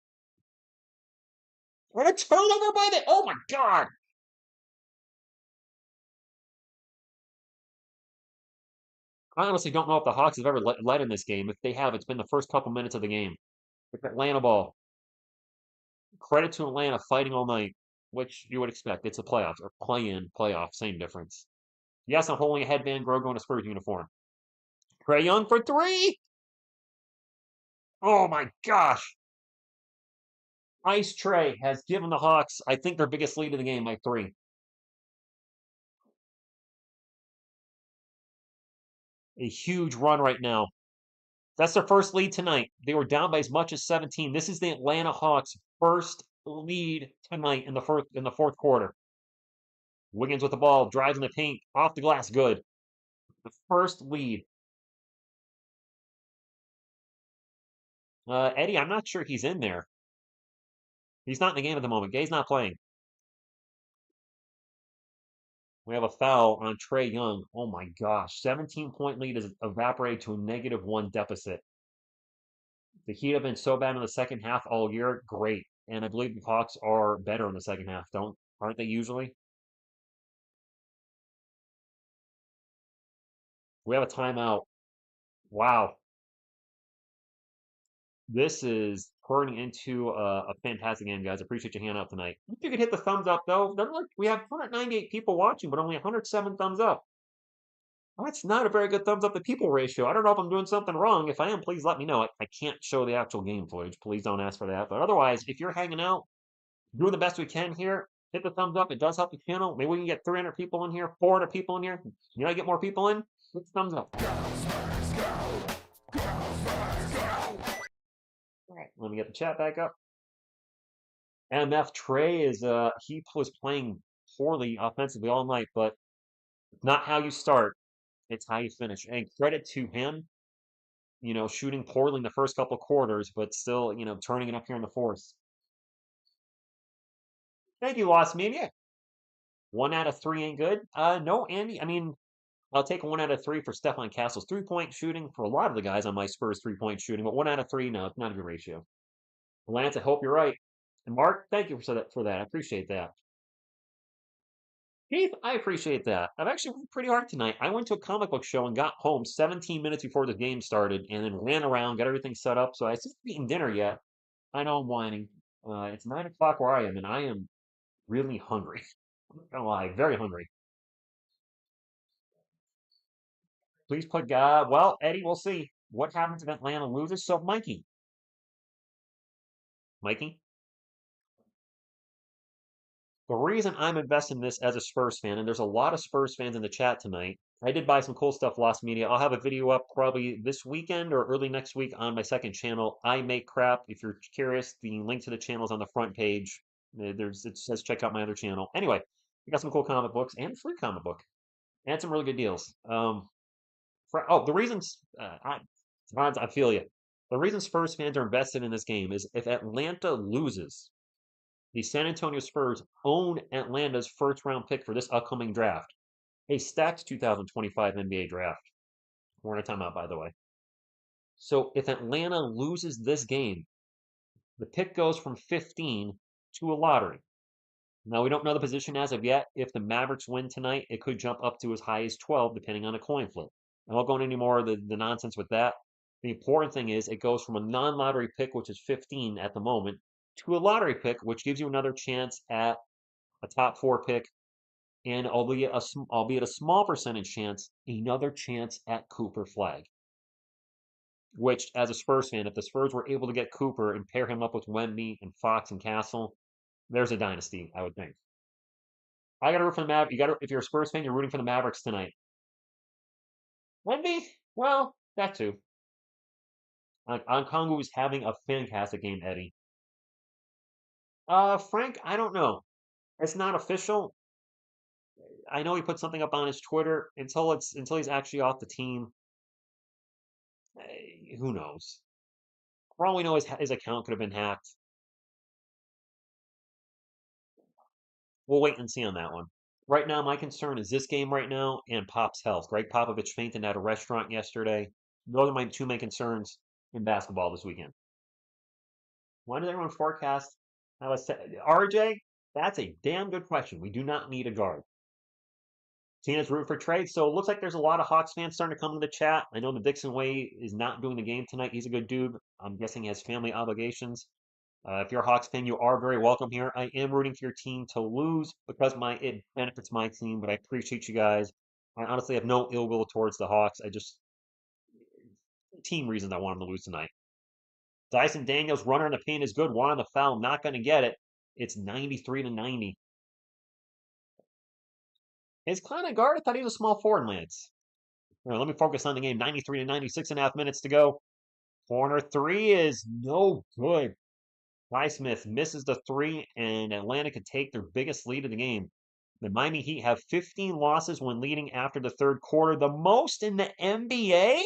What a turnover by the... Oh my God. I honestly don't know if the Hawks have ever led in this game. If they have, it's been the first couple minutes of the game. It's Atlanta ball. Credit to Atlanta fighting all night, which you would expect. It's a playoff or play-in, playoff, same difference. Yes, I'm holding a headband Grogu in a Spurs uniform. Trae Young for three. Oh my gosh. Ice Trae has given the Hawks, I think, their biggest lead of the game by three. A huge run right now. That's their first lead tonight. They were down by as much as 17. This is the Atlanta Hawks' first lead tonight in the fourth quarter. Wiggins with the ball, drives in the paint, off the glass, good. The first lead. Eddie, I'm not sure he's in there. He's not in the game at the moment. Gay's not playing. We have a foul on Trae Young. Oh my gosh. 17-point lead is evaporated to a -1 deficit. The Heat have been so bad in the second half all year. Great. And I believe the Hawks are better in the second half, aren't they usually? We have a timeout. Wow. This is turning into a fantastic game, guys. Appreciate your handout tonight. If you could hit the thumbs up, though, we have 198 people watching, but only 107 thumbs up. That's not a very good thumbs up to people ratio. I don't know if I'm doing something wrong. If I am, please let me know. I can't show the actual game footage. Please don't ask for that. But otherwise, if you're hanging out, doing the best we can here, hit the thumbs up. It does help the channel. Maybe we can get 300 people in here, 400 people in here. You know, I get more people in, hit the thumbs up. All right, let me get the chat back up. MF Trey is he was playing poorly offensively all night, but not how you start. It's how you finish. And credit to him, shooting poorly in the first couple quarters, but still, turning it up here in the fourth. Thank you, Lost Media. 1 out of 3 ain't good. No, Andy. I mean, I'll take 1 out of 3 for Stephon Castle's 3-point shooting for a lot of the guys on my Spurs 3-point shooting, but 1 out of 3, no, it's not a good ratio. Lance, I hope you're right. And Mark, thank you for that. I appreciate that. Keith, I appreciate that. I've actually worked pretty hard tonight. I went to a comic book show and got home 17 minutes before the game started and then ran around, got everything set up. So I still haven't eaten dinner yet. I know I'm whining. It's 9 o'clock where I am, and I am really hungry. I'm not gonna lie, very hungry. Please put God. Well, Eddie, we'll see. What happens if Atlanta loses? So, Mikey, the reason I'm investing in this as a Spurs fan, and there's a lot of Spurs fans in the chat tonight. I did buy some cool stuff, Lost Media. I'll have a video up probably this weekend or early next week on my second channel. I Make Crap. If you're curious, the link to the channel is on the front page. It says check out my other channel. Anyway, we got some cool comic books and a free comic book, and some really good deals. The reasons I feel you. The reason Spurs fans are invested in this game is if Atlanta loses, the San Antonio Spurs own Atlanta's first round pick for this upcoming draft, a stacked 2025 NBA draft. We're in a timeout, by the way. So if Atlanta loses this game, the pick goes from 15 to a lottery. Now, we don't know the position as of yet. If the Mavericks win tonight, it could jump up to as high as 12, depending on a coin flip. I won't go into any more of the nonsense with that. The important thing is it goes from a non-lottery pick, which is 15 at the moment, to a lottery pick, which gives you another chance at a top 4 pick, and albeit a small percentage chance, another chance at Cooper Flag. Which, as a Spurs fan, if the Spurs were able to get Cooper and pair him up with Wemby and Fox and Castle, there's a dynasty, I would think. I got to root for the Mavericks. If you're a Spurs fan, you're rooting for the Mavericks tonight. Wemby, well, that too. Okongwu is having a fantastic game, Eddie. Frank, I don't know. It's not official. I know he put something up on his Twitter until he's actually off the team. Who knows? For all we know, his account could have been hacked. We'll wait and see on that one. Right now, my concern is this game right now and Pop's health. Greg Popovich fainted at a restaurant yesterday. Those are my two main concerns in basketball this weekend. Why does everyone forecast? RJ, that's a damn good question. We do not need a guard. Tina's root for trade. So it looks like there's a lot of Hawks fans starting to come in the chat. I know the Dixon Way is not doing the game tonight. He's a good dude. I'm guessing he has family obligations. If you're a Hawks fan, you are very welcome here. I am rooting for your team to lose because it benefits my team, but I appreciate you guys. I honestly have no ill will towards the Hawks. I just team reasons I want them to lose tonight. Dyson Daniels runner in the paint is good. One on the foul, not going to get it. It's 93 to 90. His kind of guard, I thought he was a small forward, Lance. Right, let me focus on the game. 93 to 96.5 minutes to go. Corner three is no good. Highsmith misses the three, and Atlanta could take their biggest lead of the game. The Miami Heat have 15 losses when leading after the third quarter, the most in the NBA.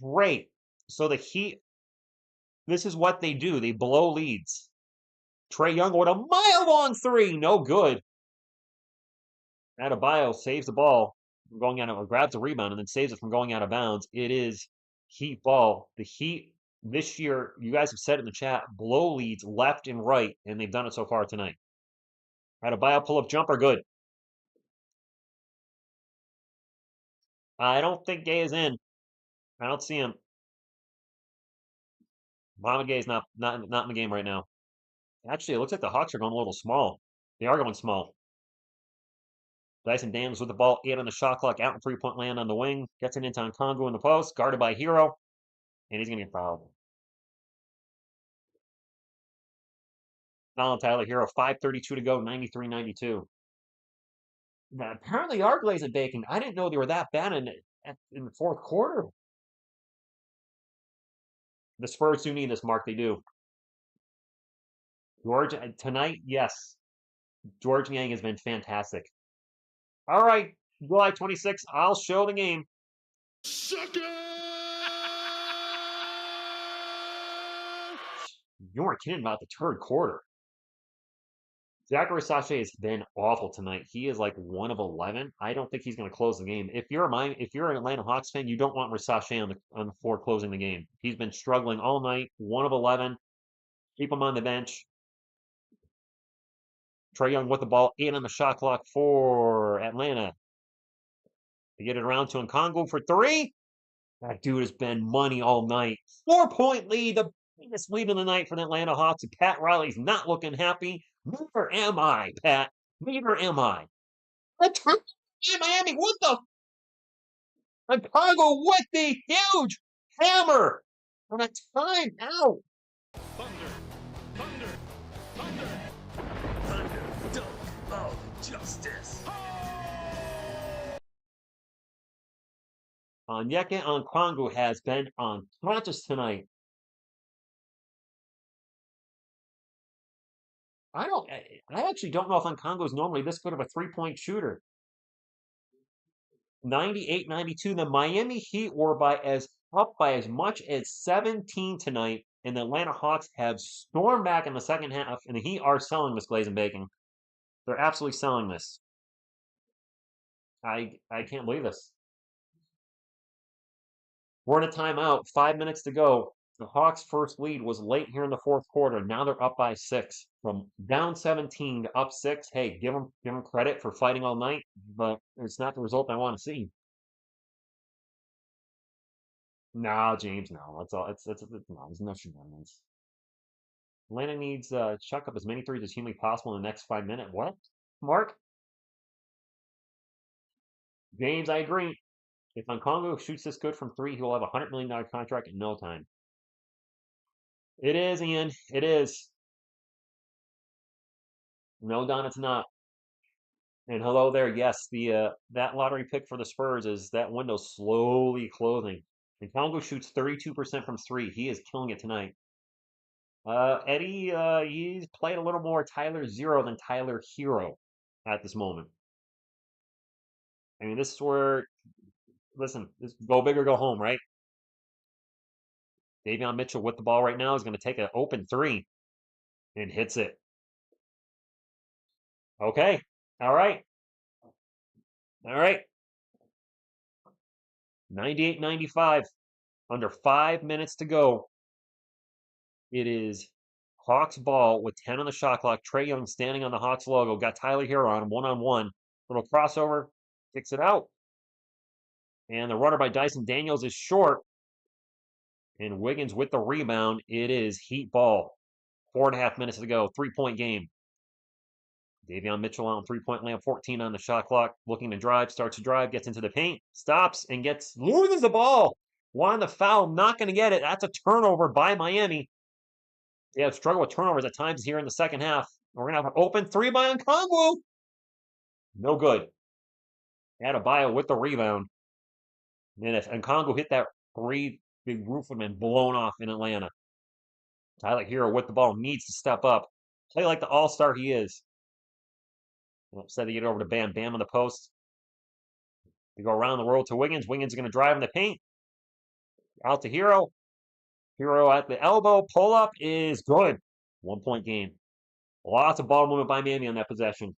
Great. So the Heat, this is what they do. They blow leads. Trae Young with a mile-long three, no good. Adebayo saves the ball from going out of, grabs a rebound and then saves it from going out of bounds. It is Heat ball. The Heat this year, you guys have said in the chat, blow leads left and right, and they've done it so far tonight. Adebayo pull-up jumper, good. I don't think Gay is in. I don't see him. Mohamed Gay is not in the game right now. Actually, it looks like the Hawks are going a little small. They are going small. Dyson Daniels with the ball, 8 on the shot clock, out in three-point land on the wing. Gets it into Congo in the post, guarded by Hero, and he's going to get fouled. Foul Tyler Hero, 5:32 to go, 93-92. Now, apparently our glazing baking. I didn't know they were that bad in the fourth quarter. The Spurs do need this, Mark. They do. George, tonight, yes. George Yang has been fantastic. All right, July 26th, I'll show the game. Sucker! You weren't kidding about the third quarter. Zachary Sachet has been awful tonight. He is like 1 of 11. I don't think he's going to close the game. If you're an Atlanta Hawks fan, you don't want Sachet on the floor closing the game. He's been struggling all night. 1 of 11. Keep him on the bench. Trae Young with the ball, 8 on the shot clock for Atlanta. They get it around to Nkongu for 3. That dude has been money all night. 4-point lead, the biggest lead of the night for the Atlanta Hawks. And Pat Riley's not looking happy. Neither am I, Pat. Neither am I. Miami, what the? Chicago with the huge hammer on a timeout. Thunder, thunder, thunder, thunder, dunk of justice. Onyeka Okongwu has been unconscious tonight. I actually don't know if Okongwu is normally this good of a three-point shooter. 98-92. The Miami Heat were up by as much as 17 tonight, and the Atlanta Hawks have stormed back in the second half, and the Heat are selling this glazing bacon. They're absolutely selling this. I can't believe this. We're in a timeout. 5 minutes to go. The Hawks' first lead was late here in the fourth quarter. Now they're up by 6. From down 17 to up 6. Hey, give them credit for fighting all night, but it's not the result I want to see. No, James, no. That's all. No, there's no shenanigans. Atlanta needs to chuck up as many threes as humanly possible in the next 5 minutes. What? Mark? James, I agree. If Okongwu shoots this good from 3, he will have a $100 million contract in no time. It is, Ian. It is. No, Don, it's not. And hello there. Yes, that lottery pick for the Spurs is that window slowly closing. Okongwu shoots 32% from 3. He is killing it tonight. Eddie, he's played a little more Tyler Zero than Tyler Hero at this moment. I mean, this is where, listen, this go big or go home, right? Davion Mitchell with the ball right now is going to take an open 3 and hits it. Okay. All right. All right. 98-95. Under 5 minutes to go. It is Hawks ball with 10 on the shot clock. Trae Young standing on the Hawks logo. Got Tyler Hero on him, one-on-one. Little crossover. Kicks it out. And the runner by Dyson Daniels is short. And Wiggins with the rebound. It is Heat ball. 4.5 minutes to go. 3-point game. Davion Mitchell on 3-point layup. 14 on the shot clock. Looking to drive. Starts to drive. Gets into the paint. Stops and loses the ball. Wanted the foul. Not going to get it. That's a turnover by Miami. They have struggled with turnovers at times here in the second half. We're going to have an open three by Nkongwu. No good. Adebayo with the rebound. And if Nkongwu hit that three, big roof would have been blown off in Atlanta. Tyler Hero with the ball needs to step up. Play like the all-star he is. Instead they get over to Bam. Bam on the post. They go around the world to Wiggins. Wiggins is going to drive in the paint. Out to Hero. Hero at the elbow. Pull-up is good. 1-point game. Lots of ball movement by Miami on that possession.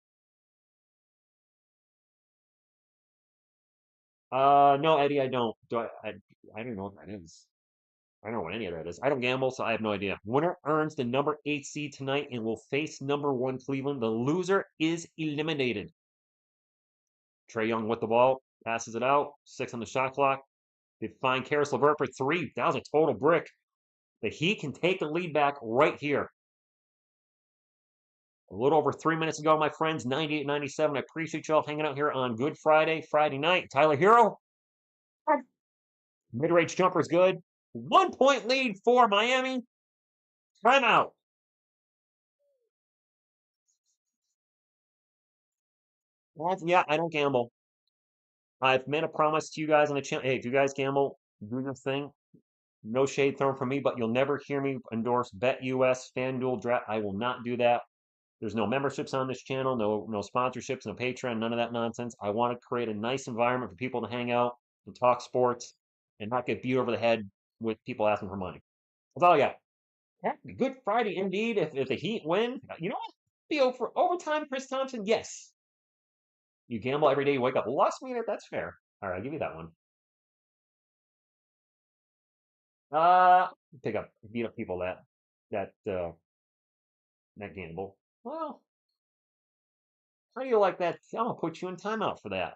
No, Eddie, I don't. I don't know what that is. I don't know what any of that is. I don't gamble, so I have no idea. Winner earns the number 8 seed tonight and will face number 1 Cleveland. The loser is eliminated. Trae Young with the ball. Passes it out. 6 on the shot clock. They find Karis LeVert for 3. That was a total brick. The Heat can take the lead back right here. A little over 3 minutes ago, my friends. 98-97. I appreciate y'all hanging out here on Good Friday night. Tyler Hero. Mid-range jumper is good. 1-point lead for Miami. Timeout. Yeah, I don't gamble. I've made a promise to you guys on the channel. Hey, if you guys gamble, do your thing. No shade thrown from me, but you'll never hear me endorse BetUS, FanDuel, Draft. I will not do that. There's no memberships on this channel, no sponsorships, no Patreon, none of that nonsense. I want to create a nice environment for people to hang out and talk sports and not get beat over the head with people asking for money. That's all I got. Good Friday indeed. If the Heat win, you know what? Be over overtime, Chris Thompson. Yes. You gamble every day you wake up. Lost me. That's fair. All right, I'll give you that one. Beat up people that gamble. Well, how do you like that? I'm gonna put you in timeout for that.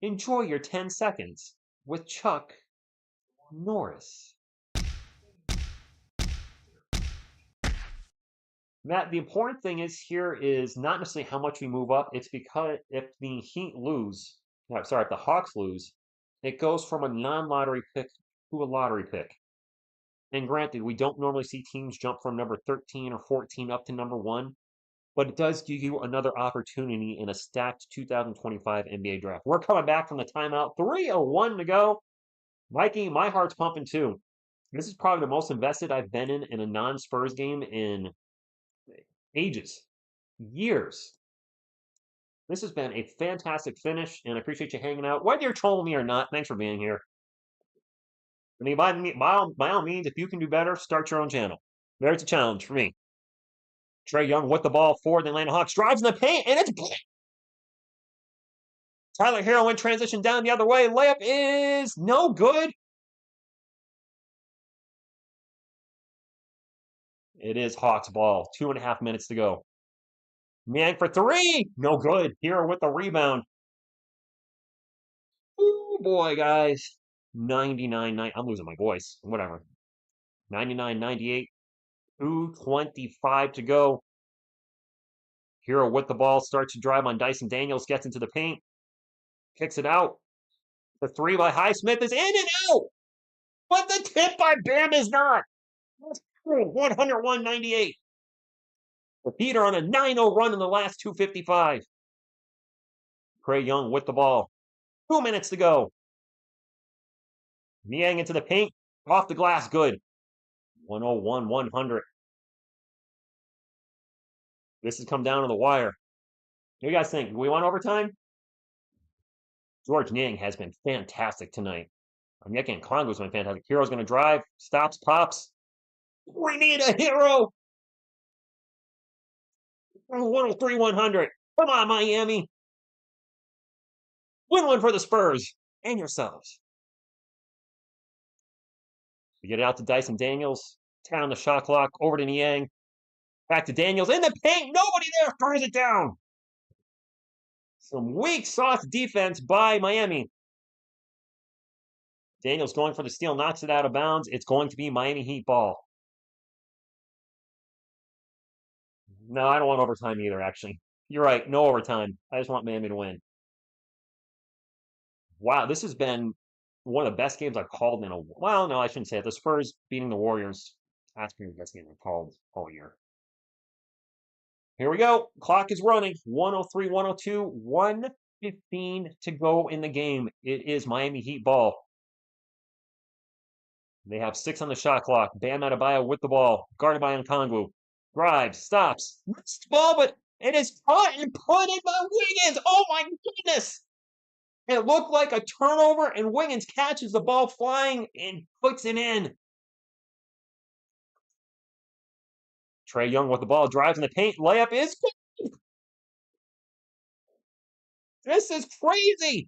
Enjoy your 10 seconds with Chuck Norris. Matt, the important thing is not necessarily how much we move up. It's because if the Heat lose, if the Hawks lose, it goes from a non-lottery pick to a lottery pick. And granted, we don't normally see teams jump from number 13 or 14 up to number 1, but it does give you another opportunity in a stacked 2025 NBA draft. We're coming back from the timeout. 3:01 to go. Mikey, my heart's pumping too. This is probably the most invested I've been in a non-Spurs game in ages, years. This has been a fantastic finish, and I appreciate you hanging out. Whether you're trolling me or not, thanks for being here. I mean, by all means, if you can do better, start your own channel. There's a challenge for me. Trae Young with the ball for the Atlanta Hawks. Drives in the paint, and it's Tyler Hero in transition down the other way. Layup is no good. It is Hawks ball. 2.5 minutes to go. Niang for 3. No good. Hero with the rebound. Oh, boy, guys. 99-9. I'm losing my voice. Whatever. 99-98. 2:25 to go. Hero with the ball. Starts to drive on Dyson Daniels. Gets into the paint. Kicks it out. The 3 by Highsmith is in and out. But the tip by Bam is not. 101-98. The Heat are on a 9-0 run in the last 2:55. Trae Young with the ball. 2 minutes to go. Niang into the paint. Off the glass. Good. 101-100. This has come down to the wire. What do you guys think? Do we want overtime? George Niang has been fantastic tonight. Onyeka Okongwu's been fantastic. Hero's going to drive. Stops. Pops. We need a hero. 103-100. Come on, Miami. Win one for the Spurs and yourselves. We get it out to Dyson Daniels. 10 on the shot clock. Over to Niang. Back to Daniels. In the paint. Nobody there. Throws it down. Some weak sauce defense by Miami. Daniels going for the steal, knocks it out of bounds. It's going to be Miami Heat ball. No, I don't want overtime either, actually. You're right, no overtime. I just want Miami to win. Wow, this has been one of the best games I've called in a well, no, I shouldn't say it. The Spurs beating the Warriors. That's been the best game I've called all year. Here we go. Clock is running. 103, 102, 1:15 to go in the game. It is Miami Heat ball. They have 6 on the shot clock. Bam Adebayo with the ball, guarded by Nkongwu. Drives, stops, missed the ball, but it is caught and put in by Wiggins. Oh my goodness! It looked like a turnover, and Wiggins catches the ball flying and puts it in. Trae Young with the ball, drives in the paint. Layup is good. This is crazy.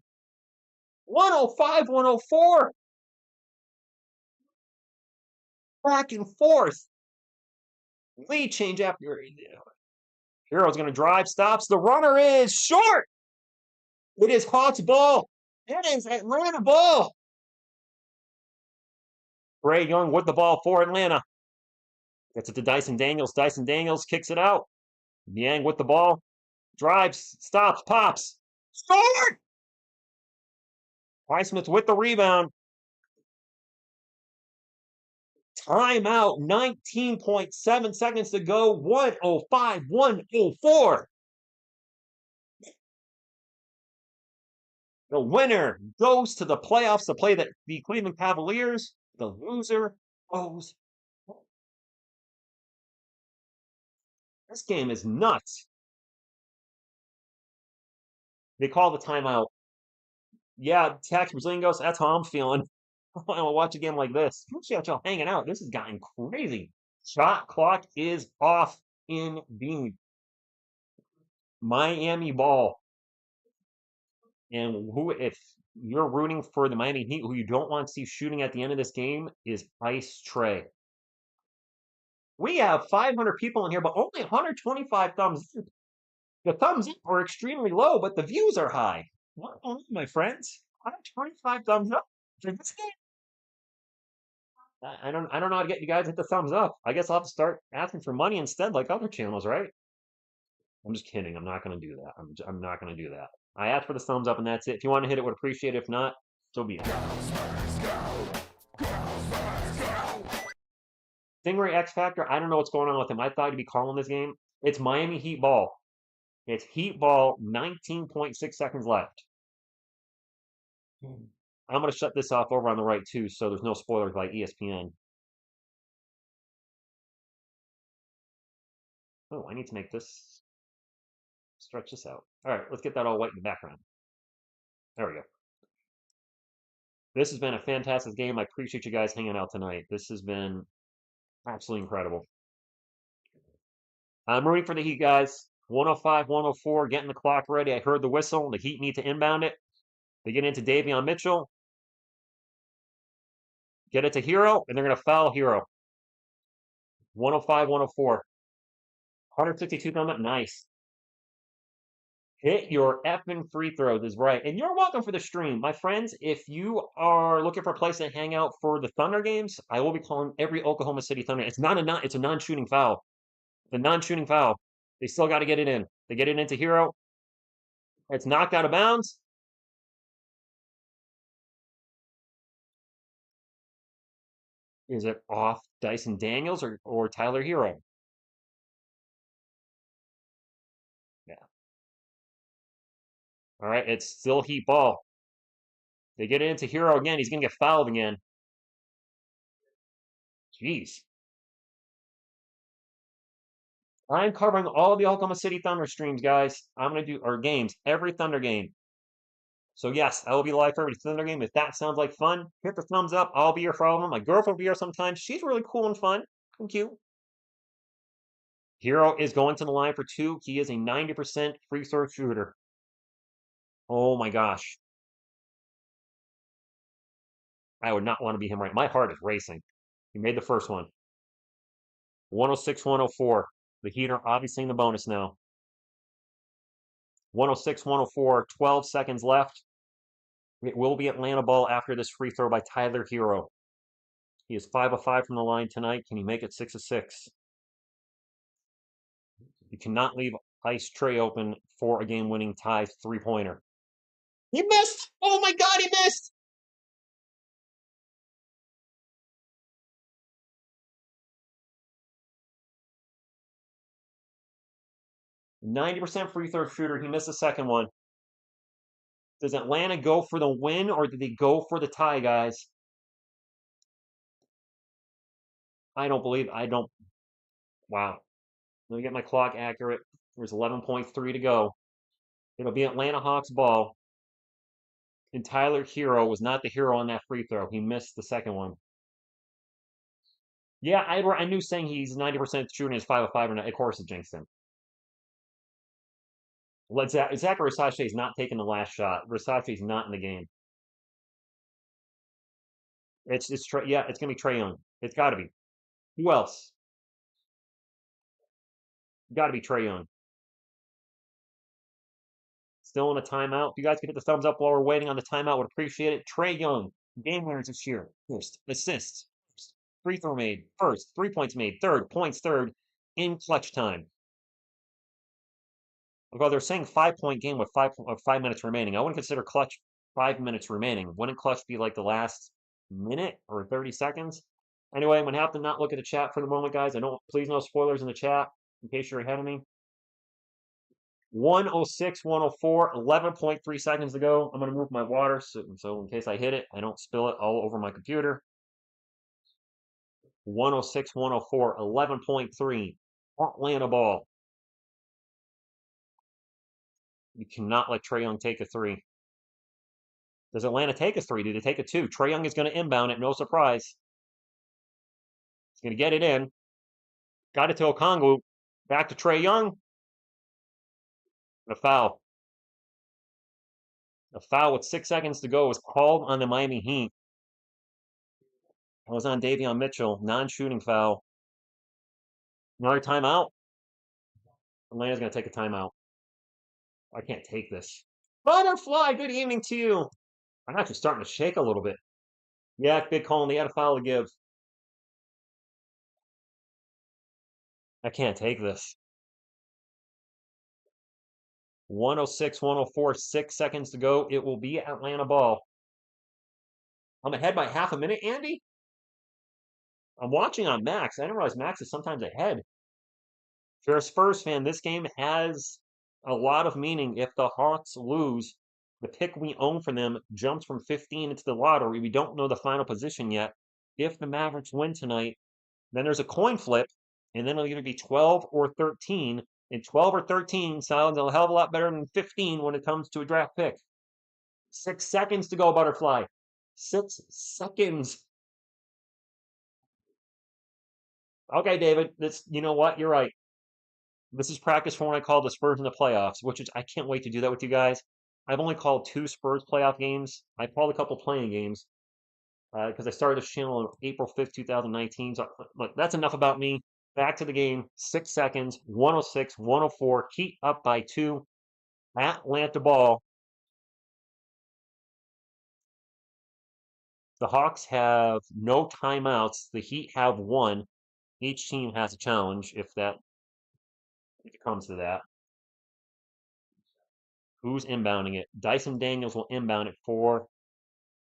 105, 104. Back and forth. Lead change after. Hero's going to drive, stops. The runner is short. It is Hawks ball. It is Atlanta ball. Trae Young with the ball for Atlanta. Gets it to Dyson Daniels. Dyson Daniels kicks it out. Niang with the ball. Drives, stops, pops. Score! Highsmith with the rebound. Timeout. 19.7 seconds to go. 105, 104. The winner goes to the playoffs to play the Cleveland Cavaliers. The loser goes. This game is nuts. They call the timeout. Yeah, Tax Brazilian goes, that's how I'm feeling. I want to watch a game like this. Appreciate y'all hanging out. This has gotten crazy. Shot clock is off indeed. Miami ball. And if you're rooting for the Miami Heat, who you don't want to see shooting at the end of this game, is Ice Trae. We have 500 people in here, but only 125 thumbs up. The thumbs up are extremely low, but the views are high. What on, my friends? 125 thumbs up for this game? I don't know how to get you guys to hit the thumbs up. I guess I'll have to start asking for money instead, like other channels, right? I'm just kidding. I'm not going to do that. I'm not going to do that. I asked for the thumbs up, and that's it. If you want to hit it, would appreciate it. If not, so be it. Stingray X Factor, I don't know what's going on with him. I thought he'd be calling this game. It's Miami Heat ball. It's Heat ball, 19.6 seconds left. I'm going to shut this off over on the right, too, so there's no spoilers by ESPN. Oh, I need to make this, stretch this out. All right, let's get that all white in the background. There we go. This has been a fantastic game. I appreciate you guys hanging out tonight. This has been absolutely incredible. I'm rooting for the Heat, guys. 105, 104, getting the clock ready. I heard the whistle. The Heat need to inbound it. They get into Davion Mitchell. Get it to Hero, and they're going to foul Hero. 105, 104. 162 thumb up. Nice. Hit your effing free throws is right. And you're welcome for the stream. My friends, if you are looking for a place to hang out for the Thunder games, I will be calling every Oklahoma City Thunder. It's a non-shooting foul. The non-shooting foul. They still got to get it in. They get it into Hero. It's knocked out of bounds. Is it off Dyson Daniels or Tyler Hero? Yeah. All right, it's still Heat ball. They get it into Hero again. He's going to get fouled again. Jeez. I'm covering all the Oklahoma City Thunder streams, guys. I'm going to do our games, every Thunder game. So yes, I will be live for every Thunder game. If that sounds like fun, hit the thumbs up. I'll be here for all of them. My girlfriend will be here sometimes. She's really cool and fun and cute. Hero is going to the line for 2. He is a 90% free throw shooter. Oh my gosh. I would not want to be him right. My heart is racing. He made the first one. 106, 104. The Heat are obviously in the bonus now. 106, 104, 12 seconds left. It will be Atlanta ball after this free throw by Tyler Hero. He is 5 of 5 from the line tonight. Can he make it 6 of 6? You cannot leave Ice Trey open for a game-winning tie three-pointer. He missed! Oh my God, he missed! %90 free throw shooter. He missed the second one. Does Atlanta go for the win or did they go for the tie, guys? I don't. Wow. Let me get my clock accurate. There's 11.3 to go. It'll be Atlanta Hawks ball. And Tyler Hero was not the hero on that free throw. He missed the second one. Yeah, I knew saying he's 90% shooting is 5 of 5 or not. Of course it jinxed him. Zachary Versace is not taking the last shot. Versace's not in the game. Yeah, it's gonna be Trae Young. It's got to be. Who else? Got to be Trae Young. Still in a timeout. If you guys could hit the thumbs up while we're waiting on the timeout, would appreciate it. Trae Young, game winners this year. First, assists. First, free throw made. First, 3 points made. Third, points third in clutch time. Although they're saying 5-point game with 5 minutes remaining. I wouldn't consider clutch 5 minutes remaining. Wouldn't clutch be like the last minute or 30 seconds? Anyway, I'm going to have to not look at the chat for the moment, guys. Please no spoilers in the chat in case you're ahead of me. 106, 104, 11.3 seconds to go. I'm going to move my water so in case I hit it, I don't spill it all over my computer. 106, 104, 11.3. Atlanta ball. You cannot let Trae Young take a three. Does Atlanta take a three? Do they take a two? Trae Young is going to inbound it. No surprise. He's going to get it in. Got it to Okongwu. Back to Trae Young. A foul. A foul with 6 seconds to go was called on the Miami Heat. It was on Davion Mitchell. Non-shooting foul. Another timeout. Atlanta's going to take a timeout. I can't take this. Butterfly, good evening to you. I'm actually starting to shake a little bit. Yeah, big call. They had a foul to give. I can't take this. 106, 104, 6 seconds to go. It will be Atlanta ball. I'm ahead by half a minute, Andy? I'm watching on Max. I didn't realize Max is sometimes ahead. If you're a Spurs fan, this game has a lot of meaning. If the Hawks lose, the pick we own for them jumps from 15 into the lottery. We don't know the final position yet. If the Mavericks win tonight, then there's a coin flip, and then it'll either be 12 or 13. And 12 or 13 sounds a hell of a lot better than 15 when it comes to a draft pick. 6 seconds to go, Butterfly. 6 seconds. Okay, David. You know what? You're right. This is practice for when I call the Spurs in the playoffs, which is I can't wait to do that with you guys. I've only called 2 Spurs playoff games. I called a couple playing games because I started this channel on April 5th, 2019. So look, that's enough about me. Back to the game. 6 seconds. 106, 104. Heat up by 2. Atlanta ball. The Hawks have no timeouts. The Heat have 1. Each team has a challenge if it comes to that. Who's inbounding it? Dyson Daniels will inbound it for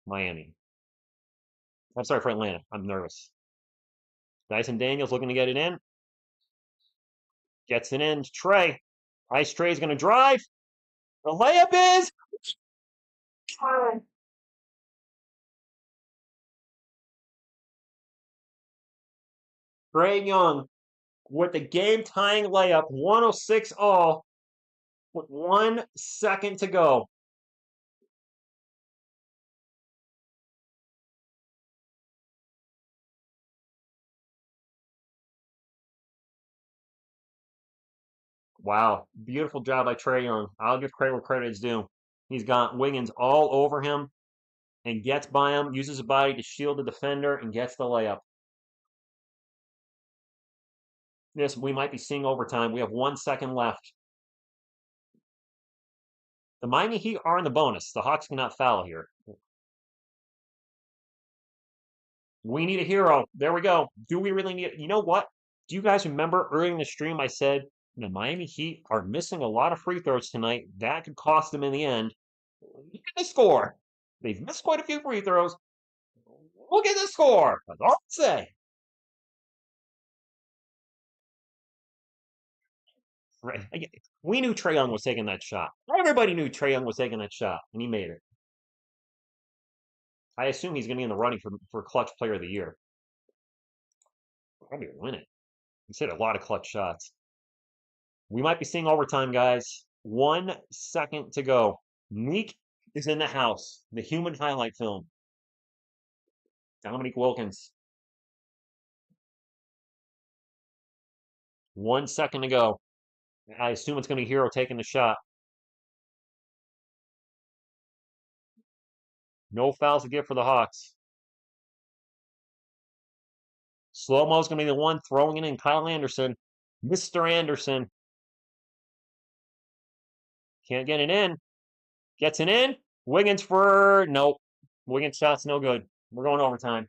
Miami. I'm sorry, for Atlanta. I'm nervous. Dyson Daniels looking to get it in. Gets it in to Trae. Ice Trae's going to drive. The layup is. Trae Young with the game tying layup. 106 all with 1 second to go. Wow. Beautiful job by Trae Young. I'll give credit where credit is due. He's got Wiggins all over him and gets by him, uses his body to shield the defender, and gets the layup. This, we might be seeing overtime. We have 1 second left. The Miami Heat are in the bonus. The Hawks cannot foul here. We need a hero. There we go. Do we really need? You know what? Do you guys remember early in the stream I said the Miami Heat are missing a lot of free throws tonight. That could cost them in the end. Look at the score. They've missed quite a few free throws. Look at the score. That's all I say. Right. We knew Trae Young was taking that shot. Everybody knew Trae Young was taking that shot, and he made it. I assume he's going to be in the running for Clutch Player of the Year. Probably win it. He's hit a lot of clutch shots. We might be seeing overtime, guys. 1 second to go. Meek is in the house. The human highlight film. Dominique Wilkins. 1 second to go. I assume it's going to be Hero taking the shot. No fouls to give for the Hawks. Slow-mo's going to be the one throwing it in. Kyle Anderson. Mr. Anderson. Can't get it in. Gets it in. Wiggins for... Nope. Wiggins shot's no good. We're going overtime.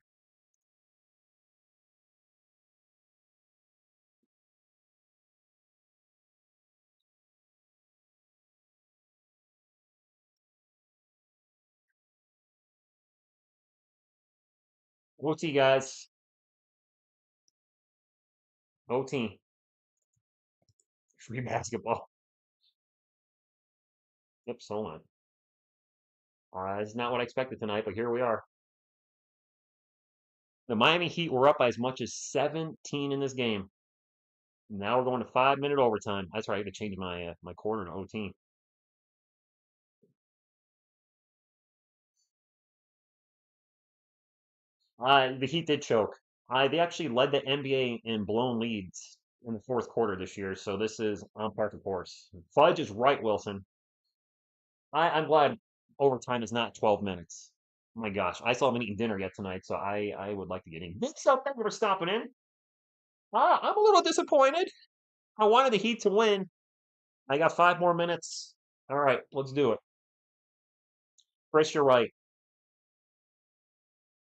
OT, guys. OT. Free basketball. Yep, so on. It's not what I expected tonight, but here we are. The Miami Heat were up by as much as 17 in this game. Now we're going to 5-minute overtime. That's right, I had to change my quarter to OT. The Heat did choke. They actually led the NBA in blown leads in the fourth quarter this year, so this is on par for course. Fudge is right, Wilson. I'm glad overtime is not 12 minutes. Oh my gosh, I still haven't eaten dinner yet tonight, so I would like to get in. Big stuff, thank you for stopping in. I'm a little disappointed. I wanted the Heat to win. I got 5 more minutes. All right, let's do it. Chris, you're right.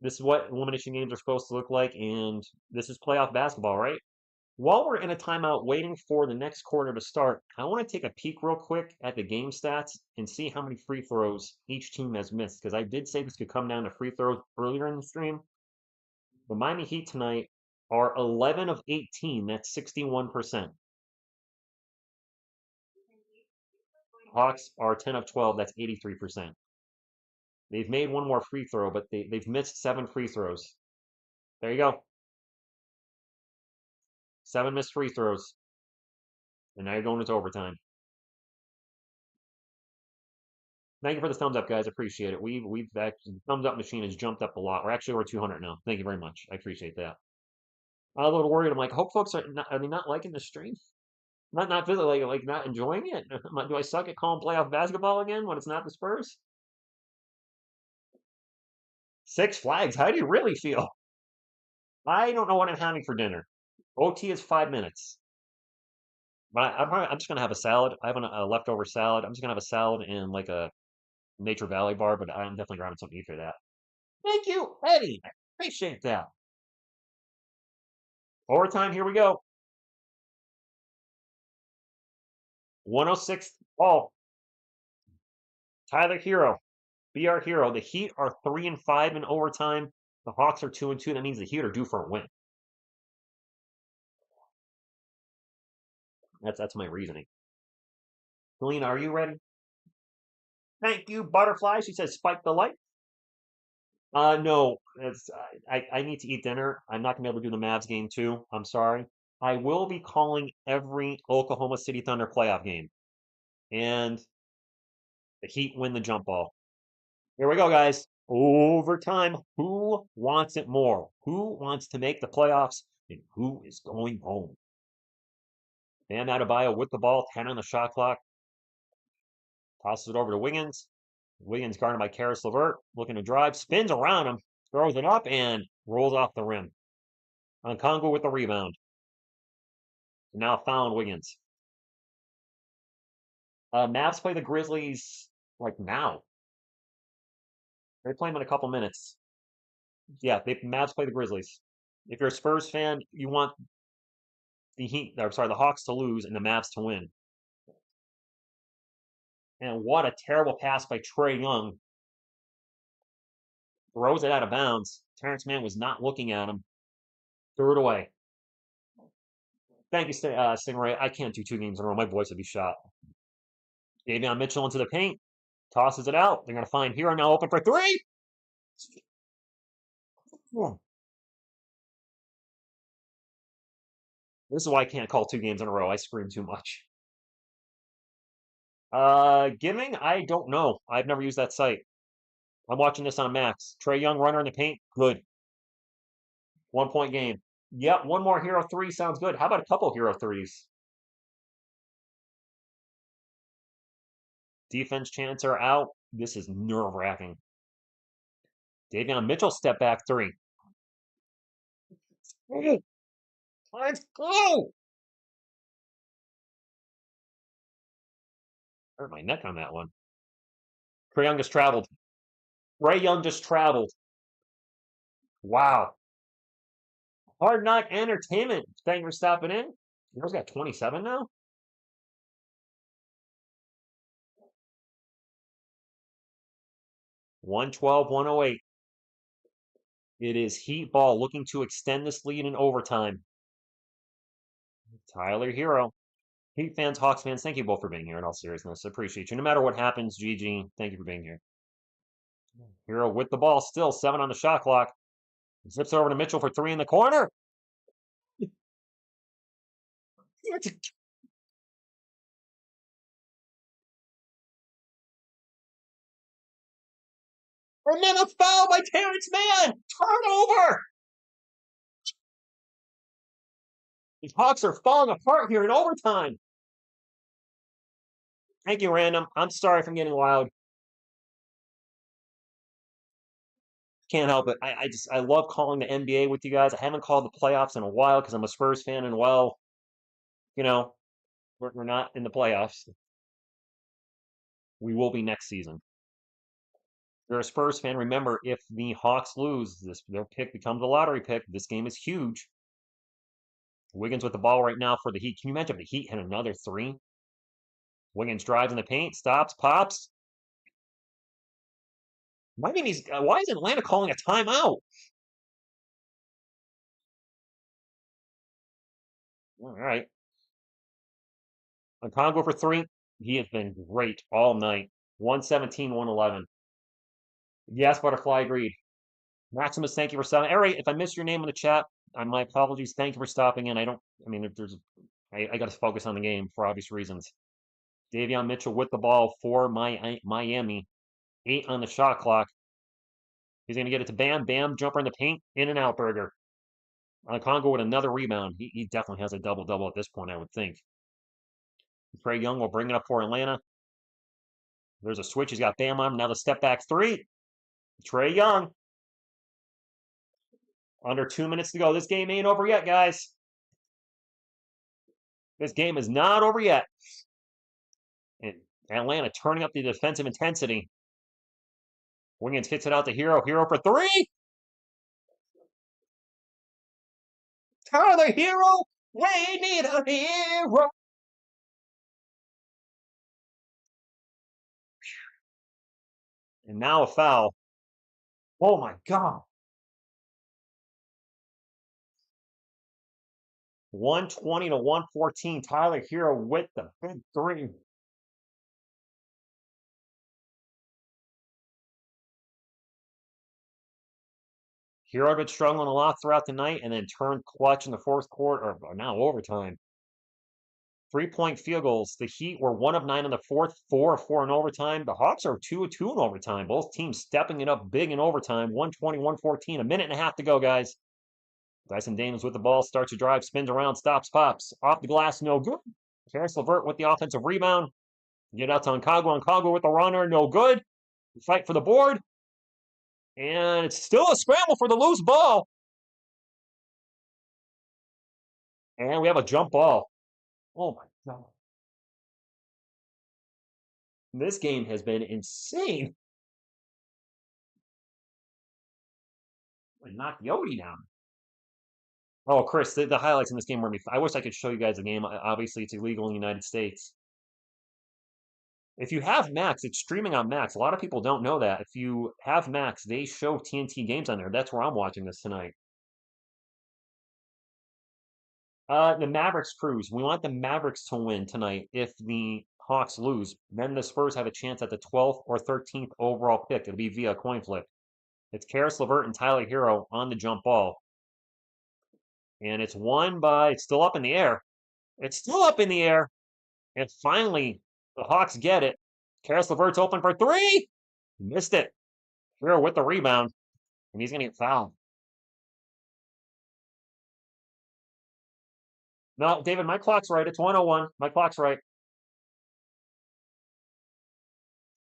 This is what elimination games are supposed to look like, and this is playoff basketball, right? While we're in a timeout waiting for the next quarter to start, I want to take a peek real quick at the game stats and see how many free throws each team has missed, because I did say this could come down to free throws earlier in the stream. The Miami Heat tonight are 11 of 18. That's 61%. Hawks are 10 of 12. That's 83%. They've made one more free throw, but they've missed 7 free throws. There you go. 7 missed free throws. And now you're going into overtime. Thank you for the thumbs up, guys. Appreciate it. We've actually, the thumbs up machine has jumped up a lot. We're actually over 200 now. Thank you very much. I appreciate that. I'm a little worried. I'm like, I hope folks are they not liking the stream? Not physically, like not enjoying it? Do I suck at calling playoff basketball again when it's not the Spurs? Six Flags. How do you really feel? I don't know what I'm having for dinner. OT is 5 minutes. But I'm just gonna have a salad. I have a leftover salad. I'm just gonna have a salad and like a Nature Valley bar, but I'm definitely grabbing something to eat for that. Thank you, Eddie. I appreciate that. Overtime, here we go. 106 all. Tyler Hero. Be our hero. The Heat are 3-5 in overtime. The Hawks are 2-2. That means the Heat are due for a win. That's my reasoning. Helena, are you ready? Thank you, Butterfly. She says, spike the light. No, I need to eat dinner. I'm not gonna be able to do the Mavs game too. I'm sorry. I will be calling every Oklahoma City Thunder playoff game, and the Heat win the jump ball. Here we go, guys. Overtime. Who wants it more? Who wants to make the playoffs? And who is going home? Bam Adebayo with the ball, 10 on the shot clock. Tosses it over to Wiggins. Wiggins guarded by Karis LeVert, looking to drive, spins around him, throws it up, and rolls off the rim. Congo with the rebound. Now found Wiggins. Mavs play the Grizzlies like now. They play them in a couple minutes. Yeah, the Mavs play the Grizzlies. If you're a Spurs fan, you want the Hawks to lose and the Mavs to win. And what a terrible pass by Trae Young. Throws it out of bounds. Terrence Mann was not looking at him. Threw it away. Thank you, Stingray. I can't do 2 games in a row. My voice would be shot. Davion Mitchell into the paint. Tosses it out. They're going to find Hero now open for three. This is why I can't call 2 games in a row. I scream too much. Giving? I don't know. I've never used that site. I'm watching this on Max. Trae Young runner in the paint. Good. 1 point game. Yep, one more Hero 3 sounds good. How about a couple Hero 3s? Defense chants are out. This is nerve-wracking. Davion Mitchell step back 3. Let's go! Hurt my neck on that one. Trae Young just traveled. Ray Young just traveled. Wow. Hard Knock Entertainment. Thank you for stopping in. Hero's got 27 now? $112, 108. It is Heat ball looking to extend this lead in overtime. Tyler Hero. Heat fans, Hawks fans, thank you both for being here in all seriousness. I appreciate you. No matter what happens, GG, thank you for being here. Hero with the ball, still 7 on the shot clock. Zips over to Mitchell for 3 in the corner. And then a foul by Terrence Mann. Turnover. The Hawks are falling apart here in overtime. Thank you, Random. I'm sorry if I'm getting loud. Can't help it. I love calling the NBA with you guys. I haven't called the playoffs in a while because I'm a Spurs fan, and well, you know, we're not in the playoffs. We will be next season. If you're a Spurs fan, remember if the Hawks lose, their pick becomes a lottery pick. This game is huge. Wiggins with the ball right now for the Heat. Can you imagine if the Heat hit another 3? Wiggins drives in the paint, stops, pops. Why is Atlanta calling a timeout? All right. Congo for 3. He has been great all night. 117, 111. Yes, Butterfly agreed. Maximus, thank you for stopping. All right, if I missed your name in the chat, my apologies. Thank you for stopping in. I got to focus on the game for obvious reasons. Davion Mitchell with the ball for Miami. 8 on the shot clock. He's going to get it to Bam. Bam, jumper in the paint. In and out burger. Congo with another rebound. He definitely has a double-double at this point, I would think. Trae Young will bring it up for Atlanta. There's a switch. He's got Bam on him. Now the step back 3. Trae Young. Under 2 minutes to go. This game ain't over yet, guys. This game is not over yet. And Atlanta turning up the defensive intensity. Wiggins kicks it out to Hero. Hero for 3. Tyler Hero. We need a hero. And now a foul. Oh my God. 120 to 114. Tyler Hero with the big 3. Hero had been struggling a lot throughout the night and then turned clutch in the fourth quarter, or now overtime. 3-point field goals. The Heat were 1 of 9 in the fourth, 4 of 4 in overtime. The Hawks are 2 of 2 in overtime. Both teams stepping it up big in overtime. 120, 114. A minute and a half to go, guys. Dyson Daniels with the ball, starts to drive, spins around, stops, pops. Off the glass, no good. Karis LeVert with the offensive rebound. Get out to Onkago. Onkago with the runner, no good. Fight for the board. And it's still a scramble for the loose ball. And we have a jump ball. Oh my God. This game has been insane. Knocked Yodi down. Oh, Chris, the highlights in this game were me. I wish I could show you guys the game. Obviously, it's illegal in the United States. If you have Max, it's streaming on Max. A lot of people don't know that. If you have Max, they show TNT games on there. That's where I'm watching this tonight. The Mavericks cruise. We want the Mavericks to win tonight. If the Hawks lose, then the Spurs have a chance at the 12th or 13th overall pick. It'll be via coin flip. It's Karis LeVert and Tyler Hero on the jump ball. And it's won by, it's still up in the air. It's still up in the air. And finally, the Hawks get it. Karis LeVert's open for three. Missed it. Hero with the rebound. And he's going to get fouled. No, David, my clock's right. It's 101. My clock's right.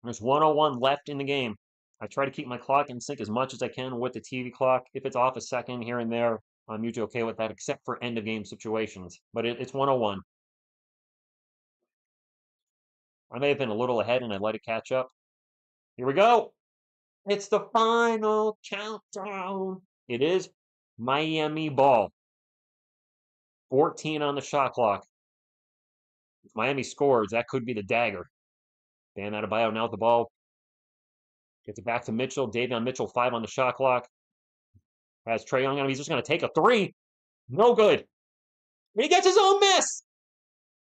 There's 101 left in the game. I try to keep my clock in sync as much as I can with the TV clock. If it's off a second here and there, I'm usually okay with that, except for end of game situations. But it's 101. I may have been a little ahead and I let it catch up. Here we go. It's the final countdown. It is Miami ball. 14 on the shot clock. If Miami scores, that could be the dagger. Bam Adebayo now with the ball. Gets it back to Mitchell. Davion Mitchell, 5 on the shot clock. Has Trae Young on him. He's just going to take a 3. No good. He gets his own miss.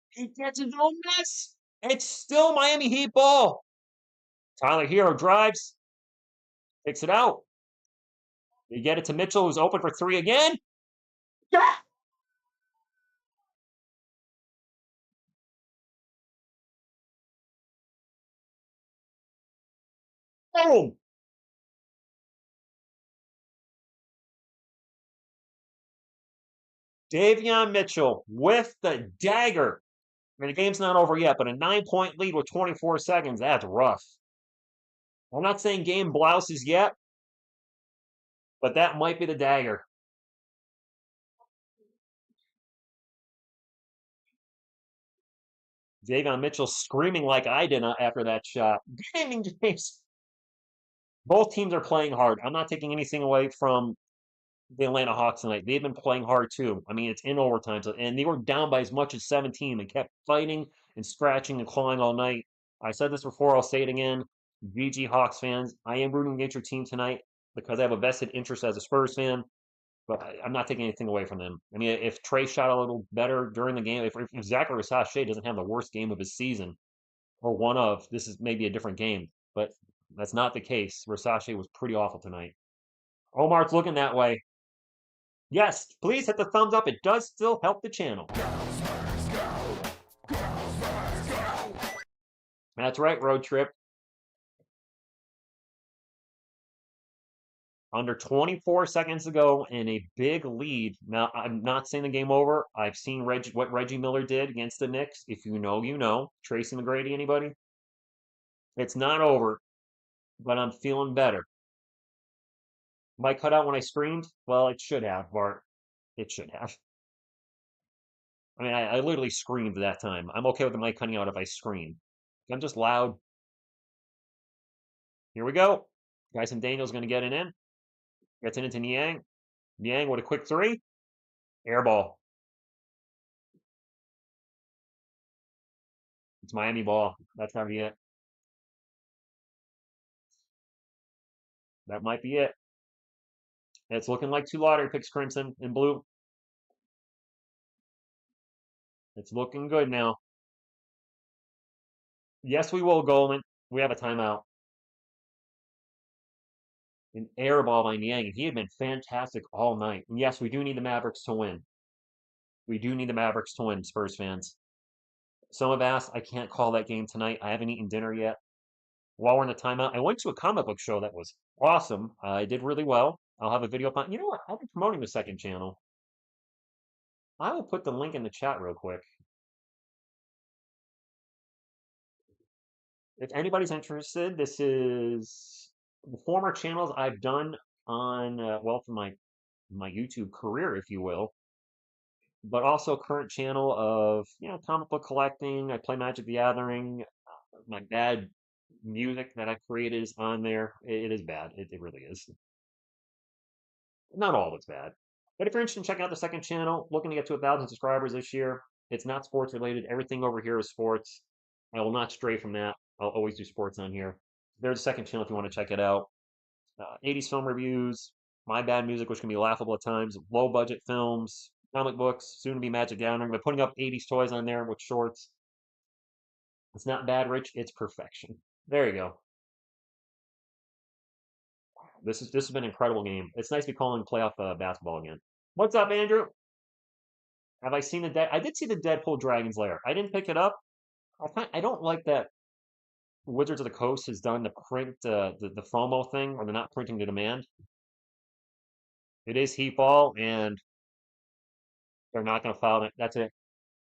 He gets his own miss. It's still Miami Heat ball. Tyler Hero drives. Takes it out. You get it to Mitchell, who's open for 3 again. Yeah. Boom. Davion Mitchell with the dagger. I mean, the game's not over yet, but a 9-point lead with 24 seconds, that's rough. I'm not saying game blouses yet, but that might be the dagger. Davion Mitchell screaming like I did after that shot. Both teams are playing hard. I'm not taking anything away from the Atlanta Hawks tonight. They've been playing hard too. I mean, it's in overtime, and they were down by as much as 17 and kept fighting and scratching and clawing all night. I said this before, I'll say it again. GG Hawks fans, I am rooting against your team tonight because I have a vested interest as a Spurs fan, but I'm not taking anything away from them. I mean, if Trae shot a little better during the game, if Zachary Sachet doesn't have the worst game of his season, or one of, this is maybe a different game, but that's not the case. Versace was pretty awful tonight. Omar's looking that way. Yes, please hit the thumbs up. It does still help the channel. That's right, road trip. Under 24 seconds to go and a big lead. Now, I'm not saying the game over. I've seen what Reggie Miller did against the Knicks. If you know, you know. Tracy McGrady, anybody? It's not over, but I'm feeling better. Might cut out when I screamed? Well, it should have, Bart. It should have. I mean, I literally screamed that time. I'm okay with the mic cutting out if I scream. I'm just loud. Here we go. Bryson Daniels going to get it in. Gets it into Niang. Niang with a quick 3. Air ball. It's Miami ball. That's gotta be it. That might be it. It's looking like 2 lottery picks, Crimson and Blue. It's looking good now. Yes, we will, Goldman. We have a timeout. An air ball by Niang. He had been fantastic all night. And yes, we do need the Mavericks to win. We do need the Mavericks to win, Spurs fans. Some have asked, I can't call that game tonight. I haven't eaten dinner yet. While we're in the timeout, I went to a comic book show that was awesome. I did really well. I'll have a video up on. You know what? I'll be promoting the second channel. I will put the link in the chat real quick. If anybody's interested, this is the former channels I've done on, well, for my YouTube career, if you will, but also current channel of, comic book collecting. I play Magic the Gathering. My bad music that I created is on there. It is bad. It really is. Not all of it's bad. But if you're interested in checking out the second channel, looking to get to 1,000 subscribers this year, it's not sports related. Everything over here is sports. I will not stray from that. I'll always do sports on here. There's a second channel if you want to check it out. 80s film reviews, my bad music, which can be laughable at times, low budget films, comic books, soon to be Magic Gathering. But putting up 80s toys on there with shorts. It's not bad, Rich. It's perfection. There you go. This has been an incredible game. It's nice to be calling playoff basketball again. What's up, Andrew? Have I seen the dead? I did see the Deadpool Dragon's Lair. I didn't pick it up. I don't like that Wizards of the Coast has done the print the FOMO thing, or they're not printing to demand. It is heat ball, and they're not going to foul it. That's it.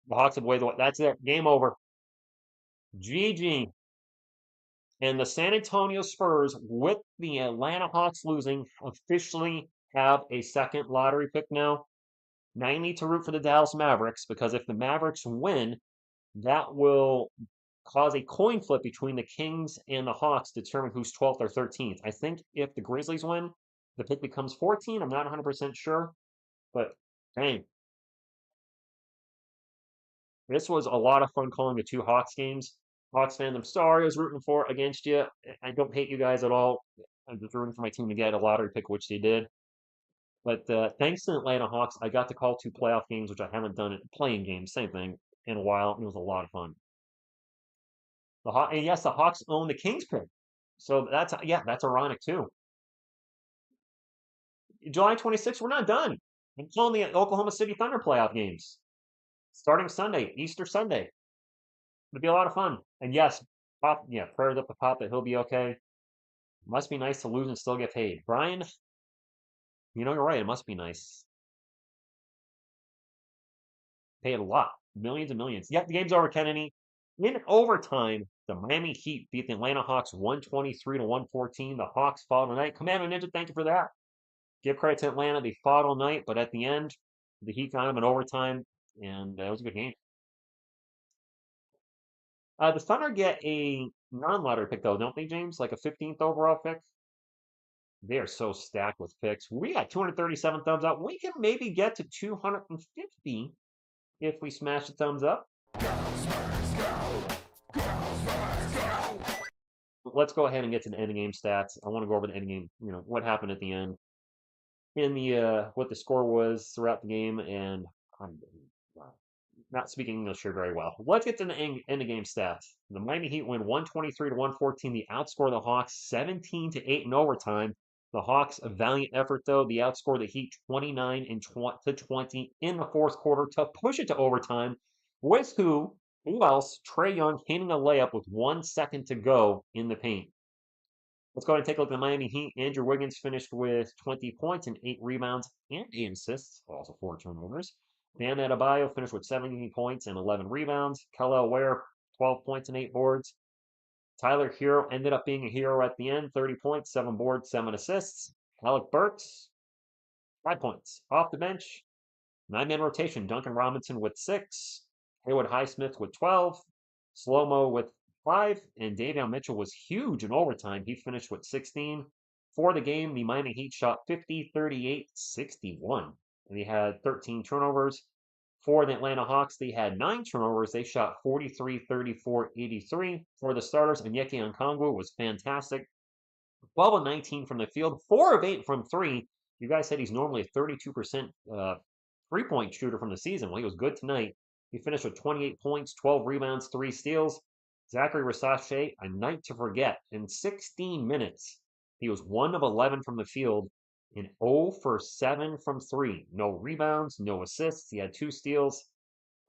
The Hawks have waved away. That's it. Game over. GG. And the San Antonio Spurs, with the Atlanta Hawks losing, officially have a second lottery pick now. Now you need to root for the Dallas Mavericks, because if the Mavericks win, that will cause a coin flip between the Kings and the Hawks to determine who's 12th or 13th. I think if the Grizzlies win, the pick becomes 14. I'm not 100% sure, but dang, this was a lot of fun calling the two Hawks games. Hawks fan, I'm sorry I was rooting for against you. I don't hate you guys at all. I'm just rooting for my team to get a lottery pick, which they did. But thanks to the Atlanta Hawks, I got to call two playoff games, which I haven't done it playing games, same thing, in a while. It was a lot of fun. And yes, the Hawks own the Kings pick, so that's ironic too. July 26th, we're not done. I'm calling the Oklahoma City Thunder playoff games starting Sunday, Easter Sunday. It'll be a lot of fun. And yes, Pop, yeah, prayers up to Pop that he'll be okay. Must be nice to lose and still get paid. Brian, you're right. It must be nice. Paid a lot, millions and millions. Yep, the game's over, Kennedy. In overtime, the Miami Heat beat the Atlanta Hawks 123 to 114. The Hawks fought all night. Commander Ninja, thank you for that. Give credit to Atlanta. They fought all night, but at the end, the Heat got them in overtime, and it was a good game. The Thunder get a non-lottery pick, though, don't they, James? Like a 15th overall pick? They are so stacked with picks. We got 237 thumbs up. We can maybe get to 250 if we smash the thumbs up. Let's go ahead and get to the end game stats. I want to go over the end game, what happened at the end, in the what the score was throughout the game, and I'm not speaking English here very well. Let's get to the end of game stats. The Miami Heat win 123 to 114. They outscore the Hawks 17 to 8 in overtime. The Hawks, a valiant effort though. They outscore the Heat 29 to 20 in the fourth quarter to push it to overtime. With who else? Trae Young hitting a layup with 1 second to go in the paint. Let's go ahead and take a look at the Miami Heat. Andrew Wiggins finished with 20 points and 8 rebounds and 8 assists, also 4 turnovers. Bam Adebayo finished with 17 points and 11 rebounds. Kelly Ware, 12 points and 8 boards. Tyler Hero ended up being a hero at the end, 30 points, 7 boards, 7 assists. Alec Burks, 5 points. Off the bench, 9-man rotation. Duncan Robinson with 6. Haywood Highsmith with 12. Slow-mo with 5. And Davion Mitchell was huge in overtime. He finished with 16. For the game, the Miami Heat shot 50, 38, 61. And they had 13 turnovers. For the Atlanta Hawks, they had 9 turnovers. They shot 43, 34, 83. For the starters, Onyeka Okongwu was fantastic. 12 of 19 from the field, 4 of 8 from 3. You guys said he's normally a 32% three-point shooter from the season. Well, he was good tonight. He finished with 28 points, 12 rebounds, 3 steals. Zachary Rasache, a night to forget. In 16 minutes, he was 1 of 11 from the field and 0 for 7 from 3. No rebounds, no assists. He had 2 steals,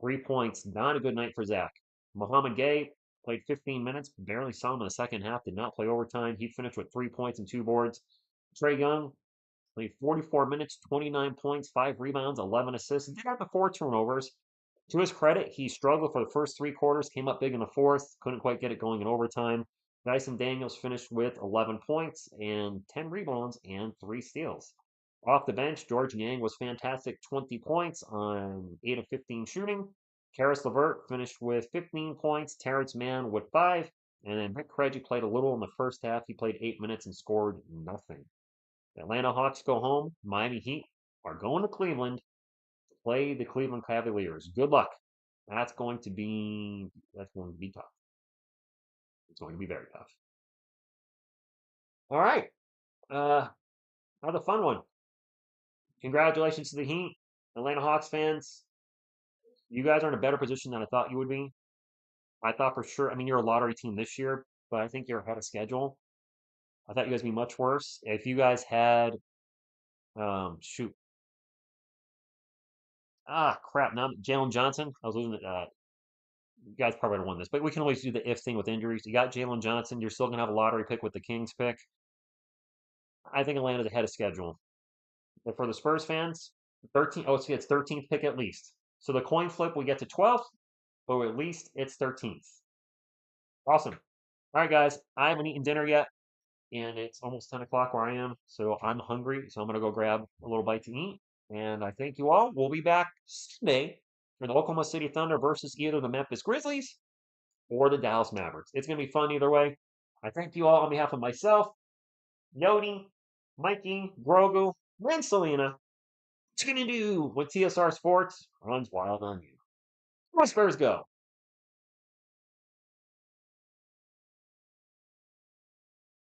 3 points. Not a good night for Zach. Mohamed Gay played 15 minutes, barely saw him in the second half, did not play overtime. He finished with 3 points and 2 boards. Trae Young played 44 minutes, 29 points, 5 rebounds, 11 assists. Did have the 4 turnovers. To his credit, he struggled for the first 3 quarters, came up big in the fourth, couldn't quite get it going in overtime. Dyson Daniels finished with 11 points and 10 rebounds and 3 steals. Off the bench, George Niang was fantastic, 20 points on 8 of 15 shooting. Karis LeVert finished with 15 points, Terrence Mann with 5, and then Rick Craigie played a little in the first half. He played 8 minutes and scored nothing. The Atlanta Hawks go home. Miami Heat are going to Cleveland to play the Cleveland Cavaliers. Good luck. That's going to be tough. It's going to be very tough. All right. Another fun one. Congratulations to the Heat, Atlanta Hawks fans. You guys are in a better position than I thought you would be. I thought for sure. I mean, you're a lottery team this year, but I think you're ahead of schedule. I thought you guys would be much worse. If you guys had, shoot, crap, now Jalen Johnson. I was losing it. You guys probably would have won this, but we can always do the if thing with injuries. You got Jalen Johnson. You're still gonna have a lottery pick with the Kings pick. I think Atlanta's ahead of schedule. But for the Spurs fans, 13. Oh, see, it's 13th pick at least. So the coin flip, we get to 12th, but at least it's 13th. Awesome. All right, guys. I haven't eaten dinner yet, and it's almost 10 o'clock where I am, so I'm hungry. So I'm gonna go grab a little bite to eat. And I thank you all. We'll be back Sunday for the Oklahoma City Thunder versus either the Memphis Grizzlies or the Dallas Mavericks. It's going to be fun either way. I thank you all on behalf of myself, Yodi, Mikey, Grogu, and Selena. What you going to do when TSR Sports runs wild on you? Where Spurs go?